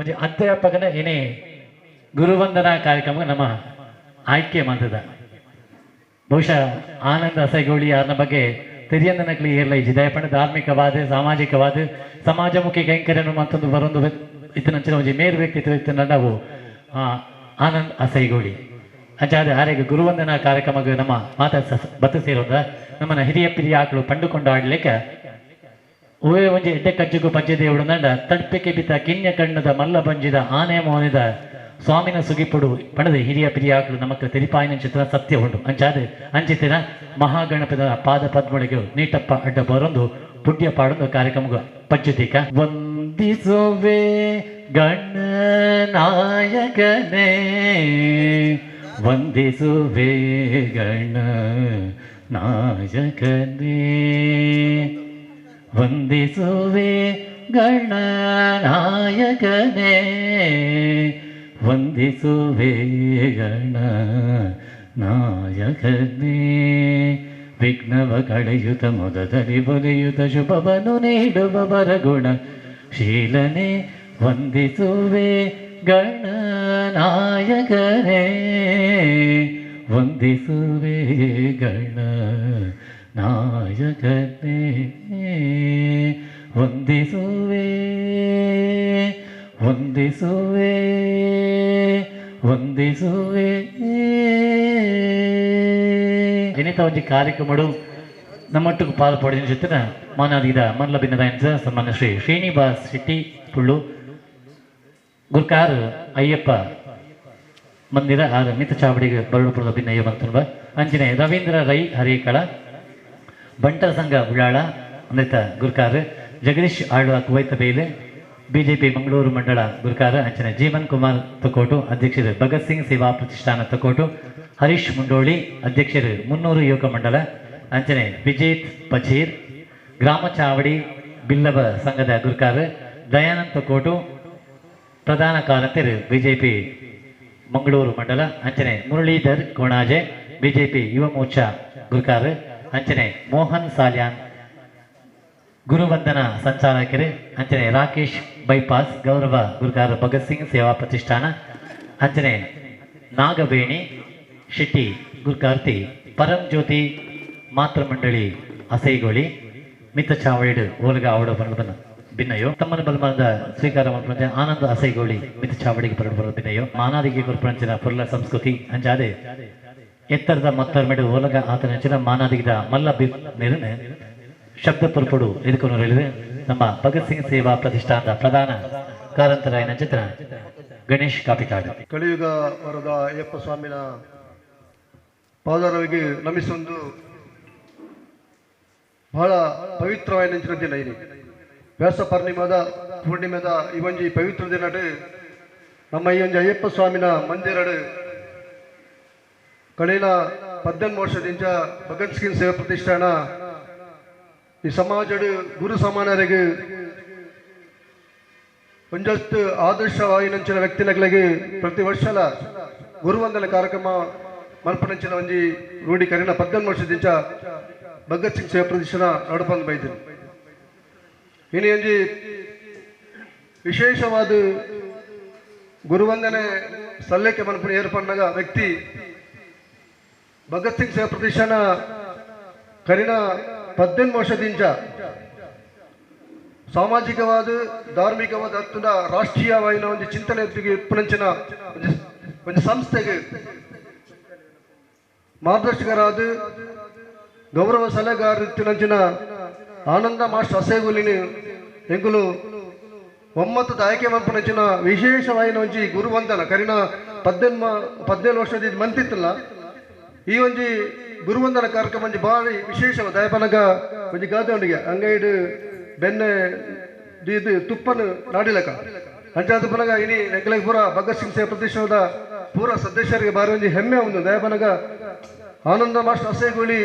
ಒಂದು ಅಧ್ಯಾಪಕನ ಏನೇ ಗುರುವಂದನಾ ಕಾರ್ಯಕ್ರಮ ನಮ್ಮ ಆಯ್ಕೆ ಮಾಡ್ತದ ಬಹುಶಃ ಆನಂದ್ ಅಸೈಗೋಳಿ ಅವರ ಬಗ್ಗೆ ತೆರಿಯಂದನಕ್ಲಿ ಇರಲ್ಲ ಈ ದಯಪಣ ಧಾರ್ಮಿಕವಾದ ಸಾಮಾಜಿಕವಾದ ಸಮಾಜಮುಖಿ ಕೈಂಕರ್ಯನು ಮತ್ತೊಂದು ಬರೊಂದು ಇತ್ತಿನಂಚಿನ ಒಂದು ಮೇರು ವ್ಯಕ್ತಿತ್ವ ಇತ್ತಿನ ನಾವು ಆನಂದ್ ಅಸೈಗೋಳಿ ಅಂಚಾದ ಆರೆಗೆ ಗುರುವಂದನಾ ಕಾರ್ಯಕ್ರಮಕ್ಕೆ ನಮ್ಮ ಬತ್ತ ಸೇರೋದ ನಮ್ಮನ್ನ ಹಿರಿಯ ಪಿರಿಯ ಆಕಳು ಪಂಡುಕೊಂಡು ಆಡ್ಲಿಕ್ಕೆ ಓವೇ ಒಂಜಿ ಎಡ್ಡೆ ಕಜ್ಜುಗು ಪಂಚದೇವುಡು ನಂಡ ತಡ್ಪೆಗೆ ಬಿತ್ತ ಕಿನ್ಯ ಕಣ್ಣದ ಮಲ್ಲ ಬಂಜಿದ ಆನೆ ಮೋನಿದ ಸ್ವಾಮಿನ ಸುಗಿಪುಡು ಪಣದ ಹಿರಿಯ ಪಿರಿಯಾಕಳು ನಮಕ್ ತೆರಿಪಾಯಿನ ಚಿತ್ರ ಸತ್ಯ ಉಂಟು ಅಂಚಾದ ಅಂಚಿತಿನ ಮಹಾಗಣಪದ ಪಾದ ಪದ್ಮೊಳಗೆ ನೀಟಪ್ಪ ಅಡ್ಡ ಬರೊಂದು ಪುಣ್ಯ ಪಾಡೊಂದು ಕಾರ್ಯಕ್ರಮ ಪಂಚತಿಕ ವಂದಿಸುವೆ ಗಣನಾಯಕನೇ ವಂದಿಸುವೆ ಗಣನಾಯಕನೇ ವಂದಿಸುವೆ ಗಣನಾಯಕನೇ ವಂದಿಸುವೆ ಗಣನಾಯಕನೇ ವಿಘ್ನವ ಕಳೆಯುತ ಮೊದಲರಿ ಬಲಿಯುತ ಶುಭವನ್ನು ನೀಡುವ ಬರಗುಣ ಶೀಲನೆ ವಂದಿಸುವೆ ಗಣನಾಯಕನೇ ವಂದಿಸುವೆ ಗಣನಾಯಕನೇ ವಂದಿಸುವೆ ವಂದಿಸುವೆ ವಂದಿಸುವೆ ಇನ್ನಿತ ಒಂದು ಕಾರ್ಯಕ್ರಮಗಳು ನಮ್ಮೊಟ್ಟಿಗೆ ಪಾಲ್ಪಡಿದ ಜೊತೆ ಮಾನಾದಿದ ಮಲ್ಲ ಭಿನ್ನದ ಸನ್ಮಾನ್ಯ ಶ್ರೀ ಶ್ರೀನಿವಾಸ್ ಶೆಟ್ಟಿ ಪುಳ್ಳು ಗುರ್ಕಾರ್ ಅಯ್ಯಪ್ಪ ಮಂದಿರ ಆದ ಮಿತ ಚಾವಡಿಗೆ ಬರಡುಪುರದ ಭಿನ್ನಯ್ಯ ಬಂತುಂಬ ಅಂಜನೆ ರವೀಂದ್ರ ರೈ ಹರೇಕಳ ಬಂಟರ ಸಂಘ ಉಳ್ಳಾಳ ಅಮೃತ ಗುರ್ಕಾರ್ ಜಗದೀಶ್ ಆಳ್ವ ಕುವೈತ ಬೇಲೆ ಬಿಜೆಪಿ ಮಂಗಳೂರು ಮಂಡಳ ಗುರ್ಕಾರ ಅಂಚನೆ ಜೀವನ್ ಕುಮಾರ್ ತಕೋಟು ಅಧ್ಯಕ್ಷರು ಭಗತ್ ಸಿಂಗ್ ಸೇವಾ ಪ್ರತಿಷ್ಠಾನ ತಕೋಟು ಹರೀಶ್ ಮುಂಡೋಳಿ ಅಧ್ಯಕ್ಷರು 300 ಯುವಕ ಮಂಡಲ ಅಂಚನೆ ವಿಜೇತ್ ಪಚೀರ್ ಗ್ರಾಮ ಚಾವಡಿ ಬಿಲ್ಲವ ಸಂಘದ ಗುರ್ಕಾರ ದಯಾನಂದ್ ತಕೋಟು ಪ್ರಧಾನ ಕಾರ್ಯದರ್ಶಿ ಬಿಜೆಪಿ ಮಂಗಳೂರು ಮಂಡಲ ಅಂಚನೆ ಮುರಳೀಧರ್ ಕೋಣಾಜೆ ಬಿಜೆಪಿ ಯುವ ಮೋರ್ಚಾ ಗುರ್ಕಾರ ಅಂಚನೆ ಮೋಹನ್ ಸಾಲ್ಯಾನ್ ಗುರುವಂದನಾ ಸಂಚಾಲಕರು ಅಂಚನೆ ರಾಕೇಶ್ ಬೈಪಾಸ್ ಗೌರವ ಗುರುಗಾರ ಭಗತ್ ಸಿಂಗ್ ಸೇವಾ ಪ್ರತಿಷ್ಠಾನ ಅಂಚನೆ ನಾಗಬೇಣಿ ಶೆಟ್ಟಿ ಗುರುಕಾರ್ತಿ ಪರಂ ಜ್ಯೋತಿ ಮಾತೃ ಮಂಡಳಿ ಅಸೈಗೋಳಿ ಮಿತ ಚಾವಡಿ ಓಲಗ ಆವಡ ಬನ್ನ ಭಿನ್ನಯೋ ತಮ್ಮನ ಬಲಮಾನದ ಸ್ವೀಕಾರ ಮಾಡ್ಕೊಂಡೆ ಆನಂದ ಅಸೈಗೋಳಿ ಮಿತ ಚಾವಡಿಗೆ ಬರೋದು ಭಿನ್ನಯೋ ಮಾನಾದಿಗೆ ಗುರುಪಂಚಿನ ಪುರ್ಲ ಸಂಸ್ಕೃತಿ ಅಂಜಾದೆ ಎತ್ತರದ ಮತ್ತರ್ ಮೆಡು ಓಲಗ ಆತನ ಮಾನಾದಿಗಿದ ಮಲ್ಲ ನಿರ್ಣಯ ಶಬ್ದ ಪುರ್ಪುಡು ಎದುಕೊಂಡು ಹೇಳಿದ್ರೆ ನಮ್ಮ ಭಗತ್ ಸಿಂಗ್ ಸೇವಾ ಪ್ರತಿಷ್ಠಾನದ ಪ್ರಧಾನ ಕಾರಂತರಾಯನ ಚಿತ್ರ ಗಣೇಶ್ ಕಾಪಿಕಾಡು ಕಲಿಯುಗ ವರದ ಅಯ್ಯಪ್ಪ ಸ್ವಾಮಿನ ಪಾದಾರವಿಗೆ ನಮಿಸೊಂದು ಬಹಳ ಪವಿತ್ರವಾದ ದಿನ ಇದು ವ್ಯಾಸ ಪೂರ್ಣಿಮೆದ ಈ ಒಂಜಿ ಪವಿತ್ರ ದಿನಡ್ ನಮ್ಮ ಈ ಒಂಜಿ ಅಯ್ಯಪ್ಪ ಸ್ವಾಮಿನ ಮಂದಿರಡ್ ಕಳೆದ 18 ವರ್ಷದಿಂದ ಭಗತ್ ಸಿಂಗ್ ಸೇವಾ ಪ್ರತಿಷ್ಠಾನ ಈ ಸಮಾಜದ ಗುರು ಸಮಾನರಿಗೆ ಒಂದಷ್ಟು ಆದರ್ಶವಾಯಿನಂಚಿನ ವ್ಯಕ್ತಿಗಳಿಗೆ ಪ್ರತಿ ವರ್ಷಲ ಗುರುವಂದನ ಕಾರ್ಯಕ್ರಮ ಮಲ್ಪನಂಚಿನ ಒಂಜಿ ರೂಢಿ ಕರೆನ 18 ವರ್ಷದಿಂದ ಭಗತ್ ಸಿಂಗ್ ಸೇವಾ ಪ್ರತಿಷ್ಠಾನ ನಡಪಂದು ಬೈದ್ರು ಇನ್ನು ಒಂಜಿ ವಿಶೇಷವಾದ ಗುರುವಂದನೆ ಸಲ್ಲಕ್ಕೆ ಮಲ್ಪನ ಏರ್ಪಂಡಾಗ ವ್ಯಕ್ತಿ ಭಗತ್ ಸಿಂಗ್ ಸೇವಾ ಪ್ರತಿಷ್ಠಾನ ಕರಿನ 18 ವರ್ಷದಿಂದ ಸಾಮಾಜಿಕವಾದ ಧಾರ್ಮಿಕವಾದ ಅತ್ಯಂತ ರಾಷ್ಟ್ರೀಯವಾದ ಒಂದು ಚಿಂತನೆ ಪುನಂಚಿನ ಒಂದು ಸಂಸ್ಥೆಗೆ ಮಾರ್ಗದರ್ಶಕರಾದ ಗೌರವ ಸಲಹೆಗಾರತಿನಂಚಿನ ಆನಂದ ಮಾಸ್ಟರ್ ಅಸೈಗೋಲಿನಿ ಎಂಗುಲು ಒಮ್ಮತದ ಆಯ್ಕೆ ಮಲ್ಪನಂಚಿನ ವಿಶೇಷವಾದ ಒಂಜಿ ಗುರುವಂದನ ಕರಿನ 17 ವರ್ಷದಿಂದ ಮಂತಿತ್ತಲ್ಲ ಈ ಒಂಜಿ ಗುರುವಂದನ ಕಾರ್ಯಕ್ರಮ ಒಂಜಿ ಭಾರಿ ವಿಶೇಷ ದಯಪನಗ ಒಂಜಿ ಗಾದೆ ಉಂಡಿಗೆ ಅಂಗೈಡು ಬೆನ್ನೆ ಇದು ತುಪ್ಪನು ನಾಡಿಲಕ ಅಂಚಾದ ಪನಗ ಇನಿ ಎಂಕಲಿಗೆ ಪೂರ ಭಗತ್ ಸಿಂಗ್ ಸೇವಾ ಪ್ರತಿಷ್ಠಾನದ ಪೂರ ಸದಸ್ಯರಿಗೆ ಭಾರಿ ಒಂಜಿ ಹೆಮ್ಮೆ ಉಂದು ದಯಪನಗ ಆನಂದ ಮಾಸ್ಟರ್ ಅಸೈಗೋಳಿ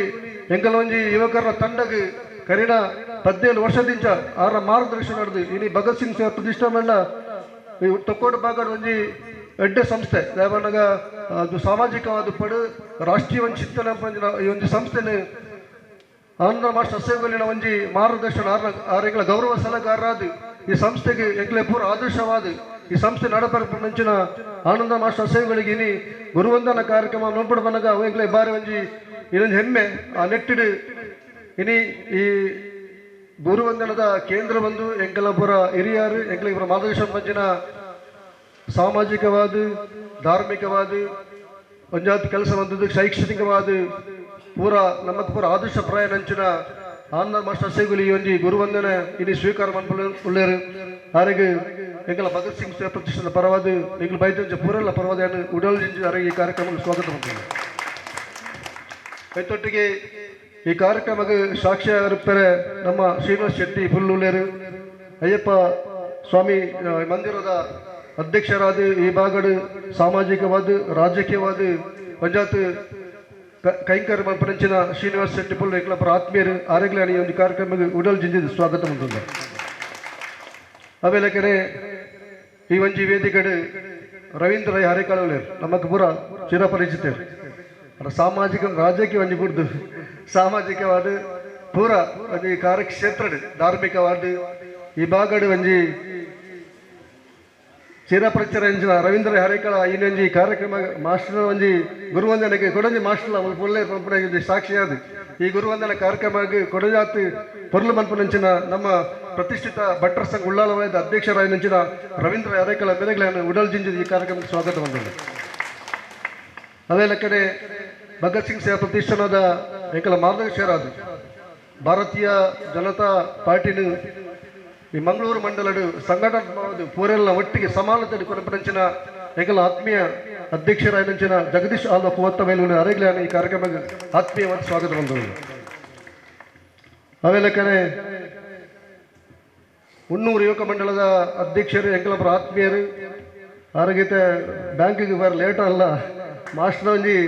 ಎಂಕಲ ಒಂಜಿ ಯುವಕರ ತಂಡಗೆ ಕರಿನ 17 ವರ್ಷದಿಂದ ಅವರ ಮಾರ್ಗದರ್ಶನ ನಡೆದು ಇನಿ ಭಗತ್ ಸಿಂಗ್ ಸೇವಾ ಪ್ರತಿಷ್ಠಾನ ತಕ್ಕೋಡು ಬಾಗಡ್ ಒಂಜಿ ಎಡ್ಡೆ ಸಂಸ್ಥೆ ದಯಪನಗ ಅದು ಸಾಮಾಜಿಕವಾದ ಪಡು ರಾಷ್ಟ್ರೀಯ ಒಂದು ಚಿಂತನೆ ಈ ಒಂದು ಸಂಸ್ಥೆನ ಆನಂದ ಮಾಸ್ಟರ್ ಅಸೈಗೋಲಿನ ಒಂಜಿ ಮಾರ್ಗದರ್ಶನ ಆರೆಗಳ ಗೌರವ ಸಲಹೆಗಾರರಾದ ಈ ಸಂಸ್ಥೆಗೆ ಎಂಕ್ಲೆ ಪೂರ ಆದರ್ಶವಾದ ಈ ಸಂಸ್ಥೆ ನಡಪರಂಚಿನ ಆನಂದ ಮಾಸ್ಟರ್ ಅಸೇವುಗಳಿಗೆ ಇನಿ ಗುರುವಂದನ ಕಾರ್ಯಕ್ರಮ ನೋಡ್ಬಿಡ ಬನಗ ಎಂಕ್ಲೆ ಬಾರಿ ಒಂಜಿ ಇದೊಂದು ಹೆಮ್ಮೆ ಆ ನೆಟ್ಟಿಡು ಇನಿ ಈ ಗುರುವಂದನದ ಕೇಂದ್ರ ಬಂದು ಎಂಕಲ ಪುರ ಹಿರಿಯರು ಎಂಕಲ ಪುರ ಮಾರ್ಗದರ್ಶನ ಪಂಚಿನ ಸಾಮಾಜಿಕವಾದ ಧಾರ್ಮಿಕವಾದ ಪಂಚಾಯತ್ ಕೆಲಸ ಬಂದದ್ದು ಶೈಕ್ಷಣಿಕವಾದ ಪೂರ ನಮಕ್ ಪೂರ ಆದರ್ಶಪ್ರಾಯ ನಂಚಿನ ಆನಂದ ಮಾಸ್ಟರ್ ಅಸೇಗುಲಿ ಒಂಜಿ ಗುರುವಂದನ ಇನಿ ಸ್ವೀಕಾರ ಮಾಡ್ಕೊಳ್ಳೇರು ಅವರಿಗೆ ಎಂಕಲ ಭಗತ್ ಸಿಂಗ್ ಸೇವಾ ಪ್ರತಿಷ್ಠಾನದ ಪರವಾದ ಎಂಕಲು ಬೈದಂಚ ಪೂರೆಲ್ಲ ಪರವಾದ ಉಡಲ್ ಜಿಂಜಿ ಅವರಿಗೆ ಈ ಕಾರ್ಯಕ್ರಮಕ್ಕೆ ಸ್ವಾಗತ ಮಾಡ್ತಾರೆ. ಕೈತೊಟ್ಟಿಗೆ ಈ ಕಾರ್ಯಕ್ರಮಕ್ಕೆ ಸಾಕ್ಷಿಯಾಗಿರುತ್ತಾರೆ ನಮ್ಮ ಶ್ರೀನಿವಾಸ್ ಶೆಟ್ಟಿ ಫುಲ್ಲೂಲೇರು ಅಯ್ಯಪ್ಪ ಸ್ವಾಮಿ ಮಂದಿರದ ಅಧ್ಯಕ್ಷರಾದ ಈ ಭಾಗದ ಸಾಮಾಜಿಕವಾದ ರಾಜಕೀಯವಾದ ಪಂಚಾಯತ್ ಕೈಂಕರ್ಯ ಮಲ್ಪನಂಚಿನ ಶ್ರೀನಿವಾಸ್ ಶೆಟ್ಟಿ ಫುಲ್ ಎಂಕಲಪರ ಆತ್ಮೀಯರು ಆರೆಗ್ಲೆ ಈ ಒಂದು ಕಾರ್ಯಕ್ರಮಕ್ಕೆ ಉಡಲ್ ಜಿಂಜಿದ ಸ್ವಾಗತ ಮಾಡ್ತಾರೆ. ಆಮೇಲೆ ಈ ಒಂಜಿ ವೇದಿಕೆಡು ರವೀಂದ್ರ ರೈ ಹರೇಕಾಳಲೇರು ನಮಕ್ ಪೂರ ಚಿರಪರಿಚಿತರು ಸಾಮಾಜಿಕ ರಾಜಕೀಯ ಒಂಜಿ ಕುಡ್ದು ಸಾಮಾಜಿಕವಾದ ಪೂರ ಒಂಜಿ ಕಾರ್ಯಕ್ಷೇತ್ರ ಧಾರ್ಮಿಕವಾದ ಈ ಭಾಗಡು ಒಂಜಿ ಚಿರಪರಿಚರ ಎಂಜಿನ ರವೀಂದ್ರ ಹರೇಕಾಳ ಇನ್ನೊಂಜಿ ಕಾರ್ಯಕ್ರಮ ಮಾಸ್ಟರ್ ಒಂಜಿ ಗುರುವಂದನೆಗೆ ಕೊಡಂಜಿ ಮಾಸ್ಟರ್ ಪೊಳ್ಳೆ ಪಂಪನೆ ಸಾಕ್ಷಿಯಾದ ಈ ಗುರುವಂದನ ಕಾರ್ಯಕ್ರಮಕ್ಕೆ ಕೊಡಜಾತ್ ಪೊರ್ಲು ಮಲ್ಪನಂಚಿನ ನಮ್ಮ ಪ್ರತಿಷ್ಠಿತ ಭಟ್ರ ಸಂಘ ಉಳ್ಳಾಲ ವಲಯದ ಅಧ್ಯಕ್ಷರಾಗಿ ನಂಚಿನ ರವೀಂದ್ರ ಹರೇಕಾಳ ಬೆಲೆಗಳನ್ನು ಉಡಲ್ ಜಿಂಜಿದ ಈ ಕಾರ್ಯಕ್ರಮಕ್ಕೆ ಸ್ವಾಗತ ಬಂದಿದೆ. ಅದೇ ಲೆಕ್ಕನೆ ಭಗತ್ ಸಿಂಗ್ ಸೇವಾ ಪ್ರತಿಷ್ಠಾನದ ಎಂಕಲ ಮಾರ್ಗದರ್ಶಕರಾದ ಭಾರತೀಯ ಜನತಾ ಪಾರ್ಟಿನ ಈ ಮಂಗಳೂರು ಮಂಡಲಡು ಸಂಘಟನಾತ್ಮಕ ಪೂರೆಲ್ಲ ಒಟ್ಟಿಗೆ ಸಮಾನತೆ ಕೊನಪಂಚಿನ ಎಂಕಲ ಆತ್ಮೀಯ ಅಧ್ಯಕ್ಷರಾಗಿನ ಜಗದೀಶ್ ಆಲ್ವ ಕುವತ್ತ ಮೇಲೂರಿನ ಅರೆಗ್ಲಾನ ಈ ಕಾರ್ಯಕ್ರಮಕ್ಕೆ ಆತ್ಮೀಯವಾದ ಸ್ವಾಗತ ಬಂದರು. ಅವೇ ಲೆಕ್ಕನೆ ಹುಣ್ಣೂರು ಯುವಕ ಮಂಡಲದ ಅಧ್ಯಕ್ಷರು ಎಂಕಲಪರ ಆತ್ಮೀಯರು ಆರೋಗ್ಯತೆ ಬ್ಯಾಂಕಿಗೆ ಬರ ಲೇಟ್ ಅಲ್ಲ ಮಾಸ್ಟರ್ ಒಂಜಿ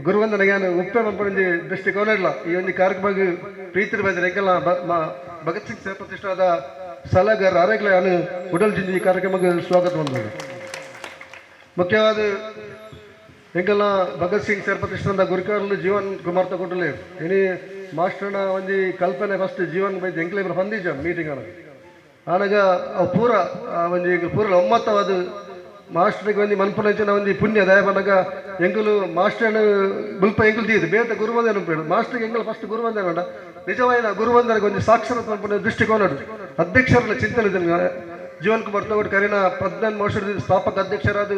ಗುರುವಂದನೆಗೆ ಉಪ್ಪೆ ಮಲ್ಪೊಂಜಿ ದೃಷ್ಟಿಕೋನ ಇಲ್ಲ ಈ ಒಂದು ಕಾರ್ಯಕ್ರಮಕ್ಕೆ ಪ್ರೀತಿ ಬಂದರೆ ಎಂಕಲ್ಲ ಭಗತ್ ಸಿಂಗ್ ಸೇವಾ ಪ್ರತಿಷ್ಠಾನದ ಸಲಹೆಗಾರ ಅರೆಗ್ಲೆ ಉಡಲ್ ಜಿಂಜಿ ಈ ಕಾರ್ಯಕ್ರಮಕ್ಕೆ ಸ್ವಾಗತ ಬಂದರು. ಮುಖ್ಯವಾದ ಎಂಕಲ್ಲ ಭಗತ್ ಸಿಂಗ್ ಸೇವಾ ಪ್ರತಿಷ್ಠಾನದ ಗುರುಕಾರಲು ಜೀವನ್ ಕುಮಾರ್ ತಗೊಂಡಲೆ ಇನಿ ಮಾಸ್ಟರ್ನ ಒಂಜಿ ಕಲ್ಪನೆ ಫಸ್ಟ್ ಜೀವನ್ ಬೈದು ಎಂಕ್ಲೆ ಬಂದಿಜ ಮೀಟಿಂಗ್ ಆನಾಗ ಪೂರ ಒಂಜಿ ಪೂರ ಒಮ್ಮತವಾದ ಮಾಸ್ಟರ್ಗೆ ಒಂದು ಮನ್ಪನಂಚಿನ ಒಂದು ಪುಣ್ಯ ದಯ ಬಂದಾಗ ಎಂಕಲು ಮಾಸ್ಟರ್ ಮುಲ್ಪ ಎಂಕಲು ತೀದು ಬೇತ ಗುರುವಂದನ ಬೇಡ ಮಾಸ್ಟರ್ಗೆ ಎಂಕಲು ಫಸ್ಟ್ ಗುರುವಂದನ ನಿಜವಾದ ಗುರುವಂದನಕ್ಕೆ ಒಂದು ಸಾಕ್ಷರತೆ ಮಲ್ಪನ ದೃಷ್ಟಿಕೋನ ಅಧ್ಯಕ್ಷರ ಚಿಂತನೆ ಜೀವನ್ ಕುಮಾರ್ ತಗೊಂಡು ಕರೀನ 14 ವರ್ಷದ ಸ್ಥಾಪಕ ಅಧ್ಯಕ್ಷರಾದ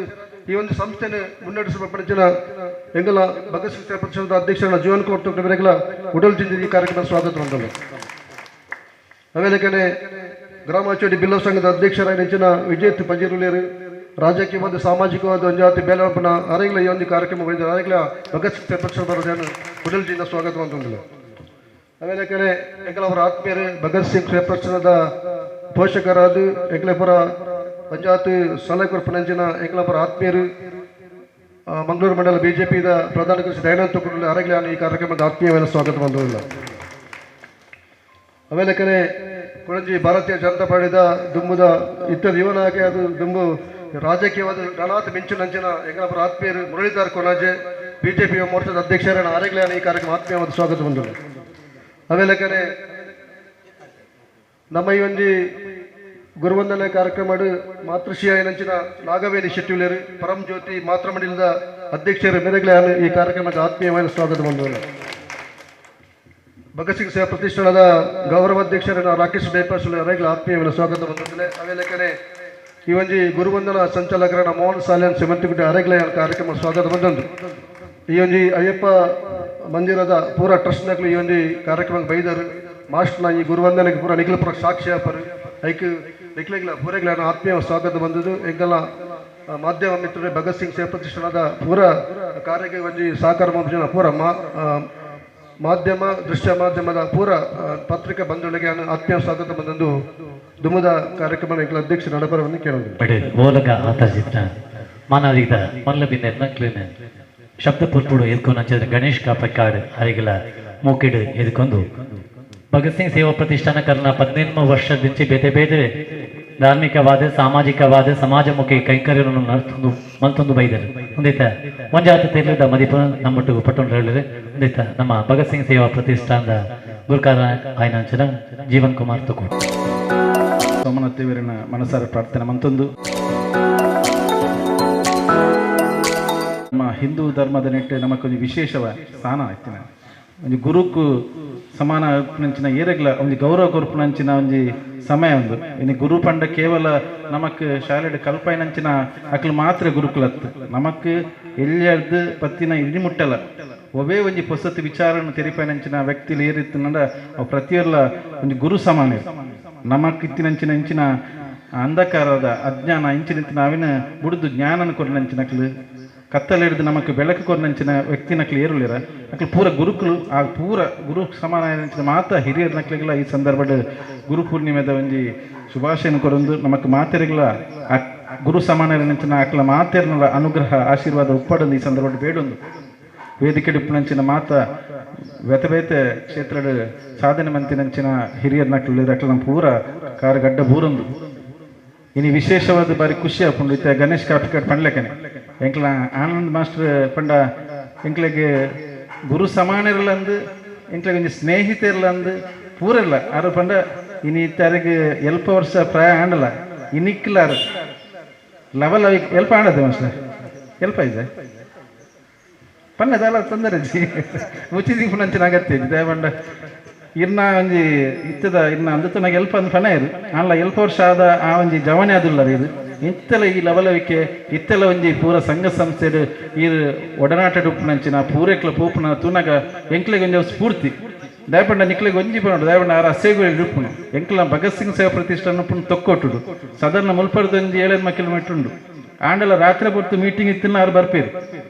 ಈ ಒಂದು ಸಂಸ್ಥೆನ ಮುನ್ನಡೆಸಲ್ಪಂಚಿನ ಎಂಕಲ ಭಗತ್ ಸಿಂಗ್ ಸೇವಾ ಪ್ರತಿಷ್ಠಾನದ ಅಧ್ಯಕ್ಷರ ಜೀವನ್ ಕುಮಾರ್ ತಗೊಂಡು ಉಡಲ್ ಜಿಂಜಿ ಈ ಕಾರ್ಯಕ್ರಮ ಸ್ವಾಗತ ಬಂದಳು. ಅವೇಲೆಕನೆ ಗ್ರಾಮಾಚೋಡಿ ಬಿಲ್ಲವ ಸಂಘದ ಅಧ್ಯಕ್ಷರಾಗಿ ನೆಂಚಿನ ವಿಜೇತ್ ಪಂಜೀರುಲೇರು ರಾಜಕೀಯವಾದ ಸಾಮಾಜಿಕವಾದ ಒಂದು ಜಾತಿ ಬೇಲವಪ್ಪನ ಅರೆಗ್ಲ ಈ ಒಂದು ಕಾರ್ಯಕ್ರಮ ಬಂದಿದೆ ಅರೆಗ್ಲ ಭಗತ್ ಸಿಂಗ್ ಪ್ರತಿಷ್ಠಾನದ ಉಡಲ್ ಜಿಂದ ಸ್ವಾಗತ ಬಂದಿಲ್ಲ. ಆಮೇಲೆ ಎಂಕಲವರ ಆತ್ಮೀಯರು ಭಗತ್ ಸಿಂಗ್ ಸೇವಾ ಪ್ರತಿಷ್ಠಾನದ ಪೋಷಕರಾದ ಎಂಕಲಪುರ ಪಂಚಾಯತ್ ಸಲಹೆಗಾರ ಪಂಚಿನ ಎಂಕಲಪುರ ಆತ್ಮೀಯರು ಮಂಗಳೂರು ಮಂಡಲ ಬಿಜೆಪಿದ ಪ್ರಧಾನ ಕೃಷಿ ದಯಾನಂದ ತುಕೂರು ಅರೆಗ್ಲ ಈ ಕಾರ್ಯಕ್ರಮದ ಆತ್ಮೀಯವಾದ ಸ್ವಾಗತ ಬಂದಿಲ್ಲ. ಆಮೇಲೆ ಕೊಳಂಜಿ ಭಾರತೀಯ ಜನತಾ ಪಾರ್ಟಿದ ದುಂಬುದ ಇತರ ಯುವನಾಯಕ ಅದು ದುಂಬು ರಾಜಕೀಯವಾದ ರಣಾತ್ ಮಿಂಚಿನಂಚಿನ ಎಂಕಲಪುರ ಆತ್ಮೀಯರು ಮುರಳೀಧರ್ ಕೊನಾಜೆ ಬಿಜೆಪಿ ಮೋರ್ಚಾದ ಅಧ್ಯಕ್ಷರ ಅರೆಗ್ಲ ಈ ಕಾರ್ಯಕ್ರಮ ಆತ್ಮೀಯವಾದ ಸ್ವಾಗತ ಬಂದರು. ಆಮೇಲೆ ನಮ್ಮ ಈ ಒಂದು ಗುರುವಂದನೆ ಕಾರ್ಯಕ್ರಮ ಮಾತೃಶ್ರೀ ನಂಚಿನ ನಾಗವೇಣಿ ಶೆಟ್ಟಿಲೇರು ಪರಂ ಜ್ಯೋತಿ ಮಾತೃಮಂಡಲದ ಅಧ್ಯಕ್ಷರ ಮೇರೆಗ್ಲೆ ಈ ಕಾರ್ಯಕ್ರಮಕ್ಕೆ ಆತ್ಮೀಯವಾದ ಸ್ವಾಗತ ಬಂದರು. ಭಗತ್ ಸಿಂಗ್ ಸೇವಾ ಪ್ರತಿಷ್ಠಾನದ ಗೌರವಾಧ್ಯಕ್ಷರ ರಾಕೇಶ್ ಡೈಪಾಸುಲ ಅರೆಗ್ಲ ಆತ್ಮೀಯವಾದ ಸ್ವಾಗತ ಬಂದಿದೆ. ಆಮೇಲೆ ಈ ಒಂದು ಗುರುವಂದನ ಸಂಚಾಲಕರಾದ ಮೋಹನ್ ಸಾಲಿಯನ್ ಸಿಮಂತಿಗುಡ್ಡ ಅರೆಗ್ಲ ಕಾರ್ಯಕ್ರಮ ಸ್ವಾಗತ ಬಂದಂದು ಈ ಒಂದು ಅಯ್ಯಪ್ಪ ಮಂದಿರದ ಪೂರ ಟ್ರಸ್ಟ್ನಾಗ್ಲು ಈ ಒಂದು ಕಾರ್ಯಕ್ರಮಕ್ಕೆ ಬೈದರು ಮಾಸ್ಟರ್ನ ಈ ಗುರುವಂದನೆಗೆ ಪೂರ ನಿಖಿಲ ಪೂರ ಸಾಕ್ಷಿಯಾಪರು ಐಕ್ ನಿಖಿಲ ಪೂರೆಗ್ಲ ಆತ್ಮೀಯ ಸ್ವಾಗತ ಬಂದದ್ದು ಎಂಕಲ್ಲ ಮಾಧ್ಯಮ ಮಿತ್ರರೇ ಭಗತ್ ಸಿಂಗ್ ಸೇವಾ ಪ್ರತಿಷ್ಠಾನದ ಪೂರ ಕಾರ್ಯಕ್ಕೆ ಒಂದು ಸಹಕಾರ ಮಾಡಿದ ಪೂರ ಮಾಧ್ಯಮ ದೃಶ್ಯ ಮಾಧ್ಯಮದ ಪೂರ ಪತ್ರಿಕಾ ಬಂಧುಗಳಿಗೆ ಆತ್ಮೀಯ ಸ್ವಾಗತ ಬಂದದ್ದು ದುಮದ ಕಾರ್ಯಕ್ರಮ ಅಧ್ಯಕ್ಷ ನಡಬರವನ್ನು ಕೇಳಿದ್ರು ಮಾನವಿದ ಮಲ್ಲಬಿಂದ ಶಬ್ದ ಪುರ್ಪುಡು ಎದ್ಕೊಂಡು ಗಣೇಶ್ ಕಾಪಕ್ಕಾಡು ಅರಿಗಳ ಮೂಕಿಡು ಎದ್ಕೊಂಡು ಭಗತ್ ಸಿಂಗ್ ಸೇವಾ ಪ್ರತಿಷ್ಠಾನ ಕರ್ನ 18 ವರ್ಷದಿಂಚಿ ಬೇತೆ ಬೇತೆ ಧಾರ್ಮಿಕವಾದ ಸಾಮಾಜಿಕವಾದ ಸಮಾಜಮುಖಿ ಕೈಂಕರ್ಯವನ್ನು ನಡೆಸೊಂದು ಮಲ್ತೊಂದು ಬೈದರು ಒಂದೈತ ಒಂಜಾತ ತೆರಳಿದ ಮದಿಪ ನಮ್ಮೊಟ್ಟಿಗೆ ಪಟ್ಟೊಂಡು ಹೇಳಿದ್ರೆ ಒಂದೈತ ನಮ್ಮ ಭಗತ್ ಸಿಂಗ್ ಸೇವಾ ಪ್ರತಿಷ್ಠಾನದ ಗುರುಕಾರ ಆಯ್ನಾಂಚನ ಜೀವನ್ ಕುಮಾರ್ ತುಕೂರು. ಸೋಮನಾಥ್ ದೇವರಿನ ಮನಸಾರ ಪ್ರಾರ್ಥನೆ ಮಂತೊಂದು ನಮ್ಮ ಹಿಂದೂ ಧರ್ಮದ ನೆಟ್ಟೆ ನಮಕೊಂದು ವಿಶೇಷವ ಸ್ಥಾನ ಆಯ್ತಿನ ಒಂದು ಗುರುಕು ಸಮಾನ ನಂಚಿನ ಏರೆಗ್ಲ ಒಂದು ಗೌರವ ಕೊರ್ಪುನಂಚಿನ ಒಂದು ಸಮಯ ಒಂದು ಇನ್ನು ಗುರು ಪಂಡ ಕೇವಲ ನಮಕ್ ಶಾಲೆಡ್ ಕಲ್ಪಾಯಿನಂಚಿನ ಅಕ್ಲು ಮಾತ್ರ ಗುರುಕುಲತ್ತು ನಮಕ್ ಎಲ್ಲಿಯದ್ದು ಪತ್ತಿನ ಇಡಿ ಮುಟ್ಟಲ್ಲ ಒವೇ ಒಂಜಿ ಹೊಸತು ವಿಚಾರನ ತೆರಿಪಾಯಿನಂಚಿನ ವ್ಯಕ್ತಿಲಿ ಏರಿತ್ತಂಡ ಅವು ಪ್ರತಿಯೊಲ್ಲ ಒಂದು ಗುರು ಸಮಾನ ನಮಕ್ ಇತ್ತಿನಂಚಿನ ಇಂಚಿನ ಅಂಧಕಾರದ ಅಜ್ಞಾನ ಇಂಚಿನ ಅವಿನ ಬುಡ್ದು ಜ್ಞಾನನ ಕೊರ್ನಂಚಿನಕ್ಲು ಕತ್ತಲಿಡಿದು ನಮಕ್ ಬೆಳಕು ಕೊರ್ನಂಚಿನ ವ್ಯಕ್ತಿನಕ್ಲು ಏರುಳಿರ ಅಕ್ಲು ಪೂರ ಗುರುಕುಲು ಆ ಪೂರ ಗುರು ಸಮಾನ ಮಾತ ಹಿರಿಯರ ನಕ್ಲಿಗೆಲ್ಲ ಈ ಸಂದರ್ಭದ ಗುರು ಪೂರ್ಣಿಮೆದ ಒಂಜಿ ಶುಭಾಶಯನ ಕೊರೊಂದು ನಮಕ್ ಮಾತೆರೆಗಳ ಗುರು ಸಮಾನ ಅಕ್ಲ ಮಾತೆರ್ನಲ ಅನುಗ್ರಹ ಆಶೀರ್ವಾದ ಉಪ್ಪಡೊಂದು ಈ ಸಂದರ್ಭದ ಬೇಡೊಂದು ವೇದಿಕೆ ಡಿಪ್ಪುನಂಚಿನ ಮಾತ ಬೇತೆ ಬೇತೆ ಕ್ಷೇತ್ರದ ಸಾಧನೆ ಮಂತಿನಂಚಿನ ಹಿರಿಯರ ನಕ್ಲು ಅಕ್ಲ ನಮ್ಮ ಪೂರ ಕಾರಗಡ್ಡ ಬೂರೊಂದು ಇನ್ನು ವಿಶೇಷವಾದ ಬಾರಿ ಖುಷಿ ಆಪುಂಡು ಇತ್ತೆ ಗಣೇಶ್ ಕಾಪಿಕಾಡ್ ಪಂಡ್ಲೆಕನೆ ಎಂಕ್ಲ ಆನಂದ್ ಮಾಸ್ಟರ್ ಪಂಡ ಎಂಕ್ಲೆಗೆ ಗುರು ಸಮಾನರ್ಲಂದು ಎಂಕ್ಲೆಗೆ ಒಂಜಿ ಸ್ನೇಹಿತರ್ಲಂದು ಪೂರಲ್ಲ ಆರು ಪಂಡ ಇನ್ನು ಇತ್ತರಿಗೆ ಎಲ್ಪ ವರ್ಷ ಪ್ರಾಯ ಆಂಡಲ್ಲ ಇನ್ನಿಕ್ಲಾರು ಲವಲ್ ಎಲ್ಪ ಆಂಡದೆ ಮಾಸ್ಟರ್ ಎಲ್ಪ ಇದೆ ಪನ್ನದಲ್ಲ ತೊಂದರೆ ಮುಚ್ಚಿದಿ ಪುನಂಚಿನ ಅಗತ್ಯ ಇದೆ ಪಂಡ ಇನ್ನ ಒಂಜಿ ಇತ್ತದ ಇನ್ನ ಅಂದತ್ತು ನನಗೆ ಎಲ್ಪ ಅಂದ್ ಪಣ ಇರು ಅಲ್ಲ ಎಲ್ಪ ವರ್ಷ ಆದ ಆ ಒಂಜಿ ಜವನೆ ಅದುಲ್ಲ ಇದು ಇಂತೆಲ್ಲ ಈ ಲವಲವಿಕೆ ಇತ್ತೆಲ್ಲ ಒಂಜಿ ಪೂರ ಸಂಘ ಸಂಸ್ಥೆಡ್ ಈ ಒಡನಾಟ ಉಪ್ಪುನಂಚಿನ ಪೂರೆಕ್ಲ ಪೋಪುನ ತೂನಗ ಎಂಕ್ಲೆಗೆ ಒಂಜಿ ಸ್ಫೂರ್ತಿ ದಯಪಂಡ ನಿಕ್ಲೆಗೆ ಒಂಜಿ ಪೋಡು ದಯಪಂಡ ಆರ ಅಸೇಗುಳಿ ಉಪ್ಪುನು ಎಂಕ್ಲ ಭಗತ್ ಸಿಂಗ್ ಸೇವಾ ಪ್ರತಿಷ್ಠಾನ ಉಪ್ಪುನು ತೊಕ್ಕೊಟ್ಟುಡು ಸಾಧಾರಣ ಮುಲ್ಪರ್ದ ಒಂಜಿ 7 ಕಿಲೋಮೀಟರ್ ಉಂಡು ಆಂಡಲ ರಾತ್ರಿ ಹೊತ್ತು ಮೀಟಿಂಗ್ ಇತ್ತಿನ ಅವ್ರು ಬರ್ಪೇರು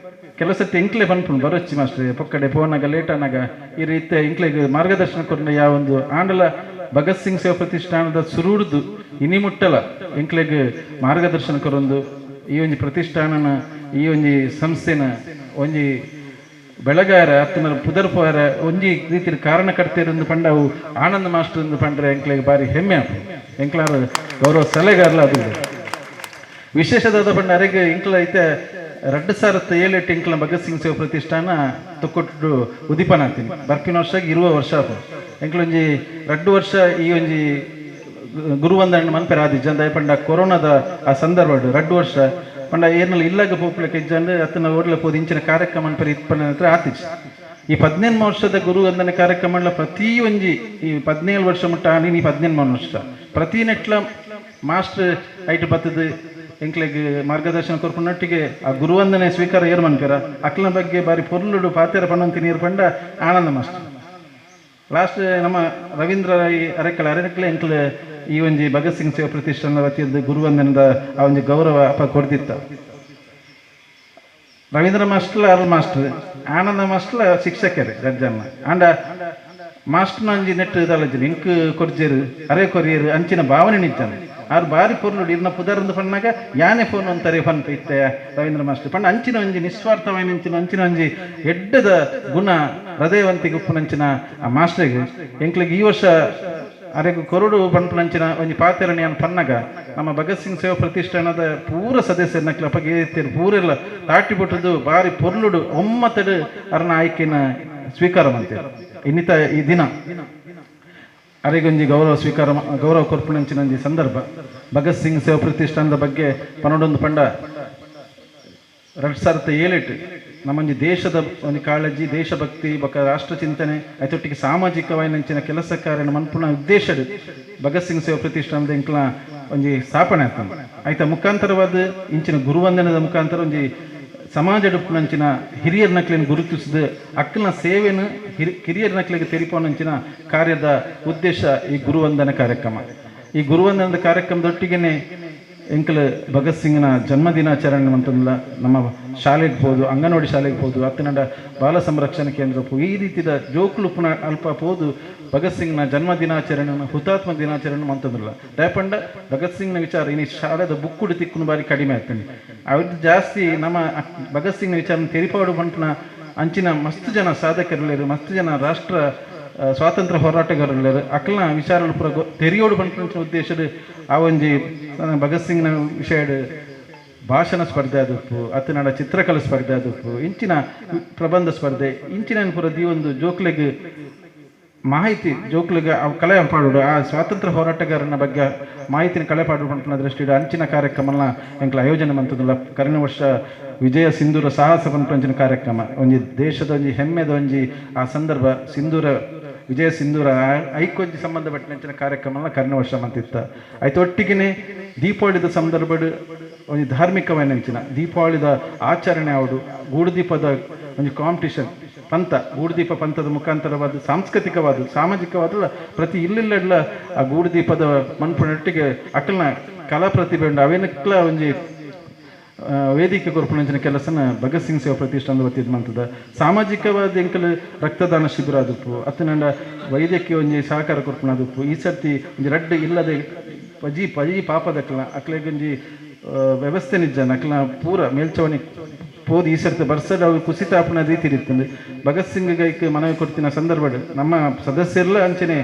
ಕೆಲಸತ್ತೆ ಎಂಕ್ಲೆ ಬಂದ್ಪುಂಡು ಬರೋಚ್ಚಿ ಮಾಸ್ಟ್ರೆ ಪೊಕ್ಕಡೆ ಫೋನಾಗ ಲೇಟ್ ಅನ್ನಾಗ ಈ ರೀತಿ ಎಂಕ್ಲೆಗೆ ಮಾರ್ಗದರ್ಶನ ಕೊರನ ಯಾವೊಂದು ಆಂಡಲ ಭಗತ್ ಸಿಂಗ್ ಸೇವಾ ಪ್ರತಿಷ್ಠಾನದ ಸುರುಡ್ದು ಇನಿ ಮುಟ್ಟಲ ಎಂಕ್ಲೆಗೆ ಮಾರ್ಗದರ್ಶನ ಕೊರೊಂದು ಈ ಒಂಜಿ ಪ್ರತಿಷ್ಠಾನನ ಈ ಒಂಜಿ ಸಂಸ್ಥೆನ ಒಂಜಿ ಬೆಳಗಾರ ಅತ್ತನ ಪುದರ್ಪಾರ ಒಂಜಿ ರೀತಿಯ ಕಾರಣಕರ್ತೇರೆಂದು ಪಂಡ ಅವು ಆನಂದ ಮಾಸ್ಟರ್ ಎಂದು ಪಂಡ್ರೆ ಎಂಕ್ಲೆಗೆ ಬಾರಿ ಹೆಮ್ಮೆ ಆಪು ಎಂಕ್ಲಾರ ಗೌರವ ಸಲಹೆಗಾರಲ ಅದು ವಿಶೇಷದಾದ ಪಂಡ ಅರೆಗೆ ಎಂಕ್ಲ ಐತೆ 2007 ಎಂಕ್ಲ ಭಗತ್ ಸಿಂಗ್ ಸೇವಾ ಪ್ರತಿಷ್ಠಾನ ತೊಕ್ಕೊಟ್ಟು ಉದಿಪನ ಆಗ್ತೀನಿ ಬರ್ಪಿನ ವರ್ಷ 20 ವರ್ಷ ಆಪು ಎಂಕ್ಲೊಂಜಿ 2 ವರ್ಷ ಈ ಒಂಜಿ ಗುರುವಂದನ ಮನ್ಪೆರ ಆದಿಜ್ಜ ಅಂದ ಪಂಡ ಕೊರೋನಾದ ಆ ಸಂದರ್ಭ 2 ವರ್ಷ ಪಂಡ ಏನಲ್ಲಿ ಇಲ್ಲಾಗ ಪೋಪ್ಲಕ್ಕೆ ಇಜ್ಜಂಡು ಅತ್ತನ ಓಡ್ಲ ಪೋದು ಇಂಚಿನ ಕಾರ್ಯಕ್ರಮ ಅನ್ಪೆರ ಇಪ್ಪನ ಹತ್ರ ಆತಿಜ್ ಈ 18 ವರ್ಷದ ಗುರುವಂದನ ಕಾರ್ಯಕ್ರಮ ಪ್ರತಿ ಒಂಜಿ ಈ 17 ವರ್ಷ ಮುಟ್ಟ ನೀನು 18 ವರ್ಷ ಪ್ರತಿ ನೆಟ್ಲ ಮಾಸ್ಟರ್ ಐಟ್ ಬತ್ತದು ಎಂಕ್ಲೆಗೆ ಮಾರ್ಗದರ್ಶನ ಕೊರ್ಪುನೊಟ್ಟಿಗೆ ಆ ಗುರುವಂದನೆ ಸ್ವೀಕಾರ ಏರ್ ಮನ್ಪೆರ ಅಕ್ಲನ ಬಗ್ಗೆ ಬಾರಿ ಪೊರ್ಲುಡು ಪಾತೆರ ಪಣ್ಣಂತಿ ನೀರು ಪಂಡ ಆನಂದ ಮಾಸ್ಟರ್ ಲಾಸ್ಟ್ ನಮ್ಮ ರವೀಂದ್ರ ಅರೆಕಲೆ ಎಂಕ್ಲೆ ಈ ಒಂಜಿ ಭಗತ್ ಸಿಂಗ್ ಸೇವಾ ಪ್ರತಿಷ್ಠಾನದ ವತಿಯದ್ದು ಗುರುವಂದನದ ಆ ಒಂಜಿ ಗೌರವ ಅಪ್ಪ ಕೊಡ್ದಿತ್ತ ರವೀಂದ್ರ ಮಾಸ್ಟರ್ ಅರುಳ್ ಮಾಸ್ಟರ್ ಆನಂದ ಮಾಸ್ಟರ್ ಶಿಕ್ಷಕರೇ ಜಡ್ಜನ್ನ ಅಂಡ ಮಾಸ್ಟರ್ನ ಒಂಜಿ ನೆಟ್ ಇದಲ್ಲಜಿ ಇಂಕ್ ಕೊರ್ಜೇರು ಅರೆ ಕೊರಿಯರು ಅಂಚಿನ ಭಾವನೆ ನಿಜ್ಜನ ಆರು ಬಾರಿ ಪೊರ್ಲುಡು ಇರ್ನ ಪುದರ್ಂದು ಪಣ್ಣಾಗ ಯಾನೆ ಫೋನ್ ಅಂತಾರೆ ಪನ್ಪ ಇತ್ತೆ ರವೀಂದ್ರ ಮಾಸ್ಟರ್ ಪಂಡ ಅಂಚಿನ ಒಂಜಿ ನಿಸ್ವಾರ್ಥವಾಯಿನ ಅಂಚಿನ ಒಂಜಿ ಎಡ್ಡದ ಗುಣ ಹೃದಯವಂತಿಗೆ ಉಪ್ಪುನಂಚಿನ ಆ ಮಾಸ್ಟರ್ಗೆ ಎಂಕ್ಲಿಗೆ ಈ ವರ್ಷ ಅರೆಗು ಕೊರಡು ಪಂಪನಂಚಿನ ಒಂಜಿ ಪಾತೆರಣಿ ಅನ್ ಪನ್ನಗ ನಮ್ಮ ಭಗತ್ ಸಿಂಗ್ ಸೇವಾ ಪ್ರತಿಷ್ಠಾನದ ಪೂರ ಸದಸ್ಯರನ್ನ ಕ್ಲಪಗೆ ಏರ್ತೇರು ಪೂರೆಲ್ಲ ತಾಟಿ ಬಿಟ್ಟದು ಬಾರಿ ಪೊರ್ಲುಡು ಒಮ್ಮತ್ತಡು ಅರ್ನ ಆಯ್ಕೆನ ಸ್ವೀಕಾರ ಮಾಡ್ತೇವೆ ಇನ್ನಿತ ಈ ದಿನ ಅರೆಗೊಂಜಿ ಗೌರವ ಕೊರ್ಪುನಂಚಿನ ಸಂದರ್ಭ ಭಗತ್ ಸಿಂಗ್ ಸೇವಾ ಪ್ರತಿಷ್ಠಾನದ ಬಗ್ಗೆ ಪನ್ನೊಂದು ಪಂಡ 2007 ನಮ್ಮೊಂಜಿ ದೇಶದ ಒಂದು ಕಾಳಜಿ ದೇಶಭಕ್ತಿ ಬೊಕ ರಾಷ್ಟ್ರ ಚಿಂತನೆ ಐತೊಟ್ಟಿಗೆ ಸಾಮಾಜಿಕವಾಯಿನಂಚಿನ ಕೆಲಸ ಕಾರ್ಯ ಮನ್ಪುನ ಉದ್ದೇಶಡ್ ಭಗತ್ ಸಿಂಗ್ ಸೇವಾ ಪ್ರತಿಷ್ಠಾನದ ಇಂಕ್ಲ ಒಂಜಿ ಸ್ಥಾಪನೆ ಆಗ್ತದೆ ಆಯ್ತಾ ಮುಖಾಂತರವಾದ ಇಂಚಿನ ಗುರುವಂದನದ ಮುಖಾಂತರ ಒಂಜಿ ಸಮಾಜ ಡುಪ್ಪುನಂಚಿನ ಹಿರಿಯರ ನಕ್ಲಿನ ಗುರುತಿಸಿದ ಅಕ್ಕನ ಸೇವೆನ ಕಿರಿಯರ ನಕ್ಲಿಗೆ ತೆರಿಪೋನಂಚಿನ ಕಾರ್ಯದ ಉದ್ದೇಶ ಈ ಗುರುವಂದನ ಕಾರ್ಯಕ್ರಮ ಈ ಗುರುವಂದನದ ಕಾರ್ಯಕ್ರಮದೊಟ್ಟಿಗೆ ಎಂಕಲ್ ಭಗತ್ ಸಿಂಗ್ನ ಜನ್ಮದಿನಾಚರಣೆ ಅಂತಂದಿಲ್ಲ ನಮ್ಮ ಶಾಲೆಗೆ ಹೋದು ಅಂಗನವಾಡಿ ಶಾಲೆಗೆ ಹೋದು ಅತ್ತನಡ ಬಾಲ ಸಂರಕ್ಷಣಾ ಕೇಂದ್ರ ಈ ರೀತಿಯ ಜೋಕ್ಲು ಪುನಃ ಅಲ್ಪ ಹೋದು ಭಗತ್ ಸಿಂಗ್ನ ಜನ್ಮದಿನಾಚರಣೆ ಹುತಾತ್ಮ ದಿನಾಚರಣೆ ಅಂತಂದಿಲ್ಲ ದಯಪಂಡ ಭಗತ್ ಸಿಂಗ್ನ ವಿಚಾರ ಇನ್ನು ಶಾಲೆದ ಬುಕ್ಕುಡು ತಿಕ್ಕುನು ಬಾರಿ ಕಡಿಮೆ ಆಗ್ತಾನೆ ಅವ್ರದ್ದು ಜಾಸ್ತಿ ನಮ್ಮ ಭಗತ್ ಸಿಂಗ್ನ ವಿಚಾರ ತೆರಿಪಾಡು ಬಂಟನ ಅಂಚಿನ ಮಸ್ತ್ ಜನ ಸಾಧಕರಿಲ್ಲರು ಮಸ್ತ್ ಜನ ರಾಷ್ಟ್ರ ಸ್ವಾತಂತ್ರ್ಯ ಹೋರಾಟಗಾರರು ಅಕ್ಲನ ವಿಚಾರ ಪೂರ ತೆರಿಯೋಡು ಬಂಟ ಉದ್ದೇಶದ ಆ ಒಂಜಿ ಭಗತ್ ಸಿಂಗ್ನ ವಿಷಯಡ್ ಭಾಷಣ ಸ್ಪರ್ಧೆ ಆದಪ್ಪು ಅತ್ತನಾಡ ಚಿತ್ರಕಲಾ ಸ್ಪರ್ಧೆ ಆದಪ್ಪು ಇಂಚಿನ ಪ್ರಬಂಧ ಸ್ಪರ್ಧೆ ಇಂಚಿನ ಪೂರ ಒಂದು ಜೋಕ್ಲೆಗ್ ಮಾಹಿತಿ ಜೋಕ್ಲಿಗೆ ಕಲೆ ಪಾಡುಡು ಆ ಸ್ವಾತಂತ್ರ್ಯ ಹೋರಾಟಗಾರನ ಬಗ್ಗೆ ಮಾಹಿತಿನ ಕಲೆ ಪಾಡು ಪಂಪನ ದೃಷ್ಟಿಡು ಅಂಚಿನ ಕಾರ್ಯಕ್ರಮನ ಎಂಕ್ಲ ಆಯೋಜನೆ ಮಂತದಲ್ಲ ಕರೆನ ವರ್ಷ ವಿಜಯ ಸಿಂಧೂರ ಸಾಹಸ ಪಂಪಂಚಿನ ಕಾರ್ಯಕ್ರಮ ಒಂಜಿ ದೇಶದ ಒಂಜಿ ಹೆಮ್ಮೆದ ಒಂಜಿ ಆ ಸಂದರ್ಭ ಸಿಂಧೂರ ವಿಜಯ ಸಿಂಧೂರ ಐಕ್ಯೊಂಜಿ ಸಂಬಂಧಪಟ್ಟಿನ ಕಾರ್ಯಕ್ರಮ ಕರೆನ ವರ್ಷ ಮಂತಿತ್ತ ಆಯ್ತು ಒಟ್ಟಿಗೆ ದೀಪಾವಳಿದ ಸಂದರ್ಭಡು ಒಂದು ಧಾರ್ಮಿಕವಾಯಿನಂಚಿನ ದೀಪಾವಳಿದ ಆಚರಣೆ ಆವಡು ಗೂಡುದೀಪದ ಒಂದು ಕಾಂಪಿಟಿಷನ್ ಪಂಥ ಗೂಡುದೀಪ ಪಂಥದ ಮುಖಾಂತರವಾದ ಸಾಂಸ್ಕೃತಿಕವಾದ ಸಾಮಾಜಿಕವಾದ ಪ್ರತಿ ಇಲ್ಲಿಲ್ಲ ಆ ಗೂಡುದೀಪದ ಮನ್ಪುನೊಟ್ಟಿಗೆ ಅಕ್ಕಲ್ನ ಕಲಾ ಪ್ರತಿಭೆ ಉಂಡು ಅವೇನಕ್ಲ ಒಂಜಿ ವೇದಿಕೆ ಕೊರ್ಪುನಂಚಿನ ಕೆಲಸನ ಭಗತ್ ಸಿಂಗ್ ಸೇವಾ ಪ್ರತಿಷ್ಠಾನದ ವತಿದ್ ಮಂತದ ಸಾಮಾಜಿಕವಾದ ಎಂಕಲ್ ರಕ್ತದಾನ ಶಿಬಿರ ಆದುಪ್ಪು ಅತ್ತನಂಡ ವೈದ್ಯಕೀಯ ಒಂಜಿ ಸಹಕಾರ ಕೊರ್ಪುನದುಪ್ಪು ಈ ಸರ್ತಿ ಒಂಜಿ ರಡ್ಡು ಇಲ್ಲದೆ ಪಜಿ ಪಾಪದಕ್ಲ ಅಕ್ಲೆಗೊಂಜಿ ವ್ಯವಸ್ಥೆ ನಿಜ ಅಕ್ಲ ಪೂರ ಮೇಲ್ಚವಣಿ ಪೋದು ಈ ಸರ್ತಿ ಬರ್ಸಡ್ ಅವ್ರು ಕುಸಿತ ಆಪುನ ರೀತಿ ಇರ್ತದೆ ಭಗತ್ ಸಿಂಗ್ ಗೈಕ್ ಮನವಿ ಕೊಡ್ತಿನ ಸಂದರ್ಭ ನಮ್ಮ ಸದಸ್ಯರೆಲ್ಲ ಅಂಚನೆ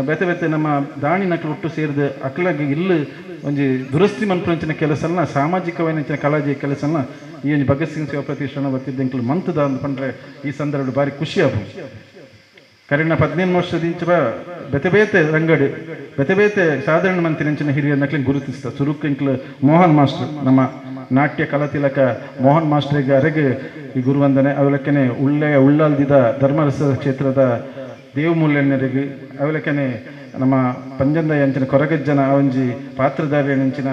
ಬೇತೆ ಬೇತೆ ನಮ್ಮ ದಾಣಿ ನಕ್ಲು ಒಟ್ಟು ಸೇರಿದ ಅಕ್ಲಾಗಿ ಇಲ್ಲಿ ಒಂಜಿ ದುರಸ್ತಿ ಮನ್ಪುನಂಚಿನ ಕೆಲಸನ ಸಾಮಾಜಿಕವಾದ ಕಲಾಜಿ ಕೆಲಸನ ಈ ಒಂದು ಭಗತ್ ಸಿಂಗ್ ಸೇವಾ ಪ್ರತಿಷ್ಠಾನ ಬರ್ತಿದ್ದ ಎಂಕ್ಲು ಮಂತದ ಅಂತ ಪಂಡ್ರೆ ಈ ಸಂದರ್ಭ ಭಾರಿ ಖುಷಿ ಆಗ್ಬೋದು ಕರೆನ 15 ವರ್ಷದಿಂಚ ಬೇತೆ ಬೇತೆ ರಂಗಡು ಬೇತೆ ಬೇತೆ ಸಾಧಾರಣ ಮಂತ್ರಿನಂಚಿನ ಹಿರಿಯ ನಕ್ಲಿನ ಗುರುತಿಸ್ತ ಸುರುಕ್ ಎಂಕ್ಲು ಮೋಹನ್ ಮಾಸ್ಟರ್ ನಮ್ಮ ನಾಟ್ಯ ಕಲಾ ತಿಲಕ ಮೋಹನ್ ಮಾಸ್ಟರ್ಗೆ ಅರೆಗೆ ಈ ಗುರುವಂದನೆ ಅವಲಕ್ಕನೆ ಉಳ್ಳಾಲ್ದಿದ ಧರ್ಮರಸ ಕ್ಷೇತ್ರದ ದೇವಮೂಲ್ಯನರಿಗೆ ಅವಲಕ್ಕನೆ ನಮ್ಮ ಪಂಜಂದ ಅಂಚಿನ ಕೊರಗಜ್ಜನ ಅವಂಜಿ ಪಾತ್ರಧಾರಿಯಂಚಿನ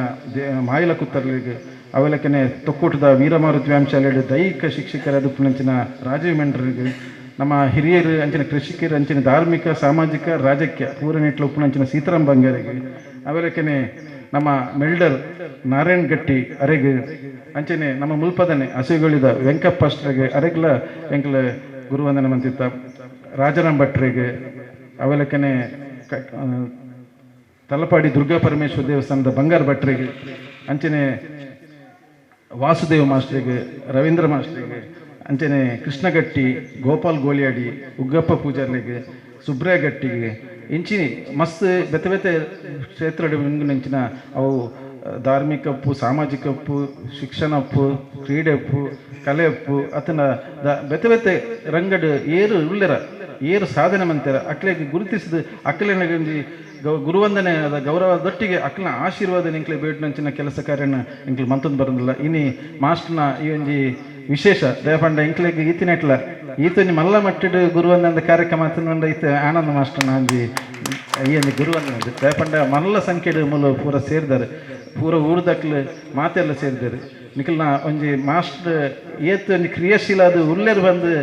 ಮಾಯಿಲ ಕುತ್ತರ್ಲಿಗೆ ಅವಲಕ್ಕನೆ ತೊಕ್ಕೂಟದ ವೀರಮಾರುತಿ ವ್ಯಾಯಾಮಶಾಲೆಯ ದೈಹಿಕ ಶಿಕ್ಷಕರ ದುಪ್ಪುನಂಚಿನ ರಾಜೀವ್ ಮೆಂಡ್ರಿಗೆ ನಮ್ಮ ಹಿರಿಯರು ಅಂಚಿನ ಕೃಷಿಕರು ಅಂಚಿನ ಧಾರ್ಮಿಕ ಸಾಮಾಜಿಕ ರಾಜಕೀಯ ಪೂರನೆಟ್ಲು ಉಪ್ಪುನಂಚಿನ ಸೀತಾರಾಮ್ ಬಂಗಾರಿಗೆ ಅವಲಕ್ಕನೆ ನಮ್ಮ ಮೆಲ್ಡರ್ ನಾರಾಯಣ್ ಗಟ್ಟಿ ಅರೆಗೆ ಅಂಚನೆ ನಮ್ಮ ಮುಲ್ಪದನೆ ಹಸುಗಳಿದ ವೆಂಕಪ್ಪ ಅಷ್ಟರಿಗೆ ಅರೆಗ್ಲ ಎಂಕ್ಲ ಗುರುವಂದನ ಮಂತಿತ್ತ ರಾಜಾರಾಮ್ ಭಟ್ರಿಗೆ ಅವಲಕ್ಕನೆ ತಲಪಾಡಿ ದುರ್ಗಾ ಪರಮೇಶ್ವರ ದೇವಸ್ಥಾನದ ಬಂಗಾರ ಭಟ್ರಿಗೆ ಅಂಚನೆ ವಾಸುದೇವ ಮಾಸ್ಟರಿಗೆ ರವೀಂದ್ರ ಮಾಸ್ಟರಿಗೆ ಅಂಚನೆ ಕೃಷ್ಣಗಟ್ಟಿ ಗೋಪಾಲ್ ಗೋಳಿಯಾಡಿ ಉಗ್ಗಪ್ಪ ಪೂಜಾರಿಗೆ ಸುಬ್ರಾಯ ಗಟ್ಟಿಗೆ ಇಂಚಿನಿ ಮಸ್ತ್ ಬೇತೆ ಬೇತೆ ಕ್ಷೇತ್ರ ಇಂಚಿನ ಅವು ಧಾರ್ಮಿಕ ಅಪ್ಪು ಸಾಮಾಜಿಕ ಅಪ್ಪು ಶಿಕ್ಷಣ ಅಪ್ಪು ಕ್ರೀಡೆ ಅಪ್ಪು ಕಲೆ ಅಪ್ಪು ಅತನ ಬೇತೆ ಬೇತೆ ರಂಗಡು ಏರು ಉಳ್ಳರ ಏರು ಸಾಧನೆ ಮಂತಾರ ಅಕ್ಲೆಗೆ ಗುರುತಿಸಿದ ಅಕ್ಲೆನಗೊಂಜಿ ಗುರುವಂದನೆ ಅದ ಗೌರವದೊಟ್ಟಿಗೆ ಅಕ್ಲನ ಆಶೀರ್ವಾದ ನಿಂಕ್ಲೆ ಬೇಡ್ನಂಚಿನ ಕೆಲಸ ಕಾರ್ಯನ ಇಂಕ್ಲು ಮಂತಂದು ಬರೋದಿಲ್ಲ ಇನಿ ಮಾಸ್ಟರ್ನ ಈ ಒಂಜಿ ವಿಶೇಷ ದೇಪಂಡ ಇಂಕ್ಲೆಗೆ ಈತಿನೆಟ್ಲ ಈತನಿ ಮಲ್ಲ ಮಟ್ಟಿಡು ಗುರುವಂದನ ಕಾರ್ಯಕ್ರಮ ಆತನಂಡ ಈತ ಆನಂದ ಮಾಸ್ಟರ್ನ ಒಂಜಿ ಈ ಒಂದು ಗುರುವಂದನ ದೇಪಂಡ ಮಲ್ಲ ಸಂಖ್ಯೆಡು ಮೂಲ ಪೂರ ಸೇರಿದಾರೆ ಪೂರ ಊರ್ದಕ್ಲು ಮಾತೆಲ್ಲ ಸೇರಿದ್ದಾರೆ ನಿಖಲ್ನ ಒಂಜಿ ಮಾಸ್ಟರ್ ಏತ್ ಒಂದು ಕ್ರಿಯಾಶೀಲ ಅದು ಉಲ್ಲೇರು ಬಂದು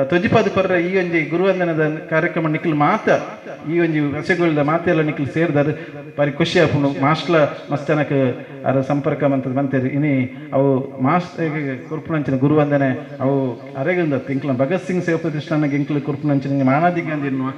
ತೊಜಿಪಾದ ಕೊರ್ರೆ ಈ ಒಂಜಿ ಗುರುವಂದನದ ಕಾರ್ಯಕ್ರಮ ನಿಖಲ್ ಮಾತ ಈ ಒಂಜಿ ಹಸೆಗೊಳ್ದ ಮಾತೆಲ್ಲ ನಿಖಲ್ ಸೇರಿದಾರೆ ಬಾರಿ ಖುಷಿ ಆಪುಂಡು ಮಾಸ್ಟ್ಲ ಮಸ್ತ್ ಜನಕ್ಕೆ ಅರ ಸಂಪರ್ಕ ಮಂತದ ಬಂತೇರಿ ಇನಿ ಅವು ಮಾಸ್ಟರ್ಗೆ ಕುರ್ಪುನಂಚಿನ ಗುರುವಂದನೆ ಅವು ಅರೆಗಿಂದ ಇಂಕ್ಲ ಭಗತ್ ಸಿಂಗ್ ಸೇವಾ ಪ್ರತಿಷ್ಠಾನಗೆ ಇಂಕ್ಲು ಕುರ್ಪುನಂಚಿನ ಮಾನಾದಿಗೆ ಅಂದಿರುವ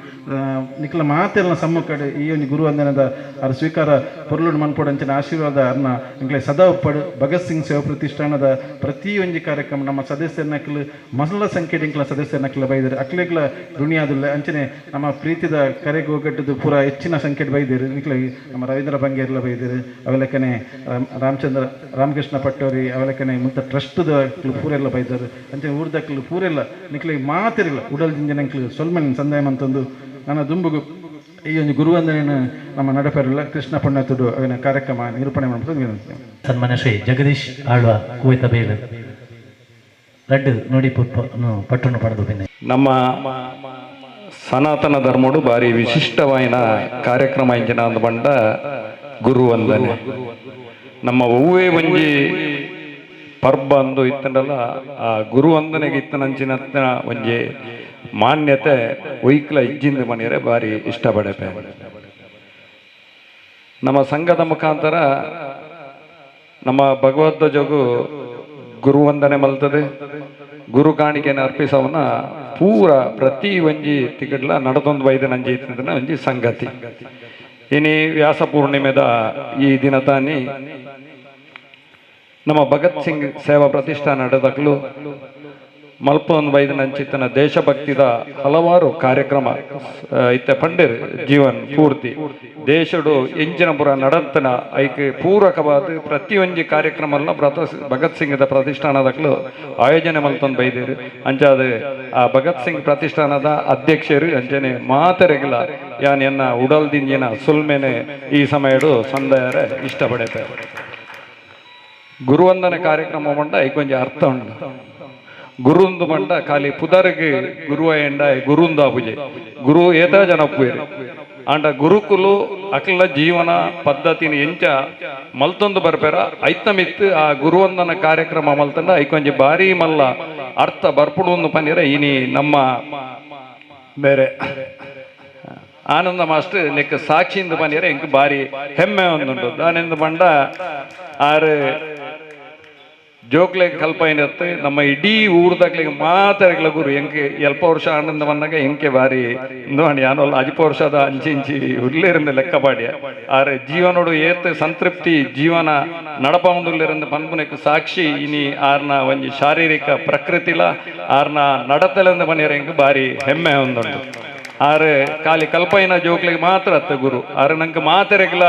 ನಿಖಲ ಮಾತೆಲ್ಲ ಸಮ್ಮುಖಡು ಈ ಒಂದು ಗುರುವಂದನದ ಅರ ಸ್ವೀಕಾರ ಪೊರ್ಲುಡು ಮನ್ಪೊಡಂಚಿನ ಆಶೀರ್ವಾದ ಅರ್ನ ಇಂಕ್ಲೆ ಸದಾ ಒಪ್ಪಡು ಭಗತ್ ಸಿಂಗ್ ಸೇವಾ ಪ್ರತಿಷ್ಠಾನದ ಪ್ರತಿ ಒಂಜಿ ಕಾರ್ಯಕ್ರಮ ನಮ್ಮ ಸದಸ್ಯರನಕ್ಲು ಮಸಲ ಸಂಖ್ಯೆ ಇಂಕ್ಲ ಸದಸ್ಯರನಕ್ಲ ಬೈದರು ಅಕ್ಲೆಗ್ಲ ಋಣಿಯಾದುಲ್ಲ ಅಂಚನೆ ನಮ್ಮ ಪ್ರೀತಿದ ಕರೆಗೆ ಹೋಗಟ್ಟದು ಪೂರ ಹೆಚ್ಚಿನ ಸಂಖ್ಯೆ ಬೈದಿರು ನಿಕ್ಲ ನಮ್ಮ ರವೀಂದ್ರ ಬಂಗೇರ್ಲ ಬೈದಿರು ಅವಲಕ್ಕನೆ ರಾಮಕೃಷ್ಣ ಪಟ್ಟೋರಿ ಅವಲಕ್ಕನೆ ಮುಂತ ಟ್ರಸ್ಟ್ದ ಪೂರೆಲ್ಲ ಬೈದರು ಅಂಚನೆ ಊರ್ದಕ್ಲು ಪೂರೆಲ್ಲ ನಿಕ್ಲಿಗೆ ಮಾತಿರಲ್ಲ ಉಡಲ್ ಜಿಂಜನಕ್ಲು ಸೊಲ್ಮನ್ ಸಂದಾಯ ಅಂತಂದು ನನ್ನ ದುಂಬುಗು ಈ ಒಂದು ಗುರುವಂದನೆಯನ್ನು ನಮ್ಮ ನಡಪೆರಲ್ಲ ಕೃಷ್ಣ ಪುಣ್ಯತುಡು ಅವನ ಕಾರ್ಯಕ್ರಮ ನಿರೂಪಣೆ ಮಾಡ್ಬೋದು ಸನ್ಮಾನ್ಯ ಶ್ರೀ ಜಗದೀಶ್ ಆಳ್ವ ಕುವೆತ ಬೇಲು ಲಡ್ಡು ನೋಡಿ ಪಟ್ಟನ್ನು ಪಡೆದು ಬಿನ್ನೆ ನಮ್ಮ ಸನಾತನ ಧರ್ಮಡು ಬಾರಿ ವಿಶಿಷ್ಟವಾಯಿನ ಕಾರ್ಯಕ್ರಮ ಇಂಚಿನ ಅಂದು ಬಂಡ ಗುರುವಂದನೆ ನಮ್ಮ ಹೂವೇ ಒಂಜಿ ಪರ್ಬ ಅಂದು ಇತ್ತಂಡಲ್ಲ ಆ ಗುರುವಂದನೆಗೆ ಇತ್ತನಂಚಿನ ಒಂಜಿ ಮಾನ್ಯತೆ ಒಯ್ಕ್ಲ ಇಜ್ಜಿಂದ ಮನೆಯರೆ ಬಾರಿ ಇಷ್ಟಪಡೆಪೆ ನಮ್ಮ ಸಂಘದ ಮುಖಾಂತರ ನಮ್ಮ ಭಗವದ್ವಜಗು ಗುರುವಂದನೆ ಮಲ್ತದೆ ಗುರು ಕಾಣಿಕೆನ ಅರ್ಪಿಸವನ ಪೂರ ಪ್ರತಿ ಒಂಜಿ ತಿಗಡ್ಲ ನಡದೊಂದು ವೈದ ನಂಜಿ ಇತ್ತಿನ ಒಂಜಿ ಸಂಗತಿ ಇನಿ ವ್ಯಾಸ ಪೂರ್ಣಿಮೆದ ಈ ದಿನ ತಾನಿ ನಮ್ಮ ಭಗತ್ ಸಿಂಗ್ ಸೇವಾ ಪ್ರತಿಷ್ಠಾನ ನಡೆದಕ್ಲು ಮಲ್ಪೊಂದು ಬೈದಿನಂಚಿತ್ತಿನ ದೇಶಭಕ್ತಿದ ಹಲವಾರು ಕಾರ್ಯಕ್ರಮ ಇತ್ತೆ ಪಂಡಿರ್ ಜೀವನ್ ಪೂರ್ತಿ ದೇಶಡು ಎಂಚಿನ ಪುರ ನಡಂತನ ಐಕೆ ಪೂರಕವಾದ ಪ್ರತಿಯೊಂದು ಕಾರ್ಯಕ್ರಮಲ್ಲ ಭಗತ್ ಸಿಂಗ್ದ ಪ್ರತಿಷ್ಠಾನದಕ್ಲು ಆಯೋಜನೆ ಮಲ್ತೊಂದು ಬೈದಿರು ಅಂಚಾದ ಆ ಭಗತ್ ಸಿಂಗ್ ಪ್ರತಿಷ್ಠಾನದ ಅಧ್ಯಕ್ಷರು ಅಂಚನೆ ಮಾತರೆಗಿಲ್ಲ ಯಾನ್ ಎನ್ನ ಉಡಲ್ದಿಂಜಿನ ಸುಲ್ಮೆನೆ ಈ ಸಮಯಡು ಸಂದಯರ ಇಷ್ಟಪಡತೆ ಗುರುವಂದನೆ ಕಾರ್ಯಕ್ರಮ ಮಂಡ ಐಕೊಂಜಿ ಅರ್ಥ ಉಂಡು ಗುರುಂದು ಮಂಡ ಖಾಲಿ ಪುದರ್ಗೆ ಗುರುವ ಎಂಡ ಗುರುಂದ ಪೂಜೆ ಗುರು ಏತ ಜನಪ್ಪೇರು ಅಂಡ ಗುರುಕುಲು ಅಕ್ಲ ಜೀವನ ಪದ್ಧತಿನ ಎಂಚ ಮಲ್ತೊಂದು ಬರ್ಪೇರ ಐತ ಮಿತ್ತು ಆ ಗುರುವಂದನ ಕಾರ್ಯಕ್ರಮ ಮಲ್ತಂಡ ಐಕೊಂಜಿ ಬಾರಿ ಮಲ್ಲ ಅರ್ಥ ಬರ್ಪುಡು ಪನ್ನೀರ ಇನಿ ನಮ್ಮ ಬೇರೆ ಆನಂದ ಮಾಸ್ಟರ್ ನೆಕ್ ಸಾಕ್ಷಿಂದ ಪನ್ನೀರ ಎಂಕ್ ಬಾರಿ ಹೆಮ್ಮೆ ಒಂದುಂಟು ದಾನೆಂದು ಬಂಡ ಆರು ಜೋಕ್ಲೆಗ್ ಕಲ್ಪೈನತ್ತು ನಮ್ಮ ಇಡೀ ಊರ್ದಾಗ್ಲಿಗೆ ಮಾತಾಡಲ ಗುರು ಎಂಕೆ ಎಲ್ಪ ವರ್ಷ ಆನಂದ ಬಂದಾಗ ಎಂಕೆ ಬಾರಿ ಯಾನೋಲ್ಲ 10 ವರ್ಷದ ಅಂಚಿ ಉರ್ಲೇರಿಂದ ಲೆಕ್ಕಪಾಡ್ಯ ಆರೆ ಜೀವನೋಡು ಏತ್ ಸಂತೃಪ್ತಿ ಜೀವನ ನಡಪಂದುಲ್ಲಿರಂದ ಪನ್ಪುನಕ್ಕೆ ಸಾಕ್ಷಿ ಇನಿ ಆರ್ನ ಒಂಜಿ ಶಾರೀರಿಕ ಪ್ರಕೃತಿಲ ಆರ್ನ ನಡತಲೆಂದ ಬನ್ನಿರ ಎಂಕ್ ಬಾರಿ ಹೆಮ್ಮೆ ಒಂದುಂಟು ಆರೆ ಖಾಲಿ ಕಲ್ಪೈನ ಜೋಕ್ಲಿಗೆ ಮಾತ್ರ ಅತ್ತ ಗುರು ಆರೆ ನಂಗೆ ಮಾತೆರೆಗ್ಲ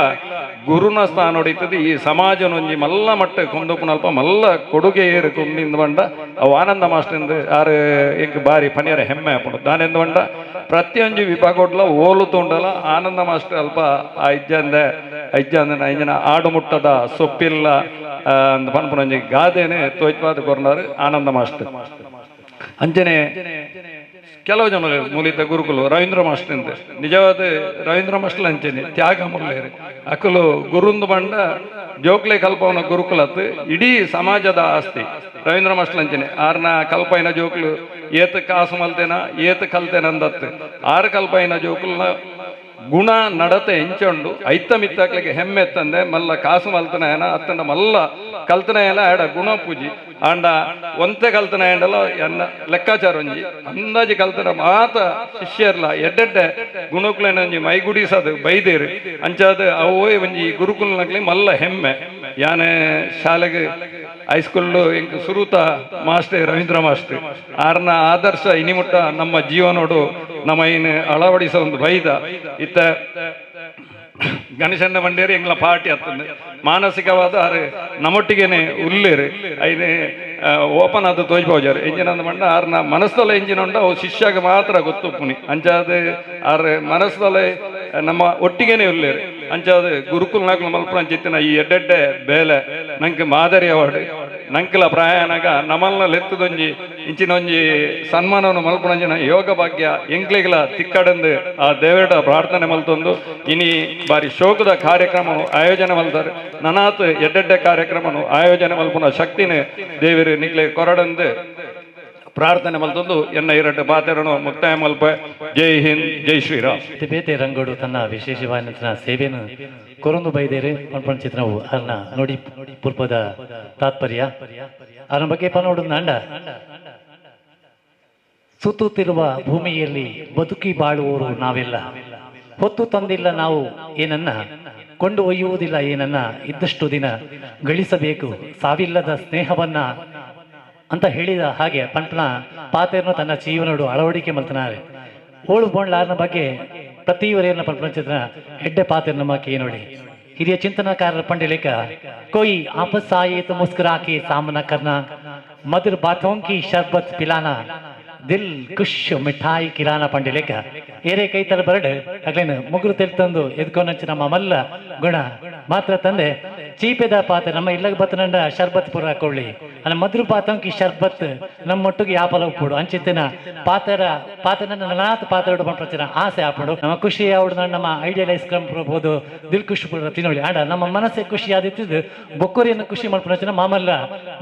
ಗುರುನ ಸ್ಥಾನ ಹೊಡಿತದೆ ಈ ಸಮಾಜನೊಂಜಿ ಮಲ್ಲ ಮಟ್ಟ ಕೊಂದೊಪ್ಪುನಲ್ಪ ಮಲ್ಲ ಕೊಡುಗೆ ಏರು ಕೊಂಡಿಂದ ಬಂಡ ಅವು ಆನಂದ ಮಾಸ್ಟರ್ ಆರು ಎಂಕ್ ಬಾರಿ ಪನಿಯರ ಹೆಮ್ಮೆ ಹಾಕೊಂಡು ದಾನೆಂದು ಬಂಡ ಪ್ರತಿಯೊಂದು ವಿಭಾಗಡ್ಲ ಓಲು ತೊಂಡಲ ಆನಂದ ಮಾಸ್ಟರ್ ಅಲ್ಪ ಆ ಐಜ್ಜಂದನ ಆಡು ಮುಟ್ಟದ ಸೊಪ್ಪಿಲ್ಲ ಅಂದ ಪನ್ಪುನೊಂಜಿ ಗಾದೆನೆ ತೋಯ್ಪಾದ ಕೊರ್ನಾರು ಆನಂದ ಮಾಸ್ಟರ್ ಅಂಚನೆ ಕೆಲವು ಜನ ಮೂಲಿತ ಗುರುಕುಲು ರವೀಂದ್ರ ಮಾಸ್ಟರ್ ಅಂತ ನಿಜವಾದ ರವೀಂದ್ರ ಮಾಸ್ಟರ್ ಅಂಚೆನೆ ತ್ಯಾಗ ಮುಲ್ಲೇರು ಅಕಲು ಗುರುಂದು ಬಂಡ ಜೋಕ್ಲೆ ಕಲ್ಪವನ ಗುರುಕುಲತ್ ಇಡೀ ಸಮಾಜದ ಆಸ್ತಿ ರವೀಂದ್ರ ಮಾಸ್ಟರ್ ಅಂಚೆನೆ ಆರ್ನ ಕಲ್ಪೈನ ಜೋಕ್ಲು ಏತ್ ಕಾಸು ಮಲ್ತೇನ ಏತ್ ಕಲ್ತೇನ ಅಂದತ್ ಆರು ಕಲ್ಪೈನ ಜೋಕ್ಲುನ ಗುಣ ನಡತೆ ಎಂಚೊಂಡು ಐತ ಮಿತ್ತಾಕ್ಲಿಗೆ ಹೆಮ್ಮೆ ಎತ್ತಂದೆ ಮಲ್ಲ ಕಾಸು ಮಲ್ತನ ಏನ ಅತ್ತಂಡ ಮಲ್ಲ ಕಲ್ತನ ಎಲ್ಲ ಆಡ ಗುಣ ಪೂಜಿ ಆಂಡ ಒಂತೆ ಕಲ್ತನ ಎಂಡಲ್ಲ ಎನ್ನ ಲೆಕ್ಕಾಚಾರ ಒಂಜಿ ಅಂದಾಜಿ ಕಲ್ತನ ಮಾತ ಶಿಷ್ಯರ್ಲ ಎಡ್ಡೆಡ್ಡೆ ಗುಣಕ್ಲೇನ ಒಂಜಿ ಮೈಗುಡಿಸದು ಬೈದೇರು ಅಂಚಾದ ಅವೋಯ್ ಒಂಜಿ ಗುರುಕುಲ್ನಕ್ಲಿ ಮಲ್ಲ ಹೆಮ್ಮೆ ಯಾನೆ ಶಾಲೆಗೆ ಹೈಸ್ಕೂಲ್ ಎಂಕ್ ಸುರುತ ಮಾಸ್ಟರ್ ರವೀಂದ್ರ ಮಾಸ್ಟರ್ ಆರ್ನ ಆದರ್ಶ ಇನಿಮುಟ್ಟ ನಮ್ಮ ಜೀವನೋಡು ನಮ್ಮ ಇನ್ನು ಅಳವಡಿಸೋ ಒಂದು ಬೈದ ಇತ್ತ ಗಣೇಶನ ಮಂಡ್ಯರು ಎಂಗ್ಲ ಪಾರ್ಟಿ ಹತ್ತಂದು ಮಾನಸಿಕವಾದ ನಮ್ಮೊಟ್ಟಿಗೆನೆ ಉಲ್ಲೇರು ಐನೇ ಓಪನ್ ಆದ ತೋಜ್ಬೋಜಾರು ಎಂಜಿನ ಮಂಡ ಆರ್ನ ಮನಸ್ಸಲ್ಲ ಎಂಜಿನ ಉಂಡ ಅವು ಶಿಷ್ಯಾಗ ಮಾತ್ರ ಗೊತ್ತುಪ್ಪುನಿ ಅಂಚಾದ ಆರ್ ಮನಸ್ಸಲ್ಲೇ ನಮ್ಮ ಒಟ್ಟಿಗೆನೆ ಉಲ್ಲೇರು ಅಂಚಾದ ಗುರುಕುಲ್ ನಾಲ್ಕು ಮಲ್ಪನ ಚಿತ್ತಿನ ಈ ಎಡ್ಡೆಡ್ಡೆ ಬೇಲೆ ನಂಗೆ ಮಾದರಿ ಅವಾರ್ಡ್ ನಂಕಲ ಪ್ರಯಾಣಗ ನಮ್ಮಲ್ನ ಲೆತ್ತದೊಂಜಿ ಇಂಚಿನೊಂಜಿ ಸನ್ಮಾನವನ್ನು ಮಲ್ಪನಂಜಿನ ಯೋಗ ಭಾಗ್ಯ ಎಂಕ್ಲಿಗಳ ತಿಕ್ಕಡಂದು ಆ ದೇವರ ಪ್ರಾರ್ಥನೆ ಮಲ್ತೊಂದು ಇನಿ ಬಾರಿ ಶೋಕದ ಕಾರ್ಯಕ್ರಮ ಆಯೋಜನೆ ಮಲ್ತಾರೆ ನನಾತ್ ಎಡ್ಡೆಡ್ಡೆ ಕಾರ್ಯಕ್ರಮ ಆಯೋಜನೆ ಮಲ್ಪನ ಶಕ್ತಿನೇ ದೇವರು ನಿಕ್ಲೆ ಕೊರಡಂದು ಪ್ರಾರ್ಥನೆ ಮಲ್ತೊಂದು ಎನ್ನ ಇರಟ್ಟು ಪಾತೆರನು ಮುಕ್ತಾಯ ಮಲ್ಪ ಜೈ ಹಿಂದ್ ಜೈ ಶ್ರೀರಾಮ್ ಬೇತೆ ರಂಗೋಡು ತನ್ನ ವಿಶೇಷವಾದ ಸೇವೆಯನ್ನು ಕೊರೊಂದು ಬೈದೇರು ಪಂಪಣ ಚಿತ್ರವು ಅರ್ನ ನೋಡಿ ಪೂರ್ಪದ ತಾತ್ಪರ್ಯ ಅದರ ಬಗ್ಗೆ ಪನೋಡು ನಂಡ ಸುತ್ತುತ್ತಿರುವ ಭೂಮಿಯಲ್ಲಿ ಬದುಕಿ ಬಾಳುವವರು ನಾವೆಲ್ಲ ಹೊತ್ತು ತಂದಿಲ್ಲ ನಾವು ಏನನ್ನ ಕೊಂಡು ಒಯ್ಯುವುದಿಲ್ಲ ಏನನ್ನ ಇದ್ದಷ್ಟು ದಿನ ಗಳಿಸಬೇಕು ಸಾವಿಲ್ಲದ ಸ್ನೇಹವನ್ನ ಅಂತ ಹೇಳಿದ ಹಾಗೆ ಪಂಪನ ಪಾತೆಯನ್ನು ತನ್ನ ಜೀವನೋಡು ಅಳವಡಿಕೆ ಮಲ್ತನಾರೆ ಹೋಳು ಬೋಂಡ್ಲಾರ್ನ ಬಗ್ಗೆ ಪ್ರತಿವರೆಯನ್ನ ಪಂಪನ ಚಿತ್ರ ಎಡ್ಡೆ ಪಾತೆರ್ ನಮ್ಮ ಕೇ ನೋಡಿ ಹಿರಿಯ ಚಿಂತನಕಾರರ ಪಂಡಿಲಿಕ कोई आपस आए तो मुस्कुरा के सामना करना मधुर बातों की शरबत पिलाना ದಿಲ್ ಖುಷ್ ಮಿಠಾಯಿ ಕಿರಾನ ಪಂಡಿಲೇಕ ಏರೆ ಕೈ ತರ ಬರಡ್ ಅಗ್ಲೇನ ಮುಗುರು ತೆಲ್ತಂದು ಎದ್ಕೊಂಡಂಚ ನಮ್ಮ ಮಲ್ಲ ಗುಣ ಮಾತ್ರ ತಂದೆ ಚೀಪೆದ ಪಾತ್ರ ನಮ್ಮ ಇಲ್ಲಗ ಬತ್ತನಂಡ ಶರ್ಬತ್ ಪುರ ಕೊಳ್ಳಿ ಅನ್ನ ಮಧುರ ಪಾತಂಕಿ ಶರ್ಬತ್ ನಮ್ಮೊಟ್ಟಿಗೆ ಯಾಪಲ ಉಪ್ಪುಡು ಅಂಚಿತ್ತಿನ ಪಾತ್ರ ನನಾತ್ ಪಾತ್ರ ಪ್ರಚನ ಆಸೆ ಆಪಡು ನಮ್ಮ ಖುಷಿ ಅವ್ಡು ನಮ್ಮ ಐಡಿಯಲೈಸ್ ಕ್ರಮಬಹುದು ದಿಲ್ ಖುಷಿ ಪುರ ತಿನ್ನೋಳಿ ಆಡ ನಮ್ಮ ಮನಸ್ಸೆ ಖುಷಿ ಆದಿತ್ತಿದ್ದು ಬೊಕ್ಕುರಿಯನ್ನು ಖುಷಿ ಮಾಡ್ಪುನಚನ ಮಾಮಲ್ಲ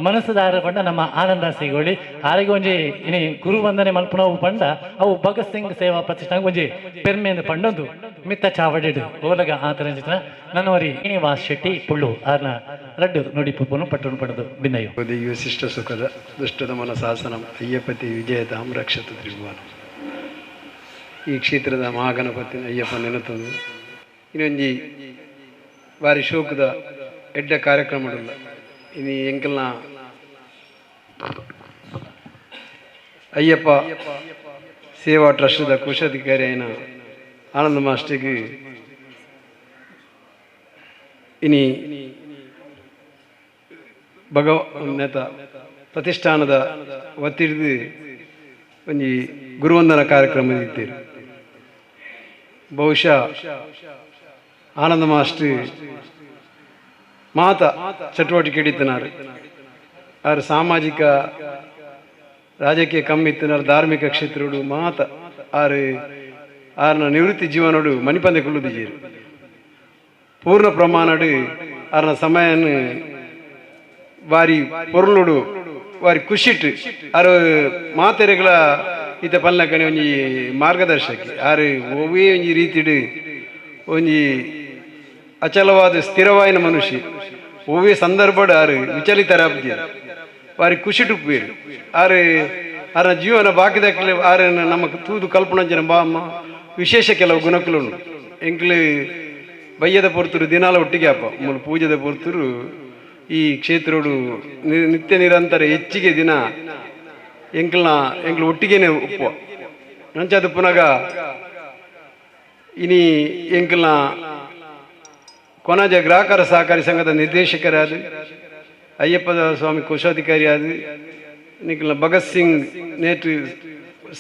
ಮನಸ್ಸುದಾರ ಪಂಡ ನಮ್ಮ ಆನಂದ ಸಿಗೋಳಿ ಆರಿಗೆ ಒಂಜಿ ಇನಿ ಗುರು ವಂದನೆ ಮಲ್ಪನವು ಪಂಡ ಅವು ಭಗತ್ ಸಿಂಗ್ ಸೇವಾ ಪ್ರತಿಷ್ಠಾನ ಒಂಜಿ ಪೆರ್ಮೆಂದು ಪಂಡೊಂದು ಮಿತ್ತ ಚಾವಡಿಡು ಓಲಗ ಆತರ ಚಿತ್ರ ನನ್ನವರಿ ಶ್ರೀನಿವಾಸ್ ಶೆಟ್ಟಿ ಪುಳ್ಳು ಆರ್ನ ರಡ್ಡು ನೋಡಿ ಪುಪ್ಪನು ಪಟ್ಟಣ ಪಡೆದು ಬಿನ್ನಯ್ಯ ದೈವ ಶಿಷ್ಟ ಸುಖದ ದುಷ್ಟದ ಮನಸಾಸನಂ ಅಯ್ಯಪತಿ ವಿಜಯದಾಂ ರಕ್ಷತ ತ್ರಿಭುವನ ಈ ಕ್ಷೇತ್ರದ ಮಹಾಗಣಪತಿನ ಅಯ್ಯಪ್ಪ ನೆನತಂದು ಇನ್ನೊಂಜಿ ಬಾರಿ ಶೋಕದ ಎಡ್ಡ ಕಾರ್ಯಕ್ರಮಗಳಿಲ್ಲ ಇನ್ನು ಎಂಕಲ್ನ ಅಯ್ಯಪ್ಪ ಸೇವಾ ಟ್ರಸ್ಟ್ದ ಕೋಶಾಧಿಕಾರಿ అయిన ಆನಂದ ಮಾಸ್ಟರ್ಗೆ ಇನಿ ಭಗವನ್ನೇತ ಪ್ರತಿಷ್ಠಾನದ ಒತ್ತಿಡಿದು ಒಂದು ಗುರುವಂದನ ಕಾರ್ಯಕ್ರಮ ಇದ್ದೀರಿ. ಬಹುಶಃ ಆನಂದ ಮಾಸ್ಟರ್ ಮಾತ ಚಟುವಟಿಕೆ ಹಿಡಿತನಾರು ಆರು ಸಾಮಾಜಿಕ ರಾಜಕೀಯ ಕಮ್ಮಿ ಇತ್ತಿನಾರು ಧಾರ್ಮಿಕ ಕ್ಷೇತ್ರಡು ಮಾತ ಆರ್ನ ನಿವೃತ್ತಿ ಜೀವನೋಡು ಮಣಿಪಂದೆ ಕುಳ್ಳುದಿದ್ದೀರಿ. ಪೂರ್ಣ ಪ್ರಮಾಣಡು ಆರ್ನ ಸಮಯನು ವಾರಿ ಪೊರ್ಲುಡು ವಾರಿ ಖುಷಿಟ್ಟು ಆರು ಮಾತೆರೆಗಳ ಈತ ಪಲ್ನಕನೆ ಒಂಜಿ ಮಾರ್ಗದರ್ಶಕಿ ಆರು ಒವ್ವೇ ಒಂಜಿ ರೀತಿಡು ಒಂಜಿ ಅಚಲವಾದ ಸ್ಥಿರವಾಯಿನ ಮನುಷ್ಯ ಒವ್ವೇ ಸಂದರ್ಭಡು ಆರು ವಿಚಲಿತರಾಬ್ದಿ ವಾರಿ ಖುಷಿಟು ಬೇರು ಆರು ಆರ ಜೀವನ ಬಾಕಿದಕ್ಕಲೆ ಆರು ನಮಕ್ ತೂದು ಕಲ್ಪನಂಜನ ವಿಶೇಷ ಕೆಲವು ಗುಣಕಲು ಎಂಕ್ಲು ಬಯ್ಯದ ಪೊರ್ತರು ದಿನಾಲ ಒಟ್ಟಿಗೆ ಅಪ್ಪ ಮೂಲ ಪೂಜೆದ ಪೊರ್ತರು ಈ ಕ್ಷೇತ್ರಡು ನಿತ್ಯ ನಿರಂತರ ಹೆಚ್ಚಿಗೆ ದಿನ ಎಂಕ್ಲು ಒಟ್ಟಿಗೆನೆ ಉಪ್ಪು ನಂಚದು ಪುನಗ ಇನಿ ಎಂಕ್ಲ ಕೊನಜ ಗ್ರಾಹಕರ ಸಹಕಾರಿ ಸಂಘದ ನಿರ್ದೇಶಕರಾದ ಅಯ್ಯಪ್ಪ ಸ್ವಾಮಿ ಕೋಶಾಧಿಕಾರಿ ಆದ ನಿಕ್ಲ ಭಗತ್ ಸಿಂಗ್ ನೇತೃ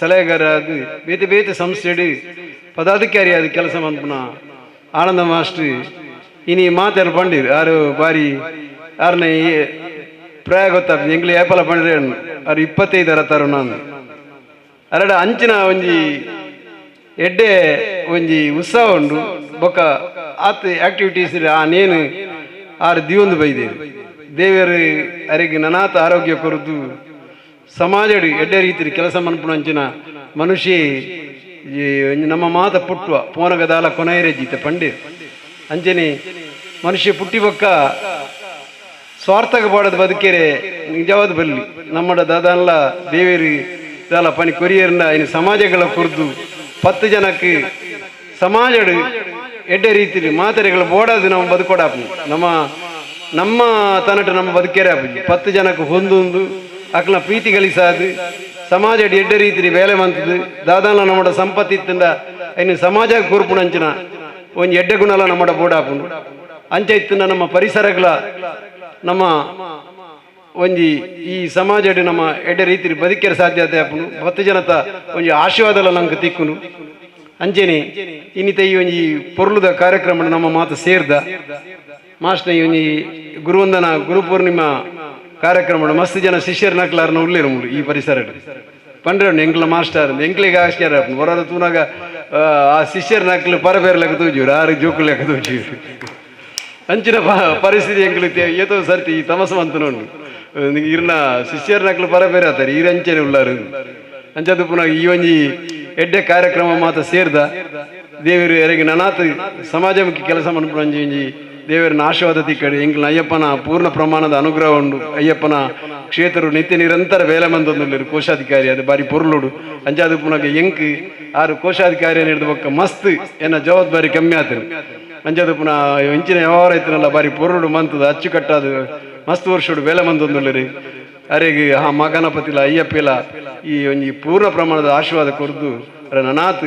ಸಲಹೆಗಾರ ಆದ ಬೇತೆ ಬೇತೆ ಸಂಸ್ಥೆಡು ಪದಾಧಿಕಾರಿ ಆದ ಕೆಲಸ ಮಂತ್ಪುನ ಆನಂದ ಮಾಸ್ಟರ್ ಇನಿ ಮಾತಾಡ ಬಂದಿರು ಆರು ಬಾರಿ ಆರ್ನ ಪ್ರಾಯ ಗೊತ್ತಾಗ್ತದೆ ಎಂಗ್ಲಿ ಏಪಲ ಬಂದ್ರೆ ಅವ್ರು 25 ತರುಣ ಅರಡ ಅಂಚಿನ ಒಂಜಿ ಎಡ್ಡೆ ಒಂಜಿ ಉತ್ಸಾಹ ಉಂಡು ಬೊಕ್ಕ ಆತ್ ಆಕ್ಟಿವಿಟೀಸ್ ಆ ನೇನು ಆರು ದಿವೊಂದು ಬೈದೇರು ದೇವರು ಅರೆಗೆ ನನಾತ ಆರೋಗ್ಯ ಕೊರದು ಸಮಾಜಡು ಎಡ್ಡೆ ರೀತಿ ಕೆಲಸ ಮನ್ಪುಣ ಅಂಚಿನ ಮನುಷ್ಯ ನಮ್ಮ ಮಾತ ಪುಟ್ಟುವ ಪೋನಗದಾಲ ಕೊನೆಯರೆ ಜೀತೆ ಪಂಡೆ ಅಂಚನೆ ಮನುಷ್ಯ ಪುಟ್ಟಿ ಬೊಕ್ಕ ಸ್ವಾರ್ಥಕ ಪಾಡದ ಬದುಕೇರೆ ನಿಜವಾದ ಬಲ್ಲಿ ನಮ್ಮಡ ದಾದನ್ಲ ದೇವೇರಿ ದಾಲ ಪನಿ ಕೊರಿಯರ್ನ ಇನ್ನು ಸಮಾಜಗಳ ಕುರಿದು 10 ಜನಕ್ಕೆ ಸಮಾಜಡು ಎಡ್ಡೆ ರೀತಿ ಮಾತರೆಗಳ ಬೋಡದು ನಾವು ಬದುಕೊಡಾಪು ನಮ್ಮ ತನಟ ನಮ್ಮ ಬದುಕೇರೆ ಆಪು 10 ಜನಕ್ಕೆ ಹೊಂದೊಂದು ಅಕ್ಲ ಪ್ರೀತಿ ಗಳಿಸಾದು ಸಮಾಜ ಎಡ್ಡೆ ರೀತಿ ಬೇಲೆ ಮಂತದು ದಾದಾನ ನಮ್ಮಡ ಸಂಪತ್ತಿತ್ತಿಂದ ಇನ್ನು ಸಮಾಜ ಕೂರ್ಪುಣಂಚಿನ ಒಂದು ಎಡ್ಡೆ ಗುಣಲ ನಮ್ಮಡ ಬೋಡಾಪು ಅಂಚ ಇತ್ತಿನ ನಮ್ಮ ಪರಿಸರಗಳ ನಮ್ಮ ಒಂಜಿ ಈ ಸಮಾಜ ನಮ್ಮ ಎಡ್ಡೆ ರೀತಿ ಬದುಕೇರ ಸಾಧ್ಯತೆ ಆಪುನು 10 ಜನತ ಒಂಜಿ ಆಶೀರ್ವಾದಲ ನಂಗೆ ತಿಕ್ಕುನು ಅಂಚೆನೆ ಇನ್ನಿತ ಈ ಒಂಜಿ ಪೊರ್ಲುದ ಕಾರ್ಯಕ್ರಮ ನಮ್ಮ ಮಾತು ಸೇರ್ದ ಮಾಸ್ಟರ್ ಈ ಒಂಜಿ ಗುರುವಂದನ ಗುರು ಪೂರ್ಣಿಮಾ ಕಾರ್ಯಕ್ರಮ ಮಸ್ತ್ ಜನ ಶಿಷ್ಯರ ನಕ್ಲಾರ್ನ ಉಳ್ಳೇರು ಈ ಪರಿಸರ ಪಂಡ್ರೆ ಎಂಕ್ಲ ಮಾಸ್ಟರ್ ಎಂಕ್ಲಿಗೆ ಆಶ್ಚರ್ಯ ಹೊರದ ತೂನಾಗ ಆ ಶಿಷ್ಯರ ನಕ್ಲು ಪರಬೇರೆ ಲೆಕ್ಕ ತೂಜೀವ್ರು ಆರು ಜೋಕು ಲೆಕ್ಕ ತೂಜೀವ್ರು ಅಂಚಿನ ಪರಿಸ್ಥಿತಿ ಎಂಕ್ಲಿತೆ ಏತೋ ಸರ್ತಿ ಈ ತಮಸ ಅಂತನೋಡು ಇರ್ನ ಶಿಷ್ಯರ ನಕ್ಲು ಪರಬೇರೆ ಆತಾರೆ ಈ ಅಂಚನೆ ಉಳ್ಳಾರು ಅಂಚದು ಪುನಃ ಈ ಒಂಜಿ ಎಡ್ಡೆ ಕಾರ್ಯಕ್ರಮ ಮಾತ ಸೇರ್ದ ದೇವರು ಎರೆಗೆ ನನಾತ್ ಸಮಾಜಮುಖಿ ಕೆಲಸ ಮನ್ಪುಣ ಒಂಜಿ ದೇವರನ್ನ ಆಶೀರ್ವಾದ ತಿಕ್ಕಡಿ ಎಂಕ್ಲ ಅಯ್ಯಪ್ಪನ ಪೂರ್ಣ ಪ್ರಮಾಣದ ಅನುಗ್ರಹ ಉಂಡು ಅಯ್ಯಪ್ಪನ ಕ್ಷೇತ್ರ ನಿತ್ಯ ನಿರಂತರ ಬೇಲೆ ಮಂದೊಂದು ಕೋಶಾಧಿಕಾರಿ ಅದು ಬಾರಿ ಪೊರ್ಲುಡು ಅಂಚಾದ ಪುನಃ ಎಂಕ್ ಆರು ಕೋಶಾಧಿಕಾರಿ ಹಿಡಿದ ಮಸ್ತ್ ಎನ್ನ ಜವಾಬ್ದಾರಿ ಕಮ್ಮಿ ಆತನು ಅಂಚಾದ ಪುನಃ ಇಂಚಿನ ವ್ಯವಹಾರ ಐತನಲ್ಲ ಬಾರಿ ಪೊರ್ಲುಡು ಮಂತದ ಅಚ್ಚುಕಟ್ಟಾದ ಮಸ್ತ್ ವರ್ಷೋಡು ಬೇಲೆ ಮಂದೊಂದುಲ್ಲರಿ ಅರೆಗೆ ಆ ಮಗನಪತಿಲ ಅಯ್ಯಪ್ಪಿಲ ಈ ಒಂಜಿ ಪೂರ್ಣ ಪ್ರಮಾಣದ ಆಶೀರ್ವಾದ ಕೊರ್ದು ನನಾತ್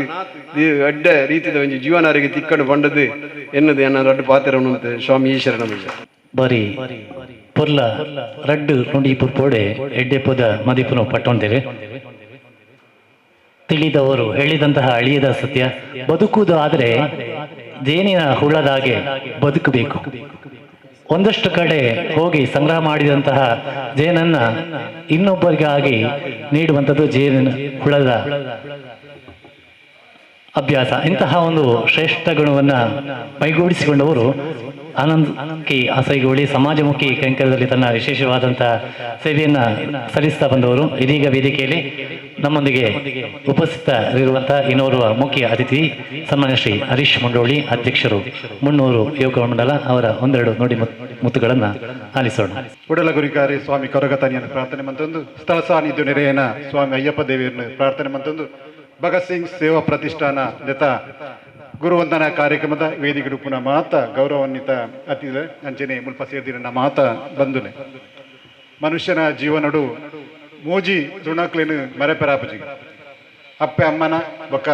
ಅಡ್ಡ ರೀತಿದ ಒಂಜಿ ಜೀವನ ಅರೆಗೆ ತಿಕ್ಕಡು ಬಂಡದು ಎನ್ನದು ಎನ್ನ ರಡ್ಡು ಪಾತಿರವನು ಸ್ವಾಮಿ ಈಶ್ವರ ನಮಗೆ ಬರಿ ಪೊರ್ಲ ರಡ್ಡು ನುಡಿ ಪುರ್ಪೋಡೆ ಎಡ್ಡೆ ಪದ ಮದಿಪುನು ಪಟ್ಟೊಂದೇವೆ ತಿಳಿದವರು ಹೇಳಿದಂತಹ ಅಳಿಯದ ಸತ್ಯ ಬದುಕುವುದು ಆದರೆ ಜೇನಿನ ಹುಳದಾಗೆ ಬದುಕಬೇಕು. ಒಂದಷ್ಟು ಕಡೆ ಹೋಗಿ ಸಂಗ್ರಹ ಮಾಡಿದಂತಹ ಜೇನನ್ನ ಇನ್ನೊಬ್ಬರಿಗಾಗಿ ನೀಡುವಂಥದ್ದು ಜೇನಿನ ಹುಳದ ಅಭ್ಯಾಸ. ಇಂತಹ ಒಂದು ಶ್ರೇಷ್ಠ ಗುಣವನ್ನ ಮೈಗೂಡಿಸಿಕೊಂಡವರು ಆನಂದಕಿ ಆಸೈಗೋಳಿ ಸಮಾಜಮುಖಿ ಕೈಂಕರ್ಯದಲ್ಲಿ ತನ್ನ ವಿಶೇಷವಾದಂತಹ ಸೇವೆಯನ್ನ ಸಲ್ಲಿಸ್ತಾ ಬಂದವರು. ಇದೀಗ ವೇದಿಕೆಯಲ್ಲಿ ನಮ್ಮೊಂದಿಗೆ ಉಪಸ್ಥಿತರಿರುವಂತಹ ಇನ್ನೋರ್ವ ಮುಖ್ಯ ಅತಿಥಿ ಸನ್ಮಾನ್ಯ ಶ್ರೀ ಹರೀಶ್ ಮುಂಡೋಳಿ, ಅಧ್ಯಕ್ಷರು ಮುನ್ನೂರು ಯೋಗ ಮಂಡಲ. ಅವರ ಒಂದೆರಡು ನುಡಿ ಮುತ್ತುಗಳನ್ನ ಆಲಿಸೋಣ. ಉಡಲಗುರಿಕಾರಿ ಸ್ವಾಮಿ ಕೊರಗತನಿಯನ್ನು ಪ್ರಾರ್ಥನೆ ಮಂತೊಂದು ಸ್ಥಳ ಸಾನ್ನಿಧ್ಯ ನೆರೆಯನ ಸ್ವಾಮಿ ಅಯ್ಯಪ್ಪ ದೇವಿಯನ್ನು ಪ್ರಾರ್ಥನೆ ಮಂತೊಂದು ಭಗತ್ ಸಿಂಗ್ ಸೇವಾ ಪ್ರತಿಷ್ಠಾನ ನೆತ ಗುರುವಂದನಾ ಕಾರ್ಯಕ್ರಮದ ವೇದಿಕೆ ಪುನಃ ಮಾತ ಗೌರವಾನ್ವಿತ ಅತಿಥಿ ಅಂಚನೆ ಮುಲ್ಪ ಸೇರ್ದಿನ ಮಾತ ಬಂಧುನೆ ಮನುಷ್ಯನ ಜೀವನಡು ಮೂಜಿ ಋಣಕ್ಲೇನು ಮರೆಪೆರಾಪಜಿ ಅಪ್ಪೆ ಅಮ್ಮನ ಬೊಕ್ಕ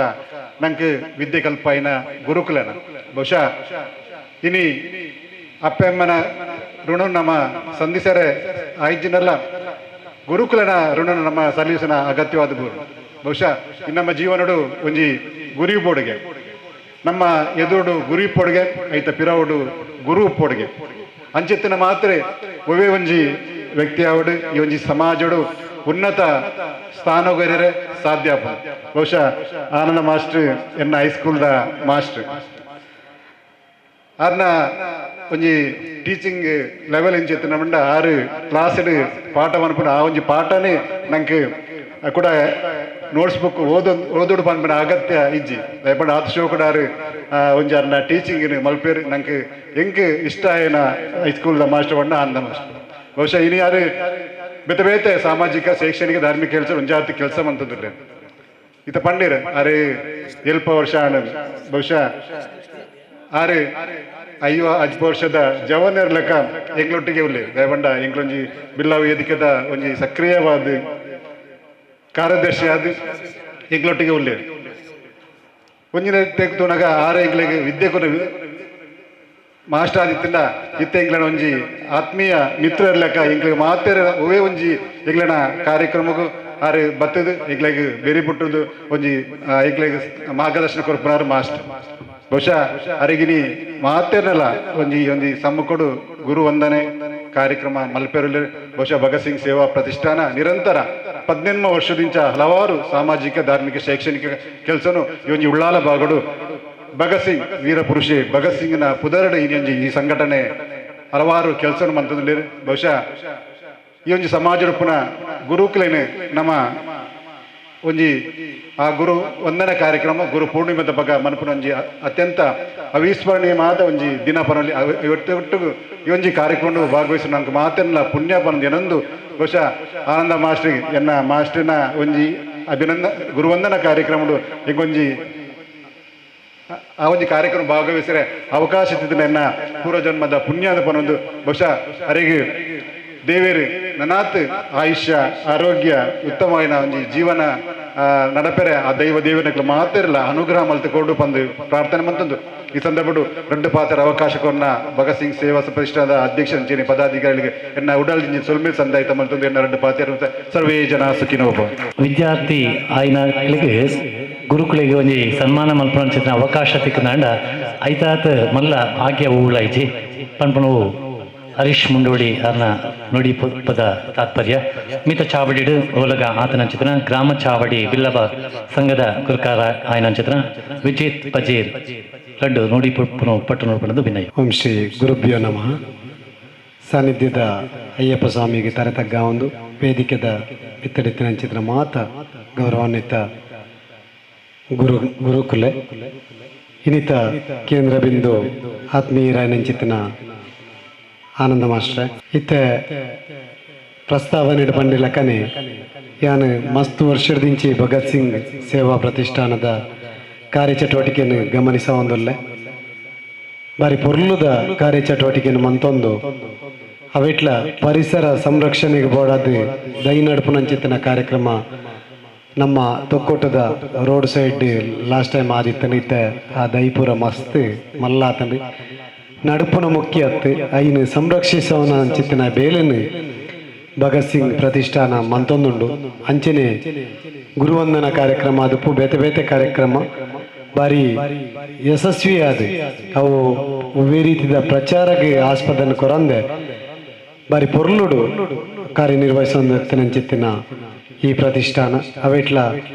ನಂಗೆ ವಿದ್ಯೆ ಕಲ್ಪಾಯಿನ ಗುರುಕುಲನ ಬಹುಶಃ ಇನಿ ಅಪ್ಪೆ ಅಮ್ಮನ ಋಣ ನಮ್ಮ ಸಂಧಿಸರೆ ಆಯ್ಜಿನಲ್ಲ ಗುರುಕುಲನ ಋಣ ನಮ್ಮ ಸಲ್ಲಿಸನ ಅಗತ್ಯವಾದ ಬಹುಶಃ ನಮ್ಮ ಜೀವನಡು ಒಂಜಿ ಗುರಿ ಬೋಡಿಗೆ ನಮ್ಮ ಎದುರು ಗುರಿ ಪೊಡ್ಗೆ ಐತ ಪಿರವುಡು ಗುರು ಪೊಡ್ಗೆ ಅಂಚೆತ್ತಿನ ಮಾತ್ರ ಒವೇ ಒಂಜಿ ವ್ಯಕ್ತಿ ಆವಡು ಈ ಒಂಜಿ ಸಮಾಜಡು ಉನ್ನತ ಸ್ಥಾನಗರೆ ಸಾಧ್ಯ ಬಹುಶಃ ಆನಂದ ಮಾಸ್ಟರ್ ಎನ್ನ ಹೈಸ್ಕೂಲ್ದ ಮಾಸ್ಟರ್ ಆರ್ನ ಒಂಜಿ ಟೀಚಿಂಗ್ ಲೆವೆಲ್ ಎಂಚೆತ್ತಿನ ಮಂಡ ಆರು ಕ್ಲಾಸ್ ಪಾಠ ಅನ್ಪುಂಡು ಆ ಒಂಜಿ ಪಾಠನೇ ನಂಗೆ ಕೂಡ ನೋಟ್ಸ್ ಬುಕ್ ಓದೋಡು ಪನ್ಪುನ ಅಗತ್ಯ ಇಜ್ಜಿ ದಯಪಂಡ ಆತ ಶೋ ಕೂಡ ಒಂಜಿ ಅರ್ನ ಟೀಚಿಂಗ್ ಮಲ್ಪೇರು ನಂಗೆ ಹೆಂಗೆ ಇಷ್ಟ ಆಯ್ನ ಹೈಸ್ಕೂಲ್ದ ಮಾಸ್ಟರ್ ಬಣ್ಣ ಆನಂದ ಮಾಸ್ಟರ್ ಬಹುಶಃ ಇನಿ ಯಾರು ಬೇತೆ ಬೇತೆ ಸಾಮಾಜಿಕ ಶೈಕ್ಷಣಿಕ ಧಾರ್ಮಿಕ ಕೆಲಸ ಒಂಜಾತಿ ಕೆಲಸ ಅಂತಂದ್ರೆ ಇತ ಪಂಡಿರ ಅರೆ ಎಲ್ಪ ವರ್ಷ ಬಹುಶಃ ಆರು ಅಯ್ಯೋ 10 ವರ್ಷದ ಜವನರ್ ಲೆಕ್ಕ ಎಂಗ್ಲೊಟ್ಟಿಗೆ ಉಳ್ಳಿ ದಯಪಂಡ ಎಂಗ್ಲೊಂಜಿ ಬಿಲ್ಲಾ ವೇದಿಕೆದ ಒಂಜಿ ಸಕ್ರಿಯವಾದ ಕಾರ್ಯದರ್ಶಿ ಆದ ಎಂಗ್ಲೊಟ್ಟಿಗೆ ಉಳ್ಳಿ ಒಂಜಿನ ತೆಗೆದುನಾಗ ಆರ ಎಂಗ್ಲಿಗೆ ವಿದ್ಯೆ ಕೊನ ಮಾಸ್ಟರ್ ಆದಿತ್ತಿಂದ ಇತ್ತ ಎಂಗ್ಲನ ಒಂಜಿ ಆತ್ಮೀಯ ಮಿತ್ರರ ಲೆಕ್ಕ ಎಂಗ್ಲಿಗೆ ಮಾತ್ರ ಒವೇ ಒಂಜಿ ಎಂಗ್ಲನ ಕಾರ್ಯಕ್ರಮಗೂ ಆರು ಬತ್ತದು ಎಂಗ್ಲಿಗೆ ಬೇರೆ ಬಿಟ್ಟದು ಒಂಜಿ ಎಂಗ್ಲಿಗೆ ಮಾರ್ಗದರ್ಶನ ಕೊರ್ಪುನಾರು ಮಾಸ್ಟರ್ ಬಹುಶಃ ಅರಿಗಿನಿ ಮಾತೇನಲ್ಲ ಒಂಜಿ ಸಮ್ಮುಕೊಡು ಗುರು ವಂದನೆ ಕಾರ್ಯಕ್ರಮ ಮಲ್ಪೆರಲ್ಲಿ ಬಹುಶಃ ಭಗತ್ ಸಿಂಗ್ ಸೇವಾ ಪ್ರತಿಷ್ಠಾನ ನಿರಂತರ 18 ವರ್ಷದಿಂದ ಹಲವಾರು ಸಾಮಾಜಿಕ ಧಾರ್ಮಿಕ ಶೈಕ್ಷಣಿಕ ಕೆಲಸನು ಈ ಒಂಜಿ ಉಳ್ಳಾಲ ಬಾಗಡು ಭಗತ್ ಸಿಂಗ್ ವೀರ ಪುರುಷೆ ಭಗತ್ ಸಿಂಗ್ನ ಪುದರಡು ಈ ಸಂಘಟನೆ ಹಲವಾರು ಕೆಲಸ ಮಂತದಲ್ಲಿ ಬಹುಶಃ ಈ ಒಂಜಿ ಸಮಾಜದ ಪುನಃ ಗುರುಕುಲೇನೆ ನಮ್ಮ ಒಂಜಿ ಆ ಗುರು ವಂದನ ಕಾರ್ಯಕ್ರಮ ಗುರು ಪೂರ್ಣಿಮೆದ ಬಗ್ಗೆ ಮನಪುನ ಒಂಜಿ ಅತ್ಯಂತ ಅವಿಸ್ಮರಣೀಯವಾದ ಒಂಜಿ ದಿನ ಪನಲ್ಲಿ ಒಟ್ಟಿಗೂ ಈ ಒಂಜಿ ಕಾರ್ಯಕ್ರಮ ಭಾಗವಹಿಸಿ ನನಗೆ ಮಾತೆಲ್ಲ ಪುಣ್ಯ ಪನದು ಏನೊಂದು ಬಹುಶಃ ಆನಂದ ಮಾಸ್ಟ್ರಿಗೆ ಎನ್ನ ಮಾಸ್ಟರ್ನ ಒಂಜಿ ಗುರುವಂದನ ಕಾರ್ಯಕ್ರಮ ಹಿಂಗೊಂಜಿ ಆ ಒಂಜಿ ಕಾರ್ಯಕ್ರಮ ಭಾಗವಹಿಸಿದ್ರೆ ಅವಕಾಶ ಇದ್ದಿದ್ದ ಎನ್ನ ಪೂರ್ವಜನ್ಮದ ಪುಣ್ಯದ ಪನೊಂದು ಬಹುಶಃ ಅರಿಗೆ ದೇವೇರು ನನಾತ್ ಆಯುಷ್ಯ ಆರೋಗ್ಯ ಉತ್ತಮವಾದ ಒಂಜಿ ಜೀವನ ನಡಪೆರೆ ಆ ದೇವನಕ್ಕೆ ಮಾತ್ರ ಅನುಗ್ರಹ ಮಲ್ತುಕೊಂಡು ಬಂದು ಪ್ರಾರ್ಥನೆ ಮಂತಂದು ಈ ಸಂದರ್ಭಡು ರೆಂಡು ಪಾತ್ರ ಅವಕಾಶ ಕೊನ್ನ ಭಗತ್ ಸಿಂಗ್ ಸೇವಾ ಪ್ರತಿಷ್ಠಾನದ ಅಧ್ಯಕ್ಷ ಅಂಚೇನಿ ಪದಾಧಿಕಾರಿಗಳಿಗೆ ಎನ್ನ ಉಡಲ್ ಸೊಲ್ಮೇಲ್ ಸಂದಾಯಿತ ಮಲ್ತಂದು ಎನ್ನ ರೆಂಡು ಪಾತ್ರ ಸರ್ವೇ ಜನ ಸುಖಿನೋಪ ವಿದ್ಯಾರ್ಥಿ ಆಯ್ನಗಳಿಗೆ ಗುರುಕುಲಿಗೆ ಒಂಜಿ ಸನ್ಮಾನ ಮಲ್ಪನ ಅವಕಾಶ ತಿಕ್ಕನಾಂಡ ಐತಾತ್ ಮಲ್ಲ ಭಾಗ್ಯ ಊಳಾಯ್ಜಿ ಪನ್ಪನವು ಹರೀಶ್ ಮುಂಡೋಡಿ ಅರ್ನ ನುಡಿ ಪದ ತಾತ್ಪರ್ಯ ಮಿತ ಚಾವಡಿಡು ಓಲಗ ಆತನ ಚಿತ್ರ ಗ್ರಾಮ ಚಾವಡಿ ಬಿಲ್ಲಬ ಸಂಘದ ಗುರುಕಾರ ಆಯ್ನ ಚಿತ್ರ ವಿಜಿತ್ ಪಜೀರ್ ಲಡ್ಡು ನುಡಿ ಪಟ್ಟು ನೋಡ್ಕೊಳ್ಳೋದು ಭಿನ್ನಯ. ಓಂ ಶ್ರೀ ಗುರುಭ್ಯೋ ನಮಃ. ಸಾನ್ನಿಧ್ಯದ ಅಯ್ಯಪ್ಪ ಸ್ವಾಮಿಗೆ ತರತಗ್ಗ ಒಂದು ವೇದಿಕೆದ ಇತ್ತಡಿತ್ತಿನ ಚಿತ್ರ ಮಾತ ಗೌರವಾನ್ವಿತ ಗುರುಕುಲೆ ಇನ್ನಿತ ಕೇಂದ್ರ ಬಿಂದು ಆತ್ಮೀಯರಾಯನಂಚಿತ್ತಿನ ಆನಂದ ಮಾಸ್ಟ್ರೆ ಇತ್ತೆ ಪ್ರಸ್ತಾವನೆ ಪಂಡಿಲಕ್ಕನೆ ಯಾನು ಮಸ್ತ್ ವರ್ಷದಿಂಚಿ ಭಗತ್ ಸಿಂಗ್ ಸೇವಾ ಪ್ರತಿಷ್ಠಾನದ ಕಾರ್ಯಚಟುವಟಿಕೆಯನ್ನು ಗಮನಿಸ ಒಂದೊಲ್ಲೆ ಬಾರಿ ಪೊರ್ಲುದ ಕಾರ್ಯಚಟುವಟಿಕೆಯನ್ನು ಮಂತೊಂದು ಅವಿಟ್ಲ ಪರಿಸರ ಸಂರಕ್ಷಣೆಗೆ ಬೋಡಾದು ದೈ ನಡುಪುನಂಚಿತ್ತಿನ ಕಾರ್ಯಕ್ರಮ ನಮ್ಮ ತೊಕ್ಕೊಟ್ಟದ ರೋಡ್ ಸೈಡ್ ಲಾಸ್ಟ್ ಟೈಮ್ ಆದಿತ್ತನಿತ್ತೆ ಆ ದೈಪುರ ಮಸ್ತ್ ಮಲ್ಲಾತಂದು ನಡುಪುನ ಮುಖ್ಯ ಅತ್ತು ಐನು ಸಂರಕ್ಷಿಸವನ ಅಂಚಿತ್ತಿನ ಬೇಲೆನು ಭಗತ್ ಸಿಂಗ್ ಪ್ರತಿಷ್ಠಾನ ಮಂತೊಂದುಂಡು ಅಂಚನೆ ಗುರುವಂದನ ಕಾರ್ಯಕ್ರಮ ಅದಪ್ಪು ಬೇತೆ ಬೇತೆ ಕಾರ್ಯಕ್ರಮ ಬಾರಿ ಯಶಸ್ವಿ ಆದ ಅವು ಒವೇ ರೀತಿಯ ಪ್ರಚಾರಕ್ಕೆ ಆಸ್ಪದನ್ನು ಕೊರಂದೆ ಬಾರಿ ಪೊರ್ಲುಡು ಕಾರ್ಯನಿರ್ವಹಿಸೋಂಚಿತ್ತಿನ ಈ ಪ್ರತಿಷ್ಠಾನ ಅವೆಟ್ಲ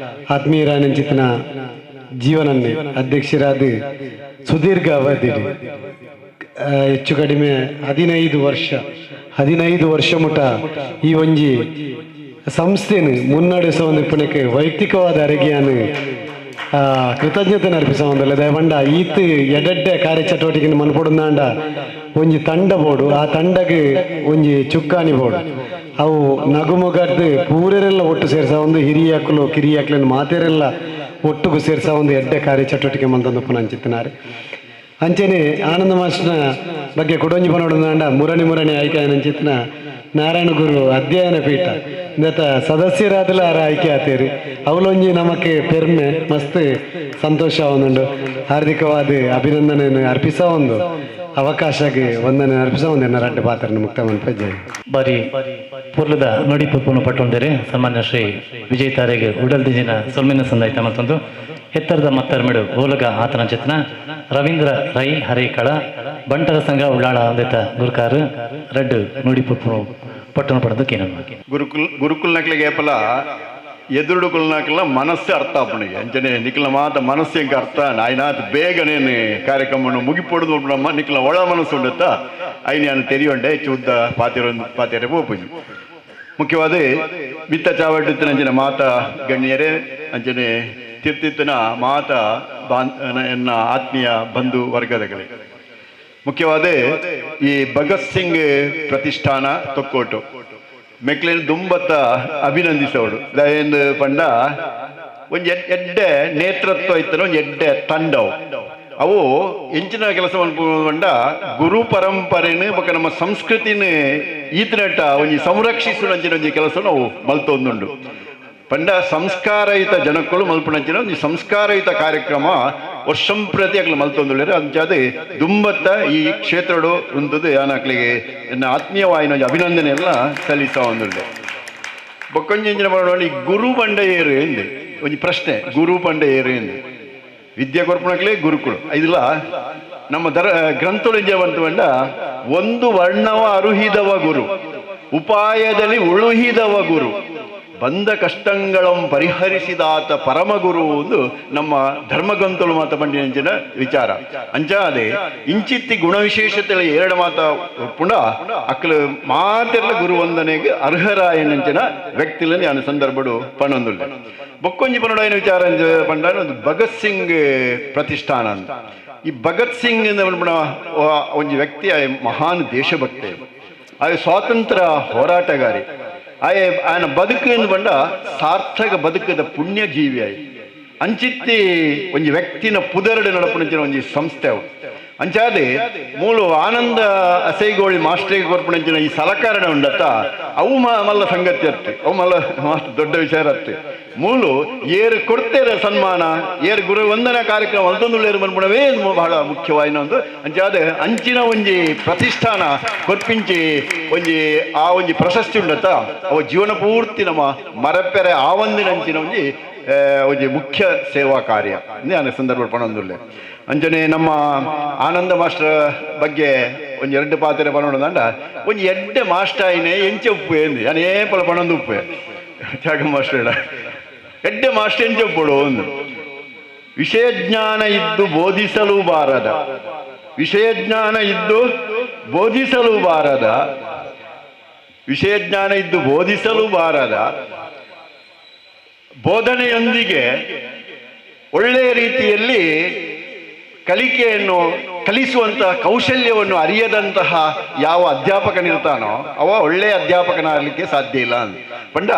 ಆತ್ಮೀಯರಾಯನಂಚಿತ್ತಿನ ಜೀವನನ್ನೇ ಅಧ್ಯಕ್ಷರಾದ ಸುದೀರ್ಘ ಅವಧಿ ಹೆಚ್ಚು ಕಡಿಮೆ 15 ವರ್ಷ ಮುಟ ಈ ಒಂಜಿ ಸಂಸ್ಥೆನು ಮುನ್ನಡೆಸುವ ನಿಪುಣಕ್ಕೆ ವೈಯಕ್ತಿಕವಾದ ಅರಿಗೆಯನ್ನು ಕೃತಜ್ಞತೆ ಅರ್ಪಿಸೋದಲ್ಲ ದಯವಂಡ ಈತ್ ಎಡ್ಡೆ ಕಾರ್ಯಚಟುವಟಿಕೆ ಮನ್ಪೊಡುಂದಾಂಡ ಒಂಜಿ ತಂಡ ಬೋಡು ಆ ತಂಡಗೆ ಒಂಜಿ ಚುಕ್ಕಾಣಿ ಬೋಡು ಅವು ನಗುಮೊಗದ್ದು ಪೂರೆರೆಲ್ಲ ಒಟ್ಟು ಸೇರಿಸ ಒಂದು ಹಿರಿಯಕ್ಕಲು ಕಿರಿಯಕ್ಕಲನ್ನು ಮಾತೆರೆಲ್ಲ ಒಟ್ಟಿಗೂ ಸೇರಿಸ ಒಂದು ಎಡ್ಡೆ ಕಾರ್ಯಚಟುವಟಿಕೆ ಮಂತಂದು ಪುನಂಚಿತ್ತಿನಾರೆ ಅಂಚನೆ ಆನಂದ ಮಾಸ್ಟರ್ನ ಬಗ್ಗೆ ಕೊಡೊಂಜಿ ಪನೋಡುಂದಾಂಡ ಮುರಣಿ ಆಯ್ಕೆ ಅಂಚಿತ್ತಿನ ನಾರಾಯಣ ಗುರು ಅಧ್ಯಯನ ಪೀಠ ಇಂದತ ಸದಸ್ಯರಾದಲ ಆಯ್ಕೆ ಆತೇರಿ ಅವಲೊಂಜಿ ನಮಕ್ ಪೆರ್ಮೆ ಮಸ್ತ್ ಸಂತೋಷ ಒಂದುಂಡು ಹಾರ್ದಿಕವಾದ ಅಭಿನಂದನೆ ಅರ್ಪಿಸ ಒಂದು ಅವಕಾಶಕ್ಕೆ ವಂದನೆ ಅರ್ಪಿಸ ಒಂದು ರಡ್ಡು ಪಾತ್ರನ ಮುಕ್ತ ಮನ್ಪಜ್ಜೆ ಬಾರಿ ಪೂರ್ಲದ ನುಡಿ ಪುಪ್ಪುನು ಪಟ್ಟೊಂದರೆ ಸನ್ಮಾನ್ಯ ಶ್ರೀ ವಿಜಯ್ ತಾರೆಗೆ ಉಡಲ್ ದಿಜಿನ ಸೊಲ್ಮಿನ ಸಂದಾಯ್ತ ಮತ್ತೊಂದು ಎತ್ತರದ ಮತ್ತರ್ಮಿಡು ಓಲಗ ಆತನ ಚಿತ್ನ ರವೀಂದ್ರ ರೈ ಹರೇಕಳ ಬಂಟರ ಸಂಘ ಉಳ್ಳಾಳ ಅಂದಿತ ಗುರುಕಾರು ರಡ್ಡು ನುಡಿ ಪುಪ್ಪುನು ಪಟ್ಟಣ ಪಡೆದು ಕೇನಮ್ಮ ಗುರುಕುಲ್ ನಕ್ಲಿಗೆ ಏಪಲ ಎದುರುಡು ಕುಲ್ನಾಕಲ್ಲ ಮನಸ್ಸೇ ಅರ್ಥ ಆಪಣಿಗೆ ಅಂಚನೆ ನಿಕ್ಲ ಮಾತ ಮನಸ್ಸು ಹೆಂಗೆ ಅರ್ಥ ಆಯ್ನಾತ್ ಬೇಗನೇನು ಕಾರ್ಯಕ್ರಮವನ್ನು ಮುಗಿಪೊಡ್ದು ನಮ್ಮ ನಿಕ್ಲ ಒಳ ಮನಸ್ಸು ಉಂಡತ್ತ ಐ ನಾನು ತೆರಿಯೊಂಡೆ ಚೂದ್ದ ಪಾತಿರ ಪೋಪುಜಿ ಮುಖ್ಯವಾದ ಬಿತ್ತ ಚಾವಟ್ಟಿತ್ತಿನ ಅಂಚನೆ ಮಾತ ಗಣ್ಯರೇ ಅಂಚನೆ ತಿರ್ತಿತ್ತಿನ ಮಾತ ಎನ್ನ ಆತ್ಮೀಯ ಬಂಧು ವರ್ಗದಗಳೇ ಮುಖ್ಯವಾದ ಈ ಭಗತ್ ಸಿಂಗ್ ಪ್ರತಿಷ್ಠಾನ ತೊಕ್ಕೋಟು ಮೆಕ್ಲೇನು ದುಂಬತ್ತ ಅಭಿನಂದಿಸೋಡು ದಯಂದು ಪಂಡ ಒಂದು ಎಡ್ಡೆ ನೇತೃತ್ವ ಇತ್ತನ ಒಂದು ಎಡ್ಡೆ ತಂಡವು ಅವು ಎಂಚಿನ ಕೆಲಸವನ್ನು ಪಂಡ ಗುರು ಪರಂಪರೆನು ಬೊಕ ನಮ್ಮ ಸಂಸ್ಕೃತಿನ ಈತನಟ್ಟ ಒಂಜಿ ಸಂರಕ್ಷಿಸುವಂಚಿನ ಒಂಜಿ ಕೆಲಸವನ್ನು ಅವು ಮಲ್ತೊಂದುಂಡು ಪಂಡ ಸಂಸ್ಕಾರಯುತ ಜನಕ್ಕಳು ಮಲ್ಪುನಂಚಿನ ಒಂದು ಸಂಸ್ಕಾರಯುತ ಕಾರ್ಯಕ್ರಮ ವರ್ಷಂ ಪ್ರತಿ ಅಕ್ಲು ಮಲ್ತೊಂದುಳ್ಳೇರು ಅಂಚಾದೆ ದುಂಬತ್ತ ಈ ಕ್ಷೇತ್ರಡು ಉಂತದ್ದು ಯಾನಕ್ಲಿಗೆ ಎನ್ನ ಆತ್ಮೀಯವಾಯಿನ ಅಭಿನಂದನೆ ಎಲ್ಲ ಸಲ್ಲಿಸ ಒಂದುಳ್ಳೆ ಬೊಕ್ಕೊಂಜಿನ ಮಾಡಿ ಗುರು ಬಂಡ ಏರು ಎಂದೆ ಒಂದು ಪ್ರಶ್ನೆ ಗುರು ಬಂಡ ಏರು ಎಂದೆ ವಿದ್ಯೆ ಕೊರ್ಪಣಕ್ಲೆ ಗುರುಕುಳು ಇದಿಲ್ಲ ನಮ್ಮ ಗ್ರಂಥಗಳು ಬಂತು ಬಂಡ ಒಂದು ವರ್ಣವ ಅರುಹಿದವ ಗುರು ಉಪಾಯದಲ್ಲಿ ಉಳುಹಿದವ ಗುರು ಬಂದ ಕಷ್ಟಂಗಳಂ ಪರಿಹರಿಸಿದಾತ ಪರಮಗುರು ಒಂದು ನಮ್ಮ ಧರ್ಮಗ್ರಂಥಗಳು ಮಾತ ಬಂಡಿನ ವಿಚಾರ ಅಂಚಾದೆ ಇಂಚಿತ್ತಿ ಗುಣವಿಶೇಷತೆ ಎರಡು ಮಾತ ಪುಂಡ ಅಕ್ಕಲು ಮಾತೆಲ್ಲ ಗುರು ವಂದನೆಗೆ ಅರ್ಹರಾಯನಂಚಿನ ವ್ಯಕ್ತಿಲ ನಾನು ಸಂದರ್ಭಡು ಪಣೊಂದುಳ್ಳ ಬೊಕ್ಕೊಂಜಿ ಪನ್ನಡ ವಿಚಾರ ಪಂಡ ಒಂದು ಭಗತ್ ಸಿಂಗ್ ಪ್ರತಿಷ್ಠಾನ ಅಂತ ಈ ಭಗತ್ ಸಿಂಗ್ ಒಂದು ವ್ಯಕ್ತಿ ಮಹಾನ್ ದೇಶಭಕ್ತಿ ಆಗ ಸ್ವಾತಂತ್ರ್ಯ ಹೋರಾಟಗಾರಿ ఆయన ಬದುಕು ಎಂದು ಬಂಡ ಸಾರ್ಥಕ ಬದುಕದ ಪುಣ್ಯ ಜೀವಿ ಆಯ್ತು ಅಂಚಿತ್ತಿ ಒಂದು ವ್ಯಕ್ತಿನ ಪುದರಡು ನಡಪುಣಿಂಚಿನ ಒಂದು ಸಂಸ್ಥೆ ಅವು ಅಂಚಾದೆ ಮೂಲು ಆನಂದ ಅಸೈಗೋಳಿ ಮಾಸ್ಟ್ರಿಗೆ ಕೊರ್ಪುಣಿಂಚಿನ ಈ ಸಲಕರಣ ಉಂಡತ್ತ ಅವು ಮಲ್ಲ ಸಂಗತಿ ಅತ್ತೆ ಅವು ಮಲ್ಲ ದೊಡ್ಡ ವಿಚಾರ ಅತ್ತೆ ಮೂಲು ಏರು ಕೊಡ್ತೇರ ಸನ್ಮಾನ ಏರು ಗುರು ವಂದನಾ ಕಾರ್ಯಕ್ರಮ ಅಲ್ತೊಂದುಳ್ಳೇರು ಬಂದ್ಬಿಡವೇ ಬಹಳ ಮುಖ್ಯವಾಯಿನ ಒಂದು ಅಂಚಾದ ಅಂಚಿನ ಒಂಜಿ ಪ್ರತಿಷ್ಠಾನ ಕೊರ್ಪಿಂಚಿ ಒಂಜಿ ಆ ಒಂಜಿ ಪ್ರಶಸ್ತಿ ಉಂಡತ್ತ ಅವ ಜೀವನ ಪೂರ್ತಿ ನಮ್ಮ ಮರಪೆರೆ ಆವಂದಿನ ಅಂಚಿನ ಒಂಜಿ ಮುಖ್ಯ ಸೇವಾ ಕಾರ್ಯ ನಾನು ಸಂದರ್ಭ ಪಣೊಂದುಳ್ಳೆ ಅಂಚನೆ ನಮ್ಮ ಆನಂದ ಮಾಸ್ಟರ್ ಬಗ್ಗೆ ಒಂದು ಎರಡು ಪಾತ್ರೆ ಪಣೊಂಡ ಒಂದು ಎಡ್ಡೆ ಮಾಸ್ಟರ್ ಆಯ್ನೆ ಎಂಚೆ ಉಪ್ಪು ಎಂದು ನಾನು ಏಪಲ ಪಣೊಂದು ಉಪ್ಪೆ ತ್ಯಾಗ ಮಾಸ್ಟರ್ ಎಡ್ಡೆ ಮಾಸ್ಟರ್ ಎಂಚೆ ಉಪ್ಪುಡು ಒಂದು ವಿಷಯ ಜ್ಞಾನ ಇದ್ದು ಬೋಧಿಸಲು ಬಾರದ ವಿಷಯ ಜ್ಞಾನ ಇದ್ದು ಬೋಧಿಸಲು ಬಾರದ ವಿಷಯ ಜ್ಞಾನ ಇದ್ದು ಬೋಧಿಸಲು ಬಾರದ ಬೋಧನೆಯೊಂದಿಗೆ ಒಳ್ಳೆಯ ರೀತಿಯಲ್ಲಿ ಕಲಿಕೆಯನ್ನು ಕಲಿಸುವಂತಹ ಕೌಶಲ್ಯವನ್ನು ಅರಿಯದಂತಹ ಯಾವ ಅಧ್ಯಾಪಕನಿರ್ತಾನೋ ಅವ ಒಳ್ಳೆಯ ಅಧ್ಯಾಪಕನಾಗಲಿಕ್ಕೆ ಸಾಧ್ಯ ಇಲ್ಲ ಅಂತ ಪಂಡ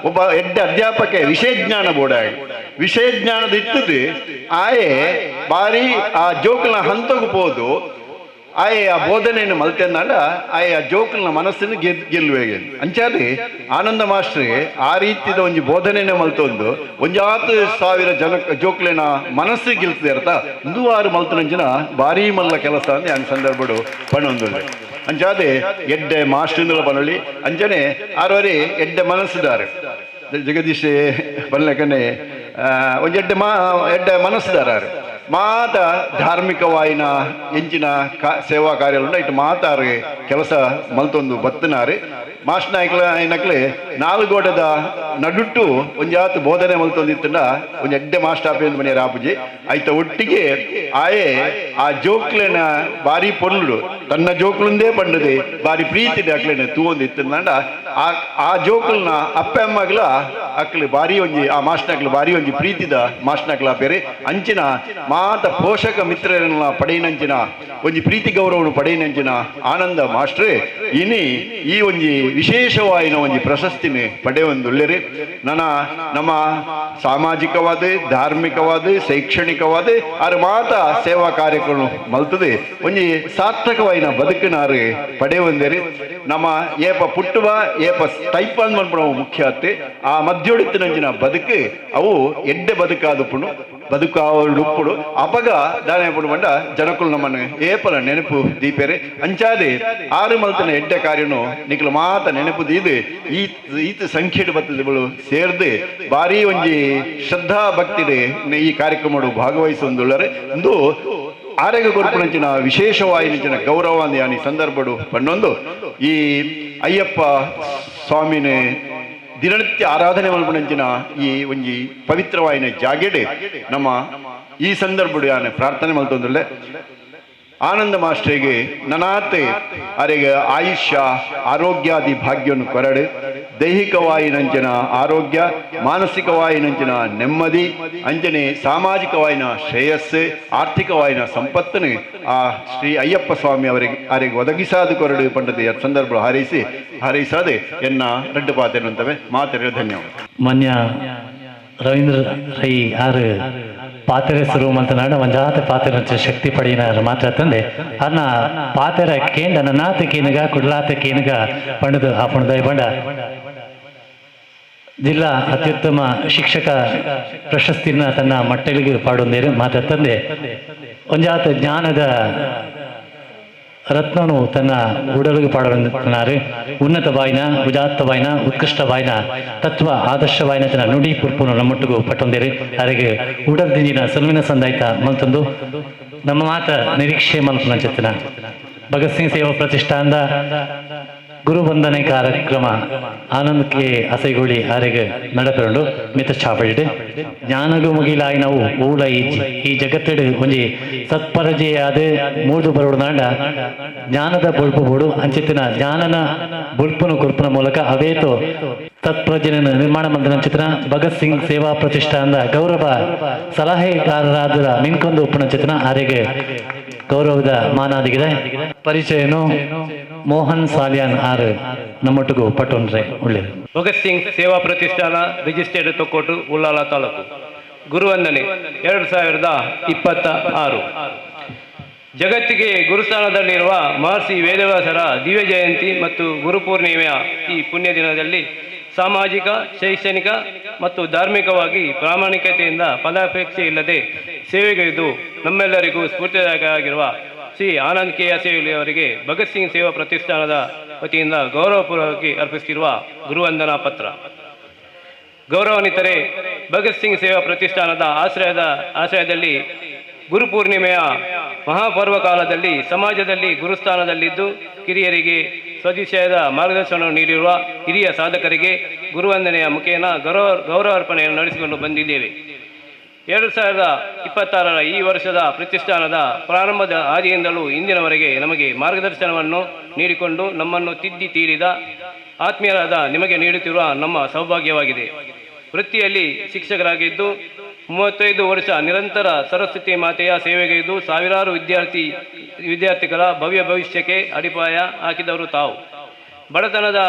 ಒಬ್ಬ ಎಡ್ಡೆ ಅಧ್ಯಾಪಕ ವಿಷಯ ಜ್ಞಾನ ಬೋಡಾಗಿ ವಿಷಯ ಜ್ಞಾನದ ಇತ್ತದು ಆಯೆ ಬಾರಿ ಆ ಜೋಕಲ್ನ ಹಂತಗೂ ಹೋದು ಆಯೆ ಆ ಬೋಧನೆಯನ್ನು ಮಲ್ತೆಂದಾಂಡ ಆಯೆ ಆ ಜೋಕಲ್ನ ಮನಸ್ಸನ್ನು ಗೆಲ್ಲುವೆ ಅಂಚಾದೆ ಆನಂದ ಮಾಸ್ಟ್ರಿಗೆ ಆ ರೀತಿಯ ಒಂದು ಬೋಧನೆಯನ್ನು ಮಲ್ತೊಂದು 1,000 ಜನ ಜೋಕ್ಲಿನ ಮನಸ್ಸು ಗೆಲ್ತದೆ ಅರ್ಥ 106 ಮಲ್ತನಂಚಿನ ಭಾರಿ ಮಲ್ಲ ಕೆಲಸ ಅಂತ ನಾನು ಸಂದರ್ಭಡು ಪಣೊಂದು ಅಂಚಾದೆ ಎಡ್ಡೆ ಮಾಸ್ಟರ್ ಪನೊಳ್ಳಿ ಅಂಚನೆ ಆರವರೆ ಎಡ್ಡೆ ಮನಸ್ಸುದಾರೆ ಜಗದೀಶ್ ಪನ್ಲೆಕನೆ ಒಂದು ಎಡ್ಡೆ ಮನಸ್ಸುದಾರ ಮಾತ ಧಾರ್ಮಿಕವಾಯಿನ ಎಂಚಿನ ಸೇವಾ ಕಾರ್ಯಗಳು ಇಟ್ಟು ಮಾತಾರೆ ಕೆಲಸ ಮಲ್ತೊಂದು ಬತ್ತನಾರೆ ಮಾಸ್ಟರ್ ನಾಯ್ಕಲೆ 4 ಗೋಡೆದ ನಡುಟ್ಟು ಒಂಜಾತು ಬೋಧನೆ ಮಲ್ತೊಂದಿತ್ತಂಡ ಒಂದು ಎಡ್ಡೆ ಮಾಸ್ಟರ್ ಆಪಿ ಒಂದು ಮನೆ ರಾಪುಜಿ ಆಯ್ತ ಒಟ್ಟಿಗೆ ಆಯೆ ಆ ಜೋಕ್ಲೆನ ಬಾರಿ ಪೊನ್ನುಡು ತನ್ನ ಜೋಕ್ಲುಂದೇ ಪಂಡದೆ ಬಾರಿ ಪ್ರೀತಿ ಅಕ್ಲೆನ ತೂವೊಂದಿತ್ತಂಡ ಆ ಜೋಕ್ಲನ್ನ ಅಪ್ಪ ಅಮ್ಮಗ್ಲ ಅಕ್ಲೆ ಬಾರಿ ಒಂಜಿ ಆ ಮಾಸ್ಟರ್ ಅಕ್ಲೆ ಬಾರಿ ಒಂಜಿ ಪ್ರೀತಿದ ಮಾಸ್ಟರ್ ಅಕ್ಲ ಬೇರೆ ಅಂಚಿನ ಮಾತ ಪೋಷಕ ಮಿತ್ರರನ್ನ ಪಡೆಯಿನಂಚಿನ ಒಂಜಿ ಪ್ರೀತಿ ಗೌರವವನ್ನು ಪಡೆಯಿನಂಚಿನ ಆನಂದ ಮಾಸ್ಟ್ರೇ ಇನಿ ಈ ಒಂಜಿ ವಿಶೇಷವಾಯಿನ ಒಂಜಿ ಪ್ರಶಸ್ತಿನಿ ಪಡೆಯೊಂದುಳ್ಳೆರಿ ನಮ್ಮ ಸಾಮಾಜಿಕವಾದ ಧಾರ್ಮಿಕವಾದ ಶೈಕ್ಷಣಿಕವಾದ ಅರ ಮಾತ ಸೇವಾ ಕಾರ್ಯಕ್ರಮ ಮಲ್ತದೆ ಒಂಜಿ ಸಾರ್ಥಕವಾಯಿನ ಬದುಕಿನಾರು ಪಡೆಯೊಂದೇರಿ ನಮ್ಮ ಏಪ ಪುಟ್ಟುವ ಏಪ ಟೈಪಾನ್ ಮನ್ಪುಣ ಮುಖ್ಯ ಆತೆ ಆ ಮಧ್ಯೋಡಿತ್ತಿನಂಚಿನ ಬದುಕು ಅವು ಎಡ್ಡೆ ಬದುಕಾದುಪುಣು ಬದುಕಾವುಡುಪ್ಪುಡು ಅಪಗ ದಾನೆ ಪುಡು ಬಂಡ ಜನಕ್ಕಳು ನಮ್ಮನ್ನು ಏಪಲ ನೆನಪು ದೀಪೇರೆ ಅಂಚಾದೆ ಆರು ಮಲ್ತಿನ ಎಡ್ಡೆ ಕಾರ್ಯನು ನಿಖಲು ಮಾತ ನೆನಪು ದೀದು ಈತ ಸಂಖ್ಯೆಡು ಬತ್ತದಗಳು ಸೇರ್ದು ಭಾರಿ ಒಂಜಿ ಶ್ರದ್ಧಾ ಭಕ್ತಿಡೆ ಈ ಕಾರ್ಯಕ್ರಮ ಭಾಗವಹಿಸುವುದುಳ್ಳರೆ ಒಂದು ಆರೋಗ್ಯ ಕೊರಪುನಂಚಿನ ವಿಶೇಷವಾಯಿನಂಚಿನ ಗೌರವಾಂದಿ ಆನಿ ಸಂದರ್ಭಡು ಪನ್ನೊಂದು ಈ ಅಯ್ಯಪ್ಪ ಸ್ವಾಮಿನೇ ದಿನನಿತ್ಯ ಆರಾಧನೆ ಮಲ್ಪುನಂಚಿನ ಈ ಒಂಜಿ ಪವಿತ್ರವಾಯಿನ ಜಾಗೆಡೆ ನಮ್ಮ ಈ ಸಂದರ್ಭಡು ಆನೆ ಪ್ರಾರ್ಥನೆ ಮಲ್ತೊಂದುಲ್ಲೆ ಆನಂದ ಮಾಸ್ಟರಿಗೆ ನನಾತೆ ಅರೆಗೆ ಆಯುಷ್ಯ ಆರೋಗ್ಯಾದಿ ಭಾಗ್ಯವನ್ನು ಕೊರಡು ದೈಹಿಕವಾಯಿನಂಚಿನ ಆರೋಗ್ಯ ಮಾನಸಿಕವಾಯಿನಂಚಿನ ನೆಮ್ಮದಿ ಅಂಜನೆ ಸಾಮಾಜಿಕವಾಯಿನ ಶ್ರೇಯಸ್ಸು ಆರ್ಥಿಕವಾಯಿನ ಸಂಪತ್ತನ್ನು ಆ ಶ್ರೀ ಅಯ್ಯಪ್ಪ ಸ್ವಾಮಿ ಅವರಿಗೆ ಒದಗಿಸಾದು ಕೊರಡು ಪಂಡದ ಸಂದರ್ಭ ಹಾರೈಸಾದೆ ಎನ್ನ ರೆಡ್ಡು ಪಾತೆನಂತವೆ ಮಾತೆರೆ ಧನ್ಯವಾದ. ಮಾನ್ಯ ರವೀಂದ್ರ ರೈ ಆರು ಪಾತೆರೆ ಸುರು ಮಂತನಾಡ ಒಂಜಾತ ಪಾತೆರ ಶಕ್ತಿ ಪಡೆಯಿನ ಮಾತ್ರ ತಂದೆ ಅನ್ನ ಪಾತೆರ ಕೇಂದ್ರ ನನಾತ ಕೇನುಗ ಕುಡ್ಲಾತ ಕೇನುಗ ಪಂಡದು ಆಪಣ ದಯ ಬಂಡ ಜಿಲ್ಲಾ ಅತ್ಯುತ್ತಮ ಶಿಕ್ಷಕ ಪ್ರಶಸ್ತಿನ ತನ್ನ ಮಟ್ಟಳಿಗೆ ಪಾಡೊಂದೇರು ಮಾತ್ರ ತಂದೆ ಒಂಜಾತ ಜ್ಞಾನದ ರತ್ನನು ತನ್ನ ಉಡಲಿಗೆ ಪಾಡುತ್ತಾರೆ ಉನ್ನತವಾಯಿನ ಉದಾತ್ತವಾಯಿನ ಉತ್ಕೃಷ್ಟವಾಯಿನ ತತ್ವ ಆದರ್ಶವಾಯಿನ ತನ್ನ ನುಡಿ ಪುರ್ಪುನು ನಮ್ಮೊಟ್ಟಿಗೂ ಪಟ್ಟೊಂದಿರಿ ಅವರಿಗೆ ಉಡಲ್ದಿಂದಿನ ಸಲುವಿನ ಸಂದಾಯ್ತ ಮಲ್ತೊಂದು ನಮ್ಮ ಮಾತ ನಿರೀಕ್ಷೆ ಮಲ್ಪನ ಚಿತ್ತನ ಭಗತ್ ಸಿಂಗ್ ಸೇವಾ ಪ್ರತಿಷ್ಠಾನದ ಗುರುವಂದನೆ ಕಾರ್ಯಕ್ರಮ ಆನಂದ್ ಕೆ ಅಸೈಗುಳಿ ಆರೆಗೆ ನಡಪೆರಡು ಮಿತ ಚಾಪಡಿಡೆ ಜ್ಞಾನಗು ಮುಗಿಲಾಯಿ ನಾವು ಊಳ ಈ ಜಗತ್ತಿಡು ಒಂಜಿ ಸತ್ಪರಜೆಯಾದ ಮೂರ್ದು ಬರೋಡು ನಾಂಡ ಜ್ಞಾನದ ಬೊಳ್ಪು ಬೋಡು ಅಂಚಿತ್ತಿನ ಜ್ಞಾನನ ಬೊಳ್ಪುನು ಕುರ್ಪುನ ಮೂಲಕ ಅವೇತೋ ತತ್ಪ್ರಜ್ಞೆನ ನಿರ್ಮಾಣ ಮಂದಿರ ಚಿತ್ರ ಭಗತ್ ಸಿಂಗ್ ಸೇವಾ ಪ್ರತಿಷ್ಠಾನದ ಗೌರವ ಸಲಹೆಗಾರರಾದ ಮಿನ್ಕೊಂದು ಉಪ್ಪುನ ಚಿತ್ರ ಆರೆಗೆ ಗೌರವದ ಮಾನಾದಿಗಿದೆ ಪರಿಚಯನು ಮೋಹನ್ ಸಾಲಿಯಾನ್ ಆರು ನಮ್ಮೊಟ್ಟಿಗೂ ಪಟ್ಟೊಂಡ್ರೆ ಒಳ್ಳೆಯದು. ಭಗತ್ ಸಿಂಗ್ ಸೇವಾ ಪ್ರತಿಷ್ಠಾನ ರಿಜಿಸ್ಟರ್ಡ್ ತೊಕ್ಕೋಟು ಉಳ್ಳಾಲ ತಾಲೂಕು ಗುರುವಂದನೆ 2026 ಜಗತ್ತಿಗೆ ಗುರುಸ್ಥಾನದಲ್ಲಿರುವ ಮಹರ್ಷಿ ವೇದವ್ಯಾಸರ ದಿವ್ಯ ಜಯಂತಿ ಮತ್ತು ಗುರುಪೂರ್ಣಿಮೆಯ ಈ ಪುಣ್ಯ ದಿನದಲ್ಲಿ ಸಾಮಾಜಿಕ ಶೈಕ್ಷಣಿಕ ಮತ್ತು ಧಾರ್ಮಿಕವಾಗಿ ಪ್ರಾಮಾಣಿಕತೆಯಿಂದ ಫಲಾಪೇಕ್ಷೆ ಇಲ್ಲದೆ ಸೇವೆಗೈದು ನಮ್ಮೆಲ್ಲರಿಗೂ ಸ್ಫೂರ್ತಿದಾಯಕವಾಗಿರುವ ಶ್ರೀ ಆನಂದ್ ಕೆ ಅಸೇಗುಳಿ ಅವರಿಗೆ ಭಗತ್ ಸಿಂಗ್ ಸೇವಾ ಪ್ರತಿಷ್ಠಾನದ ವತಿಯಿಂದ ಗೌರವಪೂರ್ವಕವಾಗಿ ಅರ್ಪಿಸುತ್ತಿರುವ ಗುರುವಂದನಾ ಪತ್ರ. ಗೌರವಾನ್ವಿತರೇ, ಭಗತ್ ಸಿಂಗ್ ಸೇವಾ ಪ್ರತಿಷ್ಠಾನದ ಆಶ್ರಯದಲ್ಲಿ ಗುರುಪೂರ್ಣಿಮೆಯ ಮಹಾಪರ್ವ ಕಾಲದಲ್ಲಿ ಸಮಾಜದಲ್ಲಿ ಗುರುಸ್ಥಾನದಲ್ಲಿದ್ದು ಕಿರಿಯರಿಗೆ ಸ್ವದಿಶಯದ ಮಾರ್ಗದರ್ಶನವನ್ನು ನೀಡಿರುವ ಹಿರಿಯ ಸಾಧಕರಿಗೆ ಗುರುವಂದನೆಯ ಮುಖೇನ ಗೌರವಾರ್ಪಣೆಯನ್ನು ನಡೆಸಿಕೊಂಡು ಬಂದಿದ್ದೇವೆ. 2026 ಈ ವರ್ಷದ ಪ್ರತಿಷ್ಠಾನದ ಪ್ರಾರಂಭದ ಆದಿಯಿಂದಲೂ ಇಂದಿನವರೆಗೆ ನಮಗೆ ಮಾರ್ಗದರ್ಶನವನ್ನು ನೀಡಿಕೊಂಡು ನಮ್ಮನ್ನು ತಿದ್ದಿ ತೀರಿದ ಆತ್ಮೀಯರಾದ ನಿಮಗೆ ನೀಡುತ್ತಿರುವ ನಮ್ಮ ಸೌಭಾಗ್ಯವಾಗಿದೆ. ವೃತ್ತಿಯಲ್ಲಿ ಶಿಕ್ಷಕರಾಗಿದ್ದು 35 ವರ್ಷ ನಿರಂತರ ಸರಸ್ವತಿ ಮಾತೆಯ ಸೇವೆಗೈದು ಸಾವಿರಾರು ವಿದ್ಯಾರ್ಥಿಗಳ ಭವ್ಯ ಭವಿಷ್ಯಕ್ಕೆ ಅಡಿಪಾಯ ಹಾಕಿದವರು ತಾವು. ಬಡತನದ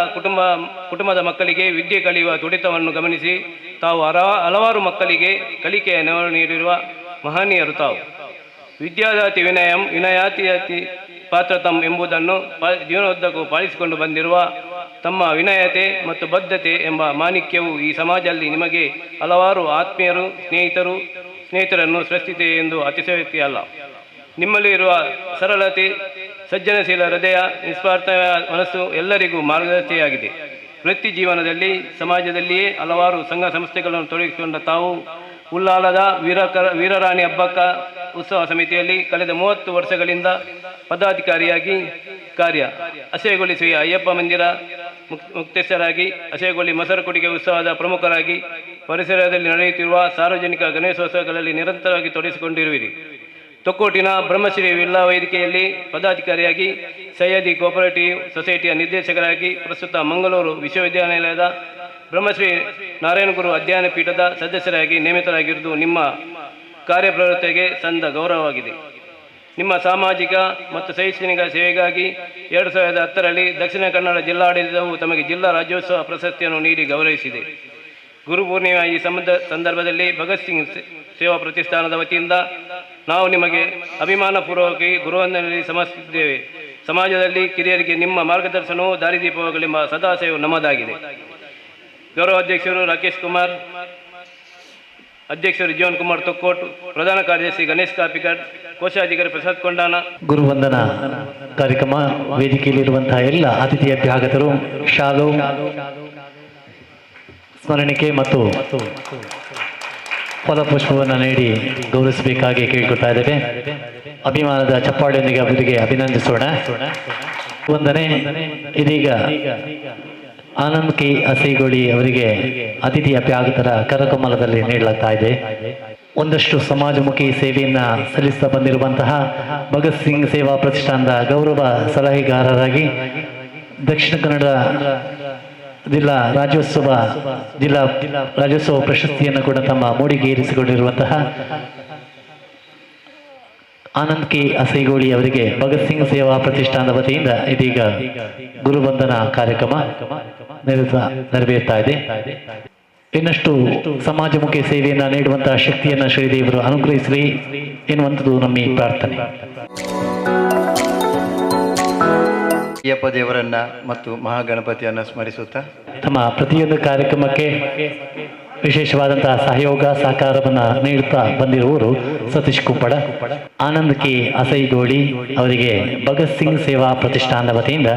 ಕುಟುಂಬದ ಮಕ್ಕಳಿಗೆ ವಿದ್ಯೆ ಕಲಿಯುವ ತುಡಿತವನ್ನು ಗಮನಿಸಿ ತಾವು ಹಲವಾರು ಮಕ್ಕಳಿಗೆ ಕಲಿಕೆಯ ನೆರವು ನೀಡಿರುವ ಮಹನೀಯರು ತಾವು. ವಿದ್ಯಾದಾತಿ ವಿನಯಂ ವಿನಯಾತಿ ಪಾತ್ರತಂ ಎಂಬುದನ್ನು ಜೀವನೋದ್ದಕ್ಕೂ ಪಾಲಿಸಿಕೊಂಡು ಬಂದಿರುವ ತಮ್ಮ ವಿನಯತೆ ಮತ್ತು ಬದ್ಧತೆ ಎಂಬ ಮಾಣಿಕ್ಯವು ಈ ಸಮಾಜದಲ್ಲಿ ನಿಮಗೆ ಹಲವಾರು ಆತ್ಮೀಯರು ಸ್ನೇಹಿತರನ್ನು ಸೃಷ್ಟಿಸಿದೆ ಎಂದು ಅತಿಶಯೋಕ್ತಿ ಅಲ್ಲ. ನಿಮ್ಮಲ್ಲಿ ಇರುವ ಸರಳತೆ, ಸಜ್ಜನಶೀಲ ಹೃದಯ, ನಿಸ್ವಾರ್ಥ ಮನಸ್ಸು ಎಲ್ಲರಿಗೂ ಮಾರ್ಗದರ್ಶಿಯಾಗಿದೆ. ವೃತ್ತಿ ಜೀವನದಲ್ಲಿ ಸಮಾಜದಲ್ಲಿಯೇ ಹಲವಾರು ಸಂಘ ಸಂಸ್ಥೆಗಳನ್ನು ತೊಡಗಿಸಿಕೊಂಡ ತಾವು ಉಳ್ಳಾಲದ ವೀರರಾಣಿ ಹಬ್ಬಕ್ಕ ಉತ್ಸವ ಸಮಿತಿಯಲ್ಲಿ ಕಳೆದ 30 ವರ್ಷಗಳಿಂದ ಪದಾಧಿಕಾರಿಯಾಗಿ ಕಾರ್ಯ, ಅಸೇಗುಳಿ ಶ್ರೀ ಅಯ್ಯಪ್ಪ ಮಂದಿರ ಮುಕ್ತೇಶ್ವರಾಗಿ, ಅಸೇಗುಳಿ ಮೊಸರು ಕೊಟ್ಟಿಗೆ ಉತ್ಸವದ ಪ್ರಮುಖರಾಗಿ, ಪರಿಸರದಲ್ಲಿ ನಡೆಯುತ್ತಿರುವ ಸಾರ್ವಜನಿಕ ಗಣೇಶೋತ್ಸವಗಳಲ್ಲಿ ನಿರಂತರವಾಗಿ ತೊಡಗಿಸಿಕೊಂಡಿರುವಿರಿ. ತೊಕ್ಕೋಟಿನ ಬ್ರಹ್ಮಶ್ರೀ ವಿಲ್ಲಾ ವೇದಿಕೆಯಲ್ಲಿ ಪದಾಧಿಕಾರಿಯಾಗಿ, ಸಹ್ಯಾದ್ರಿ ಕೋಪರೇಟಿವ್ ಸೊಸೈಟಿಯ ನಿರ್ದೇಶಕರಾಗಿ, ಪ್ರಸ್ತುತ ಮಂಗಳೂರು ವಿಶ್ವವಿದ್ಯಾನಿಲಯದ ಬ್ರಹ್ಮಶ್ರೀ ನಾರಾಯಣಗುರು ಅಧ್ಯಯನ ಪೀಠದ ಸದಸ್ಯರಾಗಿ ನೇಮಿತರಾಗಿರುವುದು ನಿಮ್ಮ ಕಾರ್ಯಪ್ರವೃತ್ತಿಗೆ ಸಂದ ಗೌರವವಾಗಿದೆ. ನಿಮ್ಮ ಸಾಮಾಜಿಕ ಮತ್ತು ಶೈಕ್ಷಣಿಕ ಸೇವೆಗಾಗಿ 2010ರಲ್ಲಿ ದಕ್ಷಿಣ ಕನ್ನಡ ಜಿಲ್ಲಾಡಳಿತವು ತಮಗೆ ಜಿಲ್ಲಾ ರಾಜ್ಯೋತ್ಸವ ಪ್ರಶಸ್ತಿಯನ್ನು ನೀಡಿ ಗೌರವಿಸಿದೆ. ಗುರುಪೂರ್ಣಿಮೆ ಈ ಸಂದರ್ಭದಲ್ಲಿ ಭಗತ್ ಸಿಂಗ್ ಸೇವಾ ಪ್ರತಿಷ್ಠಾನದ ವತಿಯಿಂದ ನಾವು ನಿಮಗೆ ಅಭಿಮಾನಪೂರ್ವಕವಾಗಿ ಗುರುವಂದನೆಯಲ್ಲಿ ಸಮರ್ಪಿಸಿದ್ದೇವೆ. ಸಮಾಜದಲ್ಲಿ ಕಿರಿಯರಿಗೆ ನಿಮ್ಮ ಮಾರ್ಗದರ್ಶನವು ದಾರಿದೀಪವಾಗಲೆಂಬ ಸದಾಶಯವು ನಮ್ಮದಾಗಿದೆ. ಗೌರವ ಅಧ್ಯಕ್ಷರು ರಾಕೇಶ್ ಕುಮಾರ್, ಅಧ್ಯಕ್ಷರು ಜೀವನ್ ಕುಮಾರ್ ತೊಕ್ಕೋಟ್, ಪ್ರಧಾನ ಕಾರ್ಯದರ್ಶಿ ಗಣೇಶ್ ಕಾಪಿಕರ್, ಕೋಶಾಧಿಕಾರಿ ಪ್ರಸಾದ್ ಕೊಂಡಾನ. ಗುರುವಂದನ ಕಾರ್ಯಕ್ರಮ ವೇದಿಕೆಯಲ್ಲಿರುವಂತಹ ಎಲ್ಲ ಅತಿಥಿ ಅಭ್ಯಾಗತರು ಶಾಲು, ಸ್ಮರಣಿಕೆ ಮತ್ತು ಫಲಪುಷ್ಪವನ್ನು ನೀಡಿ ಗೌರವಿಸಬೇಕಾಗಿ ಕೇಳಿಕೊಳ್ತಾ ಇದ್ದೇವೆ. ಅಭಿಮಾನದ ಚಪ್ಪಾಳೆಯೊಂದಿಗೆ ಅವರಿಗೆ ಅಭಿನಂದಿಸೋಣ. ವಂದನೆ ಇದೀಗ ಆನಂದ್ ಕೆ ಅಸೈಗೋಳಿ ಅವರಿಗೆ ಅತಿಥಿ ಅಭ್ಯಾಗತರ ಕರಕಮಲದಲ್ಲಿ ನೀಡಲಾಗ್ತಾ ಇದೆ. ಒಂದಷ್ಟು ಸಮಾಜಮುಖಿ ಸೇವೆಯನ್ನ ಸಲ್ಲಿಸ್ತಾ ಬಂದಿರುವಂತಹ ಭಗತ್ ಸಿಂಗ್ ಸೇವಾ ಪ್ರತಿಷ್ಠಾನದ ಗೌರವ ಸಲಹೆಗಾರರಾಗಿ ದಕ್ಷಿಣ ಕನ್ನಡ ಜಿಲ್ಲಾ ರಾಜ್ಯೋತ್ಸವ ಪ್ರಶಸ್ತಿಯನ್ನು ಕೂಡ ತಮ್ಮ ಮೂಡಿಗೇರಿಸಿಕೊಂಡಿರುವಂತಹ ಆನಂದ್ ಕೆ ಅಸೈಗೋಳಿ ಅವರಿಗೆ ಭಗತ್ ಸಿಂಗ್ ಸೇವಾ ಪ್ರತಿಷ್ಠಾನದ ವತಿಯಿಂದ ಇದೀಗ ಗುರುವಂದನಾ ಕಾರ್ಯಕ್ರಮ ನೆರವೇರ್ತಾ ಇದೆ. ಇನ್ನಷ್ಟು ಸಮಾಜಮುಖಿ ಸೇವೆಯನ್ನು ನೀಡುವಂತಹ ಶಕ್ತಿಯನ್ನು ಶ್ರೀದೇವರು ಅನುಗ್ರಹಿಸಲಿ ಎನ್ನುವಂಥದ್ದು ನಮ್ಮ ಪ್ರಾರ್ಥನೆ. ಅಯ್ಯಪ್ಪ ದೇವರನ್ನ ಮತ್ತು ಮಹಾಗಣಪತಿಯನ್ನು ಸ್ಮರಿಸುತ್ತಾ ತಮ್ಮ ಪ್ರತಿಯೊಂದು ಕಾರ್ಯಕ್ರಮಕ್ಕೆ ವಿಶೇಷವಾದಂತಹ ಸಹಯೋಗ ಸಹಕಾರವನ್ನು ನೀಡುತ್ತಾ ಬಂದಿರುವವರು ಸತೀಶ್ ಕುಪ್ಪಡ, ಆನಂದ್ ಕೆ ಅಸೈಗೋಳಿ ಅವರಿಗೆ ಭಗತ್ ಸಿಂಗ್ ಸೇವಾ ಪ್ರತಿಷ್ಠಾನದ ವತಿಯಿಂದ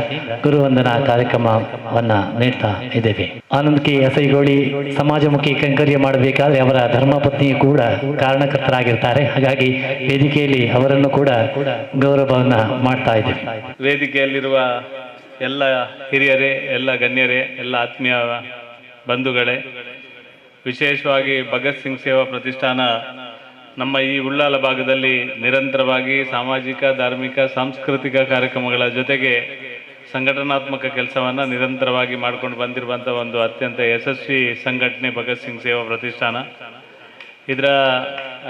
ಗುರುವಂದನಾ ಕಾರ್ಯಕ್ರಮವನ್ನ ನೀಡ್ತಾ ಇದ್ದೇವೆ. ಆನಂದ್ ಕೆ ಅಸೈಗೋಳಿ ಸಮಾಜಮುಖಿ ಕೈಂಕರ್ಯ ಮಾಡಬೇಕಾದ್ರೆ ಅವರ ಧರ್ಮಪತ್ನಿಯು ಕೂಡ ಕಾರಣಕರ್ತರಾಗಿರ್ತಾರೆ. ಹಾಗಾಗಿ ವೇದಿಕೆಯಲ್ಲಿ ಅವರನ್ನು ಕೂಡ ಗೌರವವನ್ನ ಮಾಡ್ತಾ ಇದ್ದೇವೆ. ವೇದಿಕೆಯಲ್ಲಿರುವ ಎಲ್ಲ ಹಿರಿಯರೇ, ಎಲ್ಲ ಗಣ್ಯರೇ, ಎಲ್ಲ ಆತ್ಮೀಯ ಬಂಧುಗಳೇ, ವಿಶೇಷವಾಗಿ ಭಗತ್ ಸಿಂಗ್ ಸೇವಾ ಪ್ರತಿಷ್ಠಾನ ನಮ್ಮ ಈ ಉಳ್ಳಾಲ ಭಾಗದಲ್ಲಿ ನಿರಂತರವಾಗಿ ಸಾಮಾಜಿಕ, ಧಾರ್ಮಿಕ, ಸಾಂಸ್ಕೃತಿಕ ಕಾರ್ಯಕ್ರಮಗಳ ಜೊತೆಗೆ ಸಂಘಟನಾತ್ಮಕ ಕೆಲಸವನ್ನು ನಿರಂತರವಾಗಿ ಮಾಡಿಕೊಂಡು ಬಂದಿರುವಂಥ ಒಂದು ಅತ್ಯಂತ ಯಶಸ್ವಿ ಸಂಘಟನೆ ಭಗತ್ ಸಿಂಗ್ ಸೇವಾ ಪ್ರತಿಷ್ಠಾನ. ಇದರ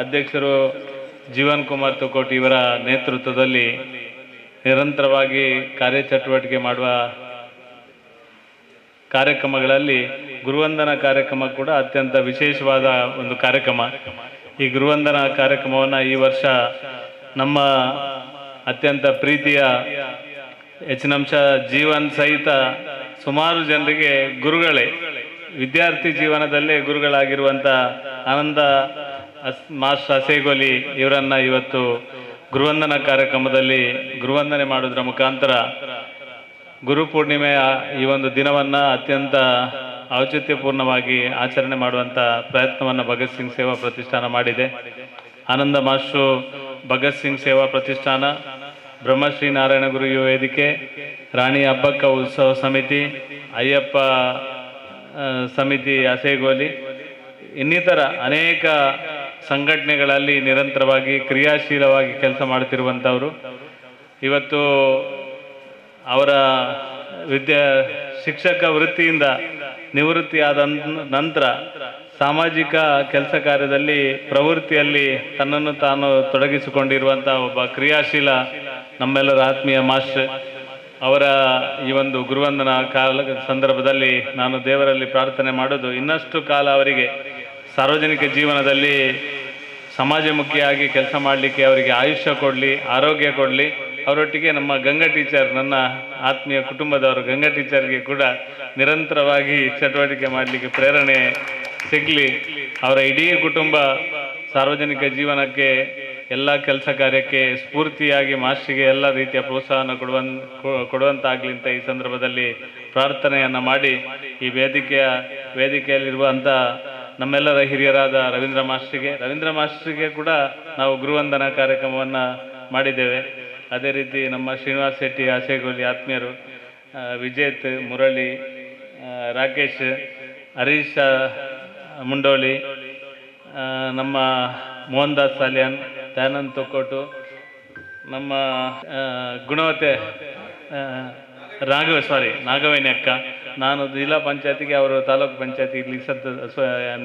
ಅಧ್ಯಕ್ಷರು ಜೀವನ್ ಕುಮಾರ್ ತೊಕ್ಕೋಟ್ ಇವರ ನೇತೃತ್ವದಲ್ಲಿ ನಿರಂತರವಾಗಿ ಕಾರ್ಯಚಟುವಟಿಕೆ ಮಾಡುವ ಕಾರ್ಯಕ್ರಮಗಳಲ್ಲಿ ಗುರುವಂದನಾ ಕಾರ್ಯಕ್ರಮ ಕೂಡ ಅತ್ಯಂತ ವಿಶೇಷವಾದ ಒಂದು ಕಾರ್ಯಕ್ರಮ. ಈ ಗುರುವಂದನಾ ಕಾರ್ಯಕ್ರಮವನ್ನು ಈ ವರ್ಷ ನಮ್ಮ ಅತ್ಯಂತ ಪ್ರೀತಿಯ ಹೆಚ್ಚಿನಂಶ ಜೀವನ್ ಸಹಿತ ಸುಮಾರು ಜನರಿಗೆ ಗುರುಗಳೇ, ವಿದ್ಯಾರ್ಥಿ ಜೀವನದಲ್ಲೇ ಗುರುಗಳಾಗಿರುವಂಥ ಆನಂದ ಮಾಸ್ಟರ್ ಅಸೈಗೋಳಿ ಇವರನ್ನು ಇವತ್ತು ಗುರುವಂದನಾ ಕಾರ್ಯಕ್ರಮದಲ್ಲಿ ಗುರುವಂದನೆ ಮಾಡೋದ್ರ ಮುಖಾಂತರ ಗುರುಪೂರ್ಣಿಮೆಯ ಈ ಒಂದು ದಿನವನ್ನು ಅತ್ಯಂತ ಔಚಿತ್ಯಪೂರ್ಣವಾಗಿ ಆಚರಣೆ ಮಾಡುವಂಥ ಪ್ರಯತ್ನವನ್ನು ಭಗತ್ ಸಿಂಗ್ ಸೇವಾ ಪ್ರತಿಷ್ಠಾನ ಮಾಡಿದೆ. ಆನಂದ ಮಾಸ್ಟ್ರು ಭಗತ್ ಸಿಂಗ್ ಸೇವಾ ಪ್ರತಿಷ್ಠಾನ, ಬ್ರಹ್ಮಶ್ರೀ ನಾರಾಯಣ ಗುರು ಯುವ ವೇದಿಕೆ, ರಾಣಿ ಹಬ್ಬಕ್ಕ ಉತ್ಸವ ಸಮಿತಿ, ಅಯ್ಯಪ್ಪ ಸಮಿತಿ ಅಸೈಗೋಳಿ, ಇನ್ನಿತರ ಅನೇಕ ಸಂಘಟನೆಗಳಲ್ಲಿ ನಿರಂತರವಾಗಿ ಕ್ರಿಯಾಶೀಲವಾಗಿ ಕೆಲಸ ಮಾಡುತ್ತಿರುವಂಥವರು. ಇವತ್ತು ಅವರ ಶಿಕ್ಷಕ ವೃತ್ತಿಯಿಂದ ನಿವೃತ್ತಿಯಾದ ನಂತರ ಸಾಮಾಜಿಕ ಕೆಲಸ ಕಾರ್ಯದಲ್ಲಿ ಪ್ರವೃತ್ತಿಯಲ್ಲಿ ತನ್ನನ್ನು ತಾನು ತೊಡಗಿಸಿಕೊಂಡಿರುವಂಥ ಒಬ್ಬ ಕ್ರಿಯಾಶೀಲ ನಮ್ಮೆಲ್ಲರ ಆತ್ಮೀಯ ಮಾಸ್ಟರ್. ಅವರ ಈ ಒಂದು ಗುರುವಂದನಾ ಸಂದರ್ಭದಲ್ಲಿ ನಾನು ದೇವರಲ್ಲಿ ಪ್ರಾರ್ಥನೆ ಮಾಡೋದು, ಇನ್ನಷ್ಟು ಕಾಲ ಅವರಿಗೆ ಸಾರ್ವಜನಿಕ ಜೀವನದಲ್ಲಿ ಸಮಾಜಮುಖಿಯಾಗಿ ಕೆಲಸ ಮಾಡಲಿಕ್ಕೆ ಅವರಿಗೆ ಆಯುಷ್ಯ ಕೊಡಲಿ, ಆರೋಗ್ಯ ಕೊಡಲಿ. ಅವರೊಟ್ಟಿಗೆ ನಮ್ಮ ಗಂಗಾ ಟೀಚರ್, ನನ್ನ ಆತ್ಮೀಯ ಕುಟುಂಬದವರು ಗಂಗಾ ಟೀಚರ್ಗೆ ಕೂಡ ನಿರಂತರವಾಗಿ ಚಟುವಟಿಕೆ ಮಾಡಲಿಕ್ಕೆ ಪ್ರೇರಣೆ ಸಿಗಲಿ. ಅವರ ಇಡೀ ಕುಟುಂಬ ಸಾರ್ವಜನಿಕ ಜೀವನಕ್ಕೆ, ಎಲ್ಲ ಕೆಲಸ ಕಾರ್ಯಕ್ಕೆ ಸ್ಫೂರ್ತಿಯಾಗಿ ಮಾಸ್ಟರ್ಗೆ ಎಲ್ಲ ರೀತಿಯ ಪ್ರೋತ್ಸಾಹನ ಕೊಡುವಂತಾಗಲಿ ಅಂತ ಈ ಸಂದರ್ಭದಲ್ಲಿ ಪ್ರಾರ್ಥನೆಯನ್ನು ಮಾಡಿ, ಈ ವೇದಿಕೆಯಲ್ಲಿರುವಂಥ ನಮ್ಮೆಲ್ಲರ ಹಿರಿಯರಾದ ರವೀಂದ್ರ ಮಾಸ್ಟರ್ಗೆ ಕೂಡ ನಾವು ಗುರುವಂದನಾ ಕಾರ್ಯಕ್ರಮವನ್ನು ಮಾಡಿದ್ದೇವೆ. ಅದೇ ರೀತಿ ನಮ್ಮ ಶ್ರೀನಿವಾಸ್ ಶೆಟ್ಟಿ ಅಸೈಗೋಳಿ ಆತ್ಮೀಯರು, ವಿಜೇತ್, ಮುರಳಿ, ರಾಕೇಶ್, ಹರೀಶ್ ಮುಂಡೋಳಿ, ನಮ್ಮ ಮೋಹನ್ ದಾಸ್ ಸಾಲಿಯಾನ್, ದಯಾನಂದ್ ತೊಕ್ಕೋಟು, ನಮ್ಮ ಗುಣವತೆ ನಾಗವೇಣಿ ಅಕ್ಕ. ನಾನು ಜಿಲ್ಲಾ ಪಂಚಾಯತಿಗೆ, ಅವರು ತಾಲೂಕು ಪಂಚಾಯತಿ ಇಲ್ಲಿ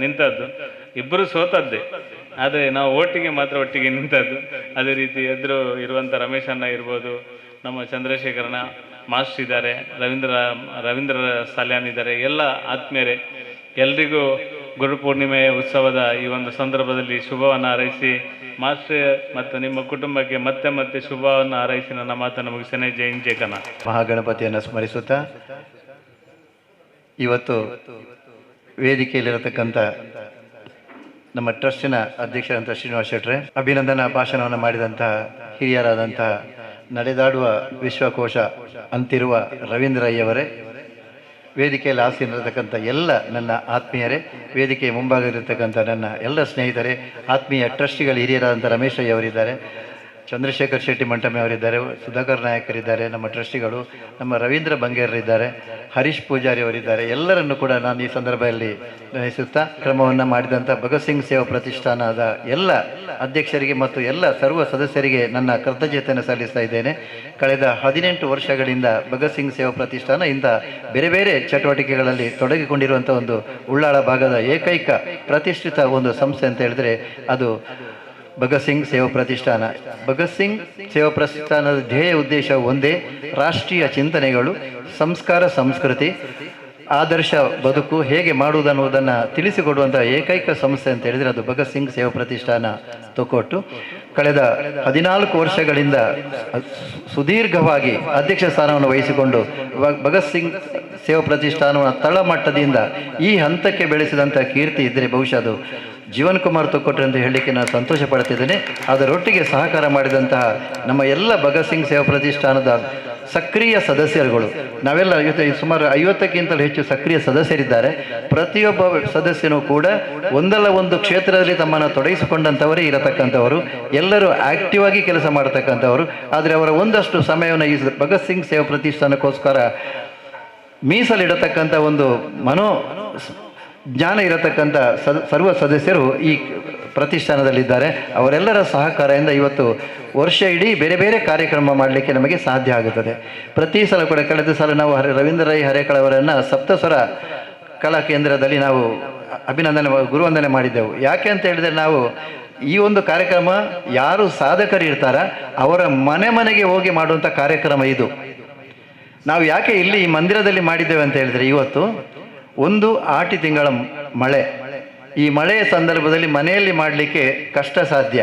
ನಿಂತದ್ದು, ಇಬ್ಬರು ಸೋತದ್ದೇ, ಆದರೆ ನಾವು ಒಟ್ಟಿಗೆ ನಿಂತದ್ದು. ಅದೇ ರೀತಿ ಎದುರು ಇರುವಂಥ ರಮೇಶ್ ಅಣ್ಣ ಇರ್ಬೋದು, ನಮ್ಮ ಚಂದ್ರಶೇಖರನ ಮಾಸ್ಟರ್ ಇದ್ದಾರೆ, ರವೀಂದ್ರ ಸಾಲ್ಯಾನ್ ಇದ್ದಾರೆ. ಎಲ್ಲ ಆತ್ಮೀಯರೇ, ಎಲ್ರಿಗೂ ಗುರುಪೂರ್ಣಿಮೆ ಉತ್ಸವದ ಈ ಒಂದು ಸಂದರ್ಭದಲ್ಲಿ ಶುಭವನ್ನು ಹಾರೈಸಿ ಮಾಸ್ಟರ್ ಮತ್ತು ನಿಮ್ಮ ಕುಟುಂಬಕ್ಕೆ ಮತ್ತೆ ಮತ್ತೆ ಶುಭವನ್ನು ಹಾರೈಸಿ ನನ್ನ ಮಾತನ್ನು ಮುಗಿಸ್ತೇನೆ. ಜೈ ಹಿಂದ್, ಜೈ ಕನ್ನಡ. ಮಹಾಗಣಪತಿಯನ್ನು ಸ್ಮರಿಸುತ್ತಾ ಇವತ್ತು ವೇದಿಕೆಯಲ್ಲಿರತಕ್ಕಂಥ ನಮ್ಮ ಟ್ರಸ್ಟಿನ ಅಧ್ಯಕ್ಷರಂಥ ಶ್ರೀನಿವಾಸ್ ಶೆಟ್ರೆ, ಅಭಿನಂದನಾ ಭಾಷಣವನ್ನು ಮಾಡಿದಂತಹ ಹಿರಿಯರಾದಂತಹ ನಡೆದಾಡುವ ವಿಶ್ವಕೋಶ ಅಂತಿರುವ ರವೀಂದ್ರ ಅಯ್ಯವರೇ, ವೇದಿಕೆಯಲ್ಲಿ ಆಸೀನರಿರತಕ್ಕಂಥ ಎಲ್ಲ ನನ್ನ ಆತ್ಮೀಯರೇ, ವೇದಿಕೆಯ ಮುಂಭಾಗದಲ್ಲಿರ್ತಕ್ಕಂಥ ನನ್ನ ಎಲ್ಲ ಸ್ನೇಹಿತರೇ, ಆತ್ಮೀಯ ಟ್ರಸ್ಟಿಗಳು ಹಿರಿಯರಾದಂಥ ರಮೇಶ್ ಅಯ್ಯವರಿದ್ದಾರೆ, ಚಂದ್ರಶೇಖರ್ ಶೆಟ್ಟಿ ಮಂಟಮೆ ಅವರಿದ್ದಾರೆ, ಸುಧಾಕರ್ ನಾಯಕರಿದ್ದಾರೆ, ನಮ್ಮ ಟ್ರಸ್ಟಿಗಳು, ನಮ್ಮ ರವೀಂದ್ರ ಬಂಗೇರರಿದ್ದಾರೆ, ಹರೀಶ್ ಪೂಜಾರಿ ಅವರಿದ್ದಾರೆ. ಎಲ್ಲರನ್ನು ಕೂಡ ನಾನು ಈ ಸಂದರ್ಭದಲ್ಲಿ ನೆನೆಸುತ್ತಾ ಕ್ರಮವನ್ನು ಮಾಡಿದಂಥ ಭಗತ್ ಸಿಂಗ್ ಸೇವಾ ಪ್ರತಿಷ್ಠಾನದ ಎಲ್ಲ ಅಧ್ಯಕ್ಷರಿಗೆ ಮತ್ತು ಎಲ್ಲ ಸರ್ವ ಸದಸ್ಯರಿಗೆ ನನ್ನ ಕೃತಜ್ಞತೆಯನ್ನು ಸಲ್ಲಿಸ್ತಾ ಇದ್ದೇನೆ. ಕಳೆದ 18 ವರ್ಷಗಳಿಂದ ಭಗತ್ ಸಿಂಗ್ ಸೇವಾ ಪ್ರತಿಷ್ಠಾನ ಇಂಥ ಬೇರೆ ಬೇರೆ ಚಟುವಟಿಕೆಗಳಲ್ಲಿ ತೊಡಗಿಕೊಂಡಿರುವಂಥ ಒಂದು ಉಳ್ಳಾಳ ಭಾಗದ ಏಕೈಕ ಪ್ರತಿಷ್ಠಿತ ಒಂದು ಸಂಸ್ಥೆ ಅಂತ ಹೇಳಿದ್ರೆ ಅದು ಭಗತ್ ಸಿಂಗ್ ಸೇವಾ ಪ್ರತಿಷ್ಠಾನ. ಭಗತ್ ಸಿಂಗ್ ಸೇವಾ ಪ್ರತಿಷ್ಠಾನದ ಧ್ಯೇಯ ಉದ್ದೇಶ ಒಂದೇ, ರಾಷ್ಟ್ರೀಯ ಚಿಂತನೆಗಳು, ಸಂಸ್ಕಾರ, ಸಂಸ್ಕೃತಿ, ಆದರ್ಶ ಬದುಕು ಹೇಗೆ ಮಾಡುವುದನ್ನುವುದನ್ನು ತಿಳಿಸಿಕೊಡುವಂಥ ಏಕೈಕ ಸಂಸ್ಥೆ ಅಂತ ಹೇಳಿದರೆ ಅದು ಭಗತ್ ಸಿಂಗ್ ಸೇವಾ ಪ್ರತಿಷ್ಠಾನ ತೊಕ್ಕೊಟ್ಟು ಕಳೆದ 14 ವರ್ಷಗಳಿಂದ ಸುದೀರ್ಘವಾಗಿ ಅಧ್ಯಕ್ಷ ಸ್ಥಾನವನ್ನು ವಹಿಸಿಕೊಂಡು ಭಗತ್ ಸಿಂಗ್ ಸೇವಾ ಪ್ರತಿಷ್ಠಾನವನ್ನು ತಳಮಟ್ಟದಿಂದ ಈ ಹಂತಕ್ಕೆ ಬೆಳೆಸಿದಂಥ ಕೀರ್ತಿ ಇದ್ದರೆ ಬಹುಶಃ ಅದು ಜೀವನ್ ಕುಮಾರ್ ತೊಕ್ಕೊಟ್ರೆ ಅಂತ ಹೇಳಲಿಕ್ಕೆ ನಾನು ಸಂತೋಷ ಪಡ್ತಿದ್ದೇನೆ. ಅದರೊಟ್ಟಿಗೆ ಸಹಕಾರ ಮಾಡಿದಂತಹ ನಮ್ಮ ಎಲ್ಲ ಭಗತ್ ಸಿಂಗ್ ಸೇವಾ ಪ್ರತಿಷ್ಠಾನದ ಸಕ್ರಿಯ ಸದಸ್ಯರುಗಳು, ನಾವೆಲ್ಲ ಸುಮಾರು 50ಕ್ಕಿಂತಲೂ ಹೆಚ್ಚು ಸಕ್ರಿಯ ಸದಸ್ಯರಿದ್ದಾರೆ. ಪ್ರತಿಯೊಬ್ಬ ಸದಸ್ಯನೂ ಕೂಡ ಒಂದಲ್ಲ ಒಂದು ಕ್ಷೇತ್ರದಲ್ಲಿ ತಮ್ಮನ್ನು ತೊಡಗಿಸಿಕೊಂಡಂಥವರೇ ಇರತಕ್ಕಂಥವರು, ಎಲ್ಲರೂ ಆಕ್ಟಿವ್ ಆಗಿ ಕೆಲಸ ಮಾಡತಕ್ಕಂಥವರು. ಆದರೆ ಅವರ ಒಂದಷ್ಟು ಸಮಯವನ್ನು ಈ ಭಗತ್ ಸಿಂಗ್ ಸೇವಾ ಪ್ರತಿಷ್ಠಾನಕ್ಕೋಸ್ಕರ ಮೀಸಲಿಡತಕ್ಕಂಥ ಒಂದು ಜ್ಞಾನ ಇರತಕ್ಕಂಥ ಸರ್ವ ಸದಸ್ಯರು ಈ ಪ್ರತಿಷ್ಠಾನದಲ್ಲಿದ್ದಾರೆ. ಅವರೆಲ್ಲರ ಸಹಕಾರದಿಂದ ಇವತ್ತು ವರ್ಷ ಇಡೀ ಬೇರೆ ಬೇರೆ ಕಾರ್ಯಕ್ರಮ ಮಾಡಲಿಕ್ಕೆ ನಮಗೆ ಸಾಧ್ಯ ಆಗುತ್ತದೆ. ಪ್ರತಿ ಸಲ ಕೂಡ ಕಳೆದ ಸಲ ನಾವು ರವೀಂದ್ರ ರೈ ಹರೇಕಳ ಅವರನ್ನು ಸಪ್ತಸ್ವರ ಕಲಾ ಕೇಂದ್ರದಲ್ಲಿ ನಾವು ಗುರುವಂದನೆ ಮಾಡಿದ್ದೆವು. ಯಾಕೆ ಅಂತ ಹೇಳಿದರೆ ನಾವು ಈ ಒಂದು ಕಾರ್ಯಕ್ರಮ ಯಾರು ಸಾಧಕರು ಇರ್ತಾರ ಅವರ ಮನೆಗೆ ಹೋಗಿ ಮಾಡುವಂಥ ಕಾರ್ಯಕ್ರಮ ಇದು. ನಾವು ಯಾಕೆ ಇಲ್ಲಿ ಈ ಮಂದಿರದಲ್ಲಿ ಮಾಡಿದ್ದೇವೆ ಅಂತ ಹೇಳಿದರೆ ಇವತ್ತು ಒಂದು ಆಟಿ ತಿಂಗಳ ಮಳೆ, ಈ ಮಳೆಯ ಸಂದರ್ಭದಲ್ಲಿ ಮನೆಯಲ್ಲಿ ಮಾಡಲಿಕ್ಕೆ ಕಷ್ಟ ಸಾಧ್ಯ.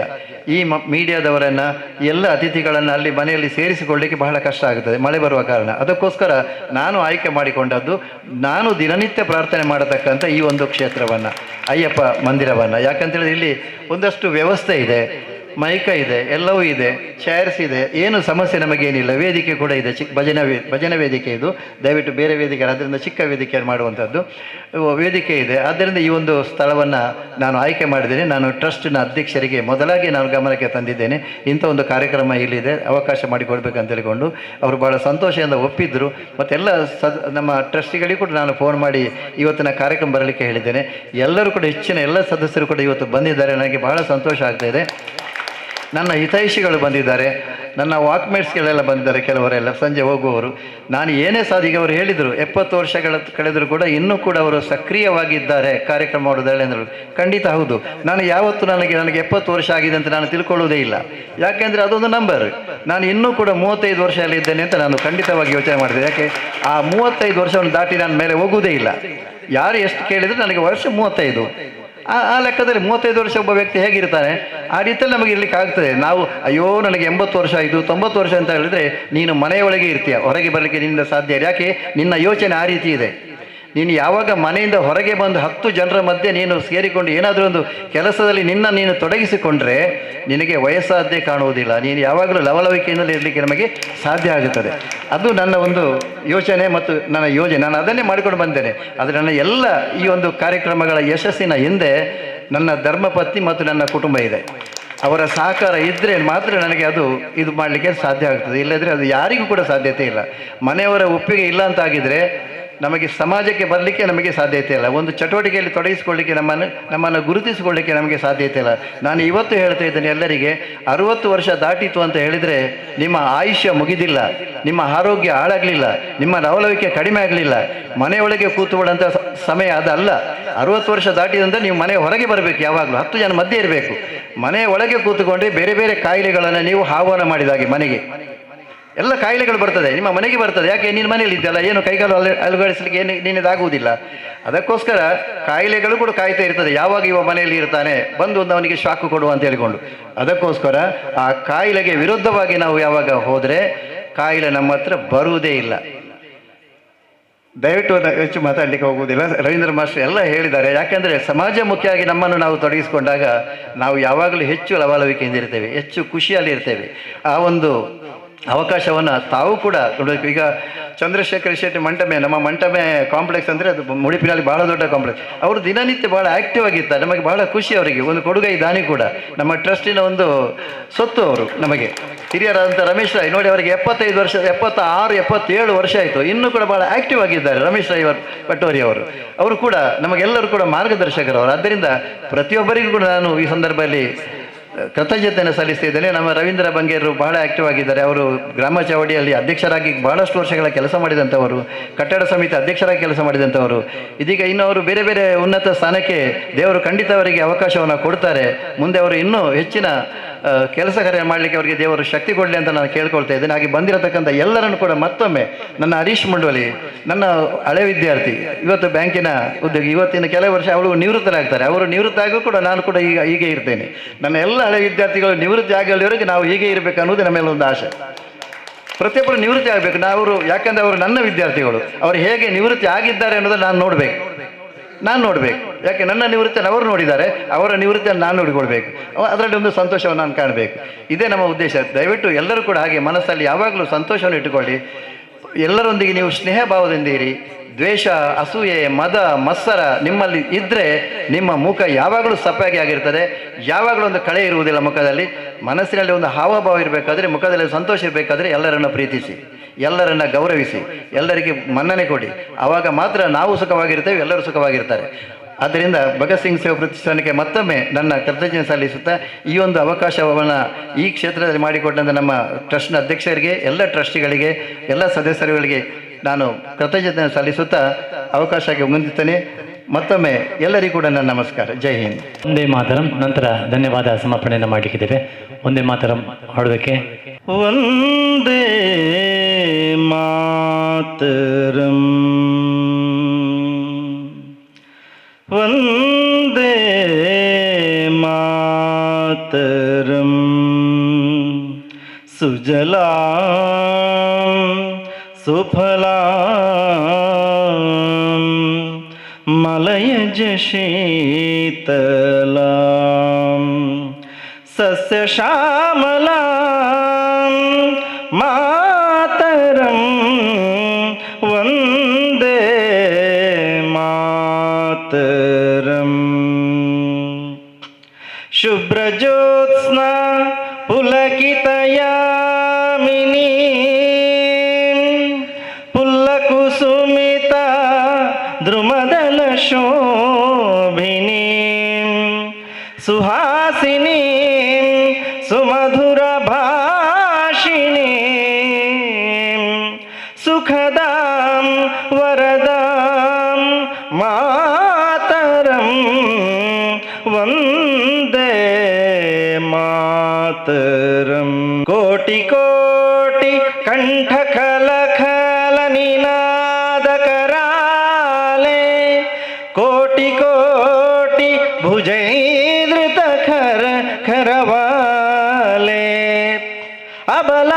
ಈ ಮೀಡಿಯಾದವರನ್ನು ಎಲ್ಲ ಅತಿಥಿಗಳನ್ನು ಅಲ್ಲಿ ಮನೆಯಲ್ಲಿ ಸೇರಿಸಿಕೊಳ್ಳಲಿಕ್ಕೆ ಬಹಳ ಕಷ್ಟ ಆಗುತ್ತದೆ ಮಳೆ ಬರುವ ಕಾರಣ. ಅದಕ್ಕೋಸ್ಕರ ನಾನು ಆಯ್ಕೆ ಮಾಡಿಕೊಂಡದ್ದು ನಾನು ದಿನನಿತ್ಯ ಪ್ರಾರ್ಥನೆ ಮಾಡತಕ್ಕಂಥ ಈ ಒಂದು ಕ್ಷೇತ್ರವನ್ನು, ಅಯ್ಯಪ್ಪ ಮಂದಿರವನ್ನು. ಯಾಕಂತೇಳಿದ್ರೆ ಇಲ್ಲಿ ಒಂದಷ್ಟು ವ್ಯವಸ್ಥೆ ಇದೆ, ಮೈಕ ಇದೆ, ಎಲ್ಲವೂ ಇದೆ, ಚೇರ್ಸ್ ಇದೆ, ಏನು ಸಮಸ್ಯೆ ನಮಗೇನಿಲ್ಲ. ವೇದಿಕೆ ಕೂಡ ಇದೆ, ಭಜನೆ ವೇದಿಕೆ ಇದು, ದಯವಿಟ್ಟು ಬೇರೆ ವೇದಿಕೆ ಅದರಿಂದ ಚಿಕ್ಕ ವೇದಿಕೆಯನ್ನು ಮಾಡುವಂಥದ್ದು ವೇದಿಕೆ ಇದೆ. ಆದ್ದರಿಂದ ಈ ಒಂದು ಸ್ಥಳವನ್ನು ನಾನು ಆಯ್ಕೆ ಮಾಡಿದ್ದೇನೆ. ನಾನು ಟ್ರಸ್ಟಿನ ಅಧ್ಯಕ್ಷರಿಗೆ ಮೊದಲಾಗಿ ನಾನು ಗಮನಕ್ಕೆ ತಂದಿದ್ದೇನೆ, ಇಂಥ ಒಂದು ಕಾರ್ಯಕ್ರಮ ಇಲ್ಲಿದೆ, ಅವಕಾಶ ಮಾಡಿಕೊಡ್ಬೇಕಂತ ಹೇಳಿಕೊಂಡು ಅವರು ಭಾಳ ಸಂತೋಷದಿಂದ ಒಪ್ಪಿದ್ರು. ಮತ್ತೆಲ್ಲ ನಮ್ಮ ಟ್ರಸ್ಟಿಗಳಿಗೂ ಕೂಡ ನಾನು ಫೋನ್ ಮಾಡಿ ಇವತ್ತಿನ ಕಾರ್ಯಕ್ರಮ ಬರಲಿಕ್ಕೆ ಹೇಳಿದ್ದೇನೆ. ಎಲ್ಲರೂ ಕೂಡ ಹೆಚ್ಚಿನ ಎಲ್ಲ ಸದಸ್ಯರು ಕೂಡ ಇವತ್ತು ಬಂದಿದ್ದಾರೆ, ನನಗೆ ಬಹಳ ಸಂತೋಷ ಆಗ್ತಾಯಿದೆ. ನನ್ನ ಹಿತೈಷಿಗಳು ಬಂದಿದ್ದಾರೆ, ನನ್ನ ವಾಕ್ಮೇಟ್ಸ್ಗಳೆಲ್ಲ ಬಂದಿದ್ದಾರೆ, ಕೆಲವರೆಲ್ಲ ಸಂಜೆ ಹೋಗುವವರು. ನಾನು ಏನೇ ಸಾಧಿಗೆ ಅವರು ಹೇಳಿದರು 70 ವರ್ಷಗಳ ಕಳೆದರೂ ಕೂಡ ಇನ್ನೂ ಕೂಡ ಅವರು ಸಕ್ರಿಯವಾಗಿದ್ದಾರೆ ಕಾರ್ಯಕ್ರಮ ಮಾಡೋದ್ರಲ್ಲಿ ಅಂದರು. ಖಂಡಿತ ಹೌದು. ನಾನು ಯಾವತ್ತೂ ನನಗೆ 70 ವರ್ಷ ಆಗಿದೆ ಅಂತ ನಾನು ತಿಳ್ಕೊಳ್ಳೋದೇ ಇಲ್ಲ. ಯಾಕೆಂದರೆ ಅದೊಂದು ನಂಬರ್. ನಾನು ಇನ್ನೂ ಕೂಡ 35 ವರ್ಷದಲ್ಲಿ ಇದ್ದೇನೆ ಅಂತ ನಾನು ಖಂಡಿತವಾಗಿ ಯೋಚನೆ ಮಾಡಿದೆ. ಯಾಕೆ ಆ 35 ವರ್ಷವನ್ನು ದಾಟಿ ನಾನು ಮೇಲೆ ಹೋಗುವುದೇ ಇಲ್ಲ. ಯಾರು ಎಷ್ಟು ಕೇಳಿದರೆ ನನಗೆ ವರ್ಷ 35. ಆ ಲೆಕ್ಕದಲ್ಲಿ 35 ವರ್ಷ ಒಬ್ಬ ವ್ಯಕ್ತಿ ಹೇಗಿರ್ತಾನೆ ಆ ರೀತಿಯಲ್ಲಿ ನಮಗೆ ಇರಲಿಕ್ಕೆ ಆಗ್ತದೆ. ನಾವು ಅಯ್ಯೋ ನನಗೆ 80 ವರ್ಷ ಆಯಿತು 90 ವರ್ಷ ಅಂತ ಹೇಳಿದ್ರೆ ನೀನು ಮನೆಯೊಳಗೆ ಇರ್ತೀಯ, ಹೊರಗೆ ಬರಲಿಕ್ಕೆ ನಿನ್ನಿಂದ ಸಾಧ್ಯ ಇಲ್ಲ. ಯಾಕೆ ನಿನ್ನ ಯೋಚನೆ ಆ ರೀತಿ ಇದೆ. ನೀನು ಯಾವಾಗ ಮನೆಯಿಂದ ಹೊರಗೆ ಬಂದು 10 ಜನರ ಮಧ್ಯೆ ನೀನು ಸೇರಿಕೊಂಡು ಏನಾದರೂ ಒಂದು ಕೆಲಸದಲ್ಲಿ ನೀನು ತೊಡಗಿಸಿಕೊಂಡ್ರೆ ನಿನಗೆ ವಯಸ್ಸಾದ್ದೇ ಕಾಣುವುದಿಲ್ಲ. ನೀನು ಯಾವಾಗಲೂ ಲವಲವಿಕೆಯಿಂದಲೇ ಇರಲಿಕ್ಕೆ ನಮಗೆ ಸಾಧ್ಯ ಆಗುತ್ತದೆ. ಅದು ನನ್ನ ಒಂದು ಯೋಚನೆ ಮತ್ತು ನನ್ನ ಯೋಜನೆ. ನಾನು ಅದನ್ನೇ ಮಾಡಿಕೊಂಡು ಬಂದೇನೆ. ಆದರೆ ನನ್ನ ಎಲ್ಲ ಈ ಒಂದು ಕಾರ್ಯಕ್ರಮಗಳ ಯಶಸ್ಸಿನ ಹಿಂದೆ ನನ್ನ ಧರ್ಮಪತ್ನಿ ಮತ್ತು ನನ್ನ ಕುಟುಂಬ ಇದೆ. ಅವರ ಸಹಕಾರ ಇದ್ದರೆ ಮಾತ್ರ ನನಗೆ ಇದು ಮಾಡಲಿಕ್ಕೆ ಸಾಧ್ಯ ಆಗ್ತದೆ. ಇಲ್ಲದ್ರೆ ಅದು ಯಾರಿಗೂ ಕೂಡ ಸಾಧ್ಯತೆ ಇಲ್ಲ. ಮನೆಯವರ ಒಪ್ಪಿಗೆ ಇಲ್ಲ ಅಂತಾಗಿದ್ದರೆ ನಮಗೆ ಸಮಾಜಕ್ಕೆ ಬರಲಿಕ್ಕೆ ನಮಗೆ ಸಾಧ್ಯತೆ ಇಲ್ಲ. ಒಂದು ಚಟುವಟಿಕೆಯಲ್ಲಿ ತೊಡಗಿಸಿಕೊಳ್ಳಿಕ್ಕೆ ನಮ್ಮನ್ನು ಗುರುತಿಸಿಕೊಳ್ಳಿಕ್ಕೆ ನಮಗೆ ಸಾಧ್ಯತೆ ಇಲ್ಲ. ನಾನು ಇವತ್ತು ಹೇಳ್ತಾ ಇದ್ದೇನೆ ಎಲ್ಲರಿಗೆ, 60 ವರ್ಷ ದಾಟಿತು ಅಂತ ಹೇಳಿದರೆ ನಿಮ್ಮ ಆಯುಷ್ಯ ಮುಗಿದಿಲ್ಲ, ನಿಮ್ಮ ಆರೋಗ್ಯ ಹಾಳಾಗಲಿಲ್ಲ, ನಿಮ್ಮ ಲವಲವಿಕೆ ಕಡಿಮೆ ಆಗಲಿಲ್ಲ. ಮನೆಯೊಳಗೆ ಕೂತುಕೊಳ್ಳುವಂಥ ಸಮಯ ಅದಲ್ಲ. 60 ವರ್ಷ ದಾಟಿದಂತೆ ನೀವು ಮನೆ ಹೊರಗೆ ಬರಬೇಕು. ಯಾವಾಗಲೂ 10 ಜನ ಮಧ್ಯೆ ಇರಬೇಕು. ಮನೆಯ ಒಳಗೆ ಕೂತುಕೊಂಡ್ರೆ ಬೇರೆ ಬೇರೆ ಕಾಯಿಲೆಗಳನ್ನು ನೀವು ಆಹ್ವಾನ ಮಾಡಿದಾಗೆ ಮನೆಗೆ ಎಲ್ಲ ಕಾಯಿಲೆಗಳು ಬರ್ತದೆ, ನಿಮ್ಮ ಮನೆಗೆ ಬರ್ತದೆ. ಯಾಕೆ ನಿನ್ನ ಮನೇಲಿ ಇದ್ದಲ್ಲ, ಏನು ಕೈಗಾಲು ಅಲುಗಾಡಿಸ್ಲಿಕ್ಕೆ ನಿನ್ನದಾಗುವುದಿಲ್ಲ. ಅದಕ್ಕೋಸ್ಕರ ಕಾಯಿಲೆಗಳು ಕೂಡ ಕಾಯ್ತಾ ಇರ್ತದೆ, ಯಾವಾಗ ಇವ ಮನೆಯಲ್ಲಿ ಇರ್ತಾನೆ, ಬಂದು ಒಂದು ಅವನಿಗೆ ಶಾಕು ಕೊಡುವ ಅಂತ ಹೇಳಿಕೊಂಡು. ಅದಕ್ಕೋಸ್ಕರ ಆ ಕಾಯಿಲೆಗೆ ವಿರುದ್ಧವಾಗಿ ನಾವು ಯಾವಾಗ ಹೋದರೆ ಕಾಯಿಲೆ ನಮ್ಮ ಹತ್ರ ಬರುವುದೇ ಇಲ್ಲ. ದಯವಿಟ್ಟು ಹೆಚ್ಚು ಮಾತಾಡಲಿಕ್ಕೆ ಹೋಗುವುದಿಲ್ಲ, ರವೀಂದ್ರ ಮಾಸ್ಟರ್ ಎಲ್ಲ ಹೇಳಿದ್ದಾರೆ. ಯಾಕೆಂದರೆ ಸಮಾಜಮುಖಿಯಾಗಿ ನಮ್ಮನ್ನು ನಾವು ತೊಡಗಿಸಿಕೊಂಡಾಗ ನಾವು ಯಾವಾಗಲೂ ಹೆಚ್ಚು ಲವಲವಿಕೆಯಿಂದ ಇರ್ತೇವೆ, ಹೆಚ್ಚು ಖುಷಿಯಲ್ಲಿ ಇರ್ತೇವೆ. ಆ ಒಂದು ಅವಕಾಶವನ್ನು ತಾವು ಕೂಡ ಕೊಡಬೇಕು. ಈಗ ಚಂದ್ರಶೇಖರ್ ಶೆಟ್ಟಿ ಮಂಟಮೆ, ನಮ್ಮ ಮಂಟಮೆ ಕಾಂಪ್ಲೆಕ್ಸ್ ಅಂದರೆ ಅದು ಮುಡಿಪಿನಲ್ಲಿ ಬಹಳ ದೊಡ್ಡ ಕಾಂಪ್ಲೆಕ್ಸ್. ಅವರು ದಿನನಿತ್ಯ ಭಾಳ ಆ್ಯಕ್ಟಿವ್ ಆಗಿರ್ತಾರೆ, ನಮಗೆ ಬಹಳ ಖುಷಿ. ಅವರಿಗೆ ಒಂದು ಕೊಡುಗೈ ದಾನಿ ಕೂಡ, ನಮ್ಮ ಟ್ರಸ್ಟಿನ ಒಂದು ಸೊತ್ತು ಅವರು. ನಮಗೆ ಹಿರಿಯರಾದಂಥ ರಮೇಶ್ ರಾಯ್ ನೋಡಿ, ಅವರಿಗೆ 75 ವರ್ಷ, 76, 77 ವರ್ಷ ಆಯಿತು, ಇನ್ನೂ ಕೂಡ ಭಾಳ ಆ್ಯಕ್ಟಿವ್ ಆಗಿದ್ದಾರೆ ರಮೇಶ್ ರಾಯ್ ಪಟೋರಿ ಅವರು ಕೂಡ ನಮಗೆಲ್ಲರೂ ಕೂಡ ಮಾರ್ಗದರ್ಶಕರವರು. ಆದ್ದರಿಂದ ಪ್ರತಿಯೊಬ್ಬರಿಗೂ ಕೂಡ ನಾನು ಈ ಸಂದರ್ಭದಲ್ಲಿ ಕೃತಜ್ಞತೆಯನ್ನು ಸಲ್ಲಿಸ್ತಿದ್ದೇನೆ. ನಮ್ಮ ರವೀಂದ್ರ ಬಂಗೇರು ಬಹಳ ಆ್ಯಕ್ಟಿವ್ ಆಗಿದ್ದಾರೆ. ಅವರು ಗ್ರಾಮ ಚಾವಡಿಯಲ್ಲಿ ಅಧ್ಯಕ್ಷರಾಗಿ ಬಹಳಷ್ಟು ವರ್ಷಗಳ ಕೆಲಸ ಮಾಡಿದಂಥವರು, ಕಟ್ಟಡ ಸಮಿತಿ ಅಧ್ಯಕ್ಷರಾಗಿ ಕೆಲಸ ಮಾಡಿದಂಥವರು. ಇದೀಗ ಇನ್ನು ಅವರು ಬೇರೆ ಬೇರೆ ಉನ್ನತ ಸ್ಥಾನಕ್ಕೆ ದೇವರು ಖಂಡಿತ ಅವರಿಗೆ ಅವಕಾಶವನ್ನು ಕೊಡ್ತಾರೆ. ಮುಂದೆ ಅವರು ಇನ್ನೂ ಹೆಚ್ಚಿನ ಕೆಲಸ ಕಾರ್ಯ ಮಾಡಲಿಕ್ಕೆ ಅವರಿಗೆ ದೇವರು ಶಕ್ತಿ ಕೊಡಲಿ ಅಂತ ನಾನು ಕೇಳ್ಕೊಳ್ತಾ ಇದ್ದೇನೆ. ಹಾಗೆ ಬಂದಿರತಕ್ಕಂಥ ಎಲ್ಲರನ್ನು ಕೂಡ ಮತ್ತೊಮ್ಮೆ, ನನ್ನ ಹರೀಶ್ ಮಂಡೋಲಿ, ನನ್ನ ಹಳೆ ವಿದ್ಯಾರ್ಥಿ, ಇವತ್ತು ಬ್ಯಾಂಕಿನ ಉದ್ಯೋಗಿ, ಇವತ್ತಿನ ಕೆಲವು ವರ್ಷ ಅವಳು ನಿವೃತ್ತರಾಗ್ತಾರೆ. ಅವರು ನಿವೃತ್ತ ಆಗೂ ಕೂಡ ನಾನು ಕೂಡ ಹೀಗೆ ಇರ್ತೇನೆ. ನನ್ನ ಎಲ್ಲ ಹಳೆ ವಿದ್ಯಾರ್ಥಿಗಳು ನಿವೃತ್ತಿ ಆಗಲಿವರೆಗೆ ನಾವು ಹೀಗೆ ಇರಬೇಕು ಅನ್ನೋದು ನಮ್ಮೆಲ್ಲ ಒಂದು ಆಸೆ. ಪ್ರತಿಯೊಬ್ಬರು ನಿವೃತ್ತಿ ಆಗಬೇಕು ನಾವು, ಯಾಕಂದರೆ ಅವರು ನನ್ನ ವಿದ್ಯಾರ್ಥಿಗಳು. ಅವರು ಹೇಗೆ ನಿವೃತ್ತಿ ಆಗಿದ್ದಾರೆ ಅನ್ನೋದನ್ನು ನಾನು ನೋಡಬೇಕು. ಯಾಕೆ ನನ್ನ ನಿವೃತ್ತಿಯನ್ನು ಅವರು ನೋಡಿದ್ದಾರೆ, ಅವರ ನಿವೃತ್ತಿಯನ್ನು ನಾನು ನೋಡಿಕೊಳ್ಬೇಕು. ಅದರಲ್ಲಿ ಒಂದು ಸಂತೋಷವನ್ನು ನಾನು ಕಾಣಬೇಕು. ಇದೇ ನಮ್ಮ ಉದ್ದೇಶ. ದಯವಿಟ್ಟು ಎಲ್ಲರೂ ಕೂಡ ಹಾಗೆ ಮನಸ್ಸಲ್ಲಿ ಯಾವಾಗಲೂ ಸಂತೋಷವನ್ನು ಇಟ್ಟುಕೊಳ್ಳಿ. ಎಲ್ಲರೊಂದಿಗೆ ನೀವು ಸ್ನೇಹ ಭಾವದಿಂದ ಇರಿ. ದ್ವೇಷ, ಅಸೂಯೆ, ಮದ, ಮತ್ಸರ ನಿಮ್ಮಲ್ಲಿ ಇದ್ದರೆ ನಿಮ್ಮ ಮುಖ ಯಾವಾಗಲೂ ಸಪ್ಪೆಯಾಗಿ ಆಗಿರ್ತದೆ. ಯಾವಾಗಲೂ ಒಂದು ಕಳೆ ಇರುವುದಿಲ್ಲ ಮುಖದಲ್ಲಿ. ಮನಸ್ಸಿನಲ್ಲಿ ಒಂದು ಹಾವಭಾವ ಇರಬೇಕಾದ್ರೆ, ಮುಖದಲ್ಲಿ ಸಂತೋಷ ಇರಬೇಕಾದ್ರೆ ಎಲ್ಲರನ್ನು ಪ್ರೀತಿಸಿ, ಎಲ್ಲರನ್ನು ಗೌರವಿಸಿ, ಎಲ್ಲರಿಗೆ ಮನ್ನಣೆ ಕೊಡಿ. ಆವಾಗ ಮಾತ್ರ ನಾವು ಸುಖವಾಗಿರ್ತೇವೆ, ಎಲ್ಲರೂ ಸುಖವಾಗಿರ್ತಾರೆ. ಆದ್ದರಿಂದ ಭಗತ್ ಸಿಂಗ್ ಸೇವಾ ಪ್ರತಿಷ್ಠಾನಕ್ಕೆ ಮತ್ತೊಮ್ಮೆ ನನ್ನ ಕೃತಜ್ಞತೆ ಸಲ್ಲಿಸುತ್ತಾ, ಈ ಒಂದು ಅವಕಾಶವನ್ನು ಈ ಕ್ಷೇತ್ರದಲ್ಲಿ ಮಾಡಿಕೊಟ್ಟಂಥ ನಮ್ಮ ಟ್ರಸ್ಟ್ನ ಅಧ್ಯಕ್ಷರಿಗೆ, ಎಲ್ಲ ಟ್ರಸ್ಟಿಗಳಿಗೆ, ಎಲ್ಲ ಸದಸ್ಯರುಗಳಿಗೆ ನಾನು ಕೃತಜ್ಞತೆಯನ್ನು ಸಲ್ಲಿಸುತ್ತಾ ಅವಕಾಶಕ್ಕೆ ಮುಂದಿರ್ತೇನೆ. ಮತ್ತೊಮ್ಮೆ ಎಲ್ಲರಿಗೂ ಕೂಡ ನನ್ನ ನಮಸ್ಕಾರ. ಜೈ ಹಿಂದ್. ಒಂದೇ ಮಾತರಂ ನಂತರ ಧನ್ಯವಾದ ಸಮರ್ಪಣೆಯನ್ನು ಮಾಡಲಿಕ್ಕಿದ್ದೇವೆ. ಒಂದೇ ಮಾತರಂ ಹಾಡೋದಕ್ಕೆ ವಂದೇ ಮಾತರಂ ವಂದೇ ಮಾತರಂ ಸುಜಲಾಂ ಸುಫಲಾಂ ಮಲಯಜ ಶೀತಲಾಂ ಸಸ್ಯಶ್ಯಾಮಲಾಂ ಮಾತರಂ ವಂದೇ ಮಾತರಂ ಶುಭ್ರಜ್ಯೋತ್ಸ್ನಾ ಪುಲಕಿತಯಾಮಿನಿ ಪುಲ್ಲಕುಸುಮಿತಾ ದ್ರುಮದಲ ಶೋಭಿನಿ ಸುಹಾಸಿನಿ ಸುಮಧುರ ಭಾಷಿಣಿ ಸುಖದಾಂ ವರದಾಂ ಮಾತರಂ ವಂದೇ ಮಾತರಂ ಕೋಟಿ ಕೋಟಿ ಕಂಠ ಖಲ ಖಲ ನಿನಾದ ಕರಾಲೆ ಕೋಟಿ ಕೋಟಿ ಭುಜೈದೃತ ಖರ ಖರವಾಲೆ ಅಬಲ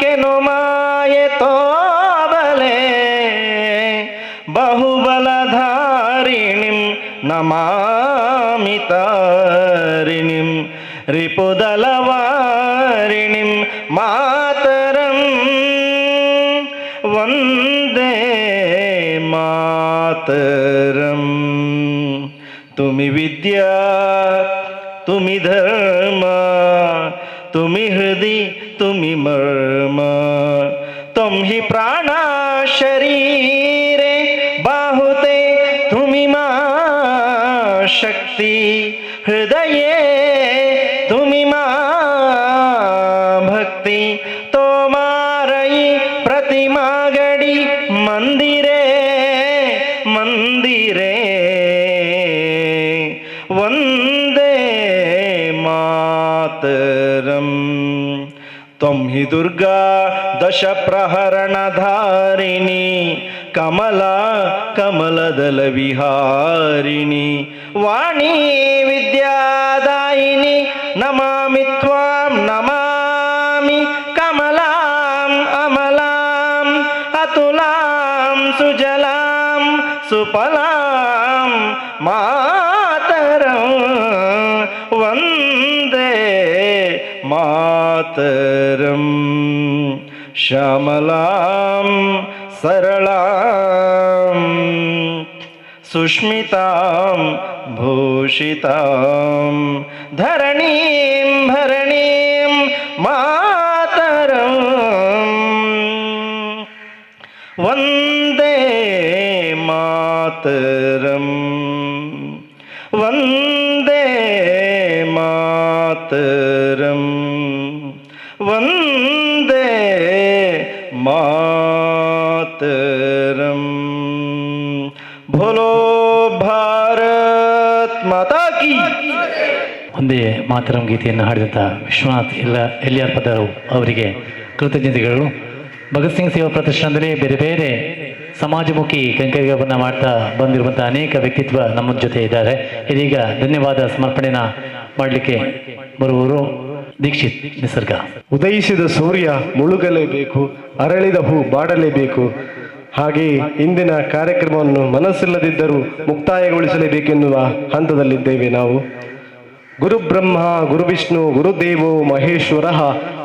ಕೆನು ಮಾಯೆ ತೋಬಲೆ ಬಹುಬಲಧಾರಿಣಿಂ ನಮಾಮಿ ತಾರಿಣಿಂ ರಿಪುದಲವಾರಿಣಿಂ ಮಾತರಂ ವಂದೇ ಮಾತರಂ ತುಮಿ ವಿದ್ಯಾ ತುಮಿ ಧರ್ಮ ತುಮಿ ಹೃದಿ ತುಮಿ ಮರ್ಮ ತುಂ ಹಿ ಪ್ರಾಣ ಶರೀರೆ ಬಾಹುತೆ ತುಮಿ ಮಾ ಶಕ್ತಿ ಹೃದಯೇ ತುಮಿ ಮಾ ಭಕ್ತಿ ತೋಮಾರಯಿ ಪ್ರತಿಮಾ ಗಡಿ ಮಂದಿರೇ ಮಂದಿರೇ ವಂದೇ ಮಾತರಂ ತ್ವಂ ಹಿ ದುರ್ಗಾ ದಶ ಪ್ರಹರಣಧಾರಿಣಿ ಕಮಲಾ ಕಮಲದಲ ವಿಹಾರಿಣಿ ವಾಣಿ ವಿದ್ಯಾದಾಯಿನಿ ನಮಾಮಿ ತ್ವಾಂ ನಮಾಮಿ ಕಮಲಾಂ ಅಮಲಾಂ ಅತುಲಾಂ ಸುಜಲಾಂ ಸುಫಲಾಂ ಮಾತರಂ ವಂದೇ ಮಾತರಂ ಶ್ಯಾಮಲಾಂ ಸರಳಾಂ ಸುಷ್ಮಿತಾಂ ಭೂಷಿತಾಂ ಧರಣೀಂ ಭರಣೀಂ ಮಾತರಂ ವಂದೇ ಮಾತರಂ ವಂದೇ ಮಾತರಂ ವಂದೇ ಮಾತರಂ ಭೋಲೋ ಭಾರತ್ ಮಾತಾ ಕಿ. ಒಂದೇ ಮಾತರಂ ಗೀತೆಯನ್ನು ಹಾಡಿದಂಥ ವಿಶ್ವನಾಥ್ ಎಲ್ಲಿಯಾರ್ಪದರು ಅವರಿಗೆ ಕೃತಜ್ಞತೆಗಳು. ಭಗತ್ ಸಿಂಗ್ ಸೇವಾ ಪ್ರತಿಷ್ಠಾನದಲ್ಲಿ ಬೇರೆ ಬೇರೆ ಸಮಾಜಮುಖಿ ಕೈಂಕರ್ಯವನ್ನು ಮಾಡ್ತಾ ಬಂದಿರುವಂಥ ಅನೇಕ ವ್ಯಕ್ತಿತ್ವ ನಮ್ಮ ಜೊತೆ ಇದ್ದಾರೆ. ಇದೀಗ ಧನ್ಯವಾದ ಸಮರ್ಪಣೆನ ಮಾಡಲಿಕ್ಕೆ ಬರುವವರು ದೀಕ್ಷಿತ್ ನಿಸರ್ಗ. ಉದಯಿಸಿದ ಸೂರ್ಯ ಮುಳುಗಲೇಬೇಕು, ಅರಳಿದ ಹೂ ಬಾಡಲೇಬೇಕು. ಹಾಗೆ ಇಂದಿನ ಕಾರ್ಯಕ್ರಮವನ್ನು ಮನಸ್ಸಿಲ್ಲದಿದ್ದರೂ ಮುಕ್ತಾಯಗೊಳಿಸಲೇಬೇಕೆನ್ನುವ ಹಂತದಲ್ಲಿದ್ದೇವೆ ನಾವು. ಗುರು ಬ್ರಹ್ಮ ಗುರು ವಿಷ್ಣು ಗುರುದೇವೋ ಮಹೇಶ್ವರ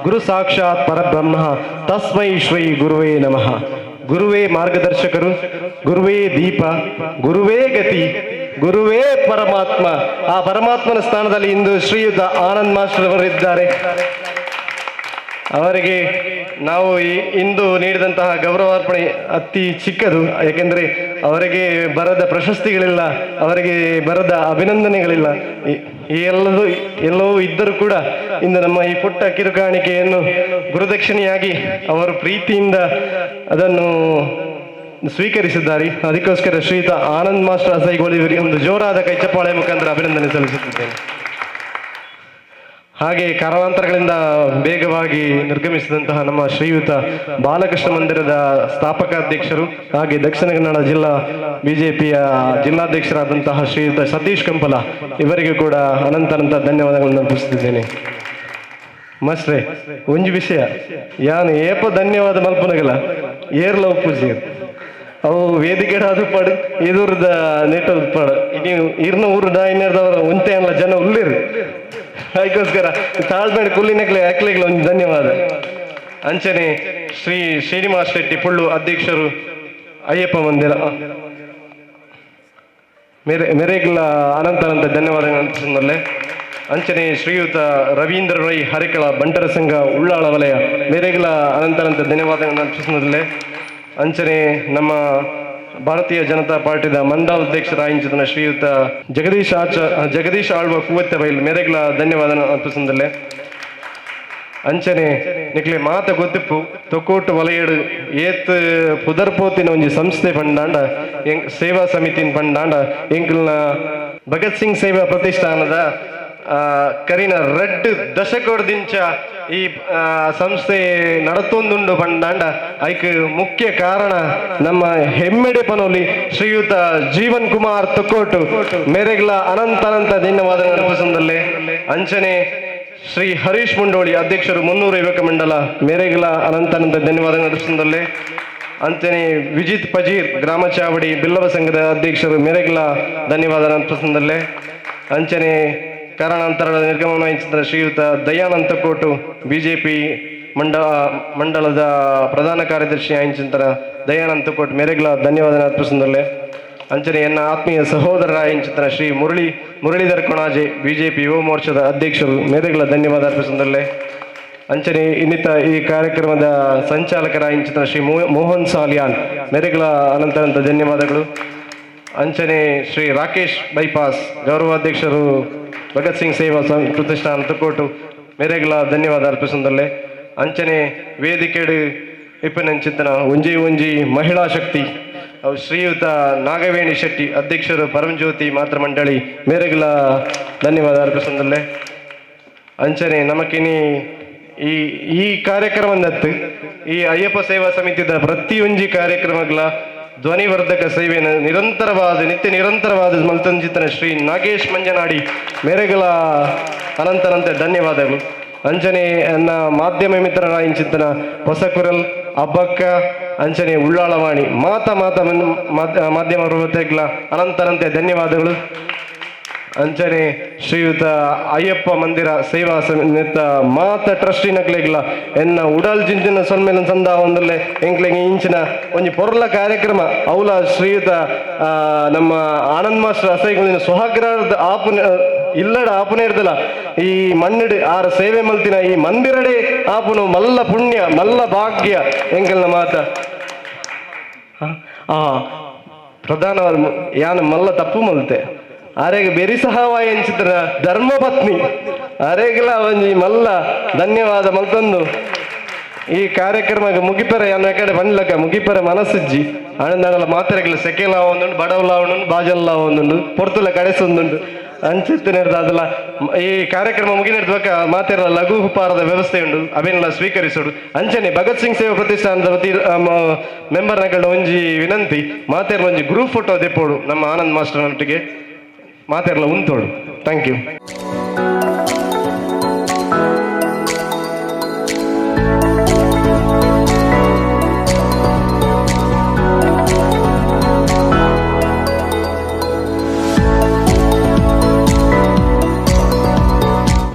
ಗುರು ಸಾಕ್ಷಾತ್ ಪರಬ್ರಹ್ಮ ತಸ್ಮೈ ಶ್ರೀ ಗುರುವೇ ನಮಃ. ಗುರುವೇ ಮಾರ್ಗದರ್ಶಕರು, ಗುರುವೇ ದೀಪ, ಗುರುವೇ ಗತಿ, ಗುರುವೇ ಪರಮಾತ್ಮ. ಆ ಪರಮಾತ್ಮನ ಸ್ಥಾನದಲ್ಲಿ ಇಂದು ಶ್ರೀಯುತ ಆನಂದ್ ಮಾಸ್ಟರ್ ಅವರಿದ್ದಾರೆ. ಅವರಿಗೆ ನಾವು ಇಂದು ನೀಡಿದಂತಹ ಗೌರವಾರ್ಪಣೆ ಅತಿ ಚಿಕ್ಕದು. ಏಕೆಂದರೆ ಅವರಿಗೆ ಬರದ ಪ್ರಶಸ್ತಿಗಳಿಲ್ಲ, ಅವರಿಗೆ ಬರದ ಅಭಿನಂದನೆಗಳಿಲ್ಲ. ಈ ಎಲ್ಲವೂ ಇದ್ದರೂ ಕೂಡ ಇಂದು ನಮ್ಮ ಈ ಪುಟ್ಟ ಕಿರುಕಾಣಿಕೆಯನ್ನು ಗುರುದಕ್ಷಿಣೆಯಾಗಿ ಅವರು ಪ್ರೀತಿಯಿಂದ ಅದನ್ನು ಸ್ವೀಕರಿಸಿದ್ದಾರೆ. ಅದಕ್ಕೋಸ್ಕರ ಶ್ರೀಯುತ ಆನಂದ್ ಮಾಸ್ಟರ್ ಅಸೈಗೋಳಿಯವರಿಗೆ ಒಂದು ಜೋರಾದ ಕೈಚಪ್ಪಾಳೆ ಮುಖಾಂತರ ಅಭಿನಂದನೆ ಸಲ್ಲಿಸುತ್ತಿದ್ದೇನೆ. ಹಾಗೆ ಕಾರಣಾಂತರಗಳಿಂದ ಬೇಗವಾಗಿ ನಿರ್ಗಮಿಸಿದಂತಹ ನಮ್ಮ ಶ್ರೀಯುತ ಬಾಲಕೃಷ್ಣ ಮಂದಿರದ ಸ್ಥಾಪಕಾಧ್ಯಕ್ಷರು ಹಾಗೆ ದಕ್ಷಿಣ ಕನ್ನಡ ಜಿಲ್ಲಾ ಬಿಜೆಪಿಯ ಜಿಲ್ಲಾಧ್ಯಕ್ಷರಾದಂತಹ ಶ್ರೀಯುತ ಸತೀಶ್ ಕಂಪಲ, ಇವರಿಗೆ ಕೂಡ ಅನಂತ ಧನ್ಯವಾದಗಳನ್ನು ಅರ್ಪಿಸುತ್ತಿದ್ದೇನೆ. ಮಸ್ಟ್ರೆ ಒಂಜು ವಿಷಯ ಯಾನು ಏಪ ಧನ್ಯವಾದ ಮಲ್ಪನಗಲ ಏರ್ಲ ಪೂಜೆ ಅವು ವೇದಿಕೆಡಾದು ಪಡು ಎದುರದ ನೆಟ್ಟದ ಪಡು ನೀವು ಇರ್ನ ಊರುದ ಇನ್ನರ್ದವರ ಒಂತೆ ಅಲ್ಲ ಜನ ಉಳ್ಳಿರು. ಅದಕ್ಕೋಸ್ಕರ ತಾಳ್ಮೇಲೆ ಕುಲ್ಲಿನಕ್ಲೆ ಹಾಕ್ಲಿಕ್ಕೆ ಒಂದು ಧನ್ಯವಾದ. ಅಂಚನೆ ಶ್ರೀ ಶ್ರೀನಿವಾಸ್ ಶೆಟ್ಟಿ ಪುಳ್ಳು ಅಧ್ಯಕ್ಷರು ಅಯ್ಯಪ್ಪ ಮಂದಿರ ಮೆರೆಗ್ಲ ಅನಂತ ಧನ್ಯವಾದಗಳು. ಅಂಚನೆ ಶ್ರೀಯುತ ರವೀಂದ್ರ ರೈ ಹರಿಕಳ ಬಂಟರ ಸಂಘ ಉಳ್ಳಾಳ ವಲಯ ಮೆರೆಗ್ಲ ಅನಂತ ಧನ್ಯವಾದಗಳನ್ನು ಅರ್ಪಿಸಿನಲ್ಲೇ. ಅಂಚನೆ ನಮ್ಮ ಭಾರತೀಯ ಜನತಾ ಪಾರ್ಟಿದ ಮಂಡಲಾಧ್ಯಕ್ಷರಾయించిన ಶ್ರೀಯುತ ಜಗದೀಶ್ ಆಳ್ವ ಕೂವತ್ತೆ ಬೈಲ್ ಮೇರೆಗ್ಲ ಧನ್ಯವಾದ ಅರ್ಪಿಸಿದಲ್ಲೇ. ಅಂಚನೆ ನಿಕ್ಲೆ ಮಾತ ಗೊತ್ತಿಪ್ಪು ತೊಕ್ಕೋಟು ವಲಯಡು ಏತ್ ಪುದರ್ಪೋತಿನ ಒಂಜಿ ಸಂಸ್ಥೆ ಪಂಡಾಂಡ ಸೇವಾ ಸಮಿತಿನ ಪಂಡಾಂಡ ಎಂಕಲ್ನ ಭಗತ್ ಸಿಂಗ್ ಸೇವಾ ಪ್ರತಿಷ್ಠಾನದ ಕರಿನ 2 ದಶಕದಿಂದ ಈ ಸಂಸ್ಥೆ ನಡತೊಂದುಂಡು ಪಂಡಾಂಡ ಐಕ್ ಮುಖ್ಯ ಕಾರಣ ನಮ್ಮ ಹೆಮ್ಮೆಡೆ ಪನೋಲಿ ಶ್ರೀಯುತ ಜೀವನ್ ಕುಮಾರ್ ತೊಕ್ಕೋಟು ಮೇರೆಗ್ಲ ಅನಂತ ಧನ್ಯವಾದ ಅರ್ಪಿಸಂದಲ್ಲೇ. ಅಂಚನೆ ಶ್ರೀ ಹರೀಶ್ ಮುಂಡೋಳಿ ಅಧ್ಯಕ್ಷರು 300 ಯುವಕ ಮಂಡಲ ಮೇರೆಗ್ಲ ಅನಂತ ಧನ್ಯವಾದ ಅರ್ಪಿಸಂದಲ್ಲೇ. ಅಂಚನೆ ವಿಜಿತ್ ಪಜೀರ್ ಗ್ರಾಮ ಚಾವಡಿ ಬಿಲ್ಲವ ಸಂಘದ ಅಧ್ಯಕ್ಷರು ಮೇರೆಗ್ಲ ಧನ್ಯವಾದ ಅರ್ಪಿಸಂದಲ್ಲೇ. ಅಂಚನೆ ಕಾರಣಾಂತರದ ನಿರ್ಗಮನ ವಹಿಸಿದ ಶ್ರೀಯುತ ದಯಾನಂದ ಕೋಟು ಬಿಜೆಪಿ ಮಂಡಲದ ಪ್ರಧಾನ ಕಾರ್ಯದರ್ಶಿ ಆಯಿಂಚಿಂತರ ದಯಾನಂದ ಕೋಟು ಮೇರೆಗ್ಲ ಧನ್ಯವಾದ ಅರ್ಪಿಸಿದಲ್ಲೇ. ಅಂಚನೆ ಎನ್ನ ಆತ್ಮೀಯ ಸಹೋದರರ ಆಯಿಂಚಿಂತರ ಶ್ರೀ ಮುರಳೀಧರ್ ಕೊಣಾಜೆ ಬಿಜೆಪಿ ಯುವ ಮೋರ್ಚಾದ ಅಧ್ಯಕ್ಷರು ಮೇರೆಗ್ಲ ಧನ್ಯವಾದ ಅರ್ಪಿಸಿದಲ್ಲೇ. ಅಂಚನೆ ಇನ್ನಿತ ಈ ಕಾರ್ಯಕ್ರಮದ ಸಂಚಾಲಕರಾಯಿಂಚಿಂತರ ಶ್ರೀ ಮೋಹನ್ ಸಾಲಿಯಾನ್ ಮೇರೆಗ್ಲ ಅನಂತ ಧನ್ಯವಾದಗಳು. ಅಂಚನೆ ಶ್ರೀ ರಾಕೇಶ್ ಬೈಪಾಸ್ ಗೌರವಾಧ್ಯಕ್ಷರು ಭಗತ್ ಸಿಂಗ್ ಸೇವಾ ಪ್ರತಿಷ್ಠಾನ ತುಕ್ಕೋಟು ಮೇರೆಗ್ಲ ಧನ್ಯವಾದ ಅರ್ಪಿಸಿದಲ್ಲೇ. ಅಂಚನೆ ವೇದಿಕೆಡು ಇಪ್ಪನ ಚಿಂತನ ಒಂಜಿ ಮಹಿಳಾ ಶಕ್ತಿ ಅವು ಶ್ರೀಯುತ ನಾಗವೇಣಿ ಶೆಟ್ಟಿ ಅಧ್ಯಕ್ಷರು ಪರಮಜ್ಯೋತಿ ಮಾತೃ ಮಂಡಳಿ ಮೇರೆಗ್ಲ ಧನ್ಯವಾದ ಅರ್ಪಿಸಿದಲ್ಲೇ. ಅಂಚನೆ ನಮಕಿನಿ ಈ ಕಾರ್ಯಕ್ರಮದತ್ತು ಈ ಅಯ್ಯಪ್ಪ ಸೇವಾ ಸಮಿತಿದ ಪ್ರತಿಯೊಂಜಿ ಕಾರ್ಯಕ್ರಮಗಳ ಧ್ವನಿವರ್ಧಕ ಸೇವೆಯನ್ನು ನಿತ್ಯ ನಿರಂತರವಾದ ಮಲ್ತಂಜಿತನ ಶ್ರೀ ನಾಗೇಶ್ ಮಂಜನಾಡಿ ಮೇರೆಗಳ ಅನಂತನಂತೆ ಧನ್ಯವಾದಗಳು. ಅಂಚನೆ ಅನ್ನ ಮಾಧ್ಯಮ ಮಿತ್ರರಾಯಿಂಚಿತ್ತನ ಹೊಸಕುರಲ್ ಅಬ್ಬಕ್ಕ ಅಂಚನೆ ಉಳ್ಳಾಳವಾಣಿ ಮಾಧ್ಯಮ ಪ್ರವರ್ತೆಗಳ ಅನಂತನಂತೆ ಧನ್ಯವಾದಗಳು. ಅಂಚನೆ ಶ್ರೀಯುತ ಅಯ್ಯಪ್ಪ ಮಂದಿರ ಸೇವಾ ಸಮಿತಿ ಮಾತ ಟ್ರಸ್ಟಿನಕ್ಲೆಗ್ಲ ಎನ್ನ ಉಡಲ್ ಜಿಂಚಿನ ಸೊನ್ಮೇಲನ್ ಸಂದ ಒಂದಲ್ಲೇ ಎಂಕ್ಲೆಗೆ ಇಂಚಿನ ಒಂಜಿ ಪೊರ್ಲ ಕಾರ್ಯಕ್ರಮ ಅವಲ ಶ್ರೀಯುತ ನಮ್ಮ ಆನಂದ್ ಮಾಸ್ಟರ್ ಅಸೈಗುಳಿನ ಸ್ವಗ್ರಹದ ಇಲ್ಲಡ ಆಪುನೆ ಇರ್ದಲ್ಲ ಈ ಮಣ್ಣಿಡು ಆರ ಸೇವೆ ಮಲ್ತಿನ ಈ ಮಂದಿರಡೆ ಆಪುನು ಮಲ್ಲ ಪುಣ್ಯ ಮಲ್ಲ ಭಾಗ್ಯ ಎಂಕಲ್ನ ಮಾತ ಪ್ರಧಾನವಾದ ಯಾನ ಮಲ್ಲ ತಪ್ಪು ಮಲ್ತೆ ಆರೆಗೆ ಬೆರಿ ಸಹವಾಯ ಎಂಚಿತ್ರ ಧರ್ಮಪತ್ನಿ ಆರೆಗೆಲ್ಲ ಒಂಜಿ ಮಲ್ಲ ಧನ್ಯವಾದ ಮಲ್ತೊಂದು ಈ ಕಾರ್ಯಕ್ರಮಕ್ಕೆ ಮುಗಿಪೆರ ಯಾನ ಕಡೆ ಬಂಡ್ಲಕ್ಕ ಮುಗಿಪೆರ ಮನಸ್ಸಿಜ್ಜಿ ಆನಂದಗಳ ಮಾತ್ರೆಗಳ ಸೆಕೆಲ ಒಂದುಂಡು ಬಡವಲ ಒಂದುಂಡು ಬಾಜಲ್ಲ ಒಂದುಂಡು ಪೊರ್ತುಲ ಕಡೆಸೊಂದುಂಡು ಅಂಚಿತ್ತಿನಿರ್ದಾದಲ್ಲ ಈ ಕಾರ್ಯಕ್ರಮ ಮುಗಿನಿರ್ದಕ್ಕ ಮಾತೆಲ್ಲ ಲಘು ಉಪಹಾರದ ವ್ಯವಸ್ಥೆ ಉಂಡು ಅವೆಲ್ಲ ಸ್ವೀಕರಿಸೋಡು ಅಂಚನೆ ಭಗತ್ ಸಿಂಗ್ ಸೇವಾ ಪ್ರತಿಷ್ಠಾನದ ವತಿ ಮೆಂಬರ್ನಗಳ ಒಂಜಿ ವಿನಂತಿ ಮಾತೆರ್ಲ ಒಂಜಿ ಗ್ರೂಪ್ ಫೋಟೋ ದೆಪ್ಪೋಡು ನಮ್ಮ ಆನಂದ್ ಮಾಸ್ಟರ್ ನೊಟ್ಟಿಗೆ ಮಾತೆರ್ಲ ಉಂತೋಡು. Thank you.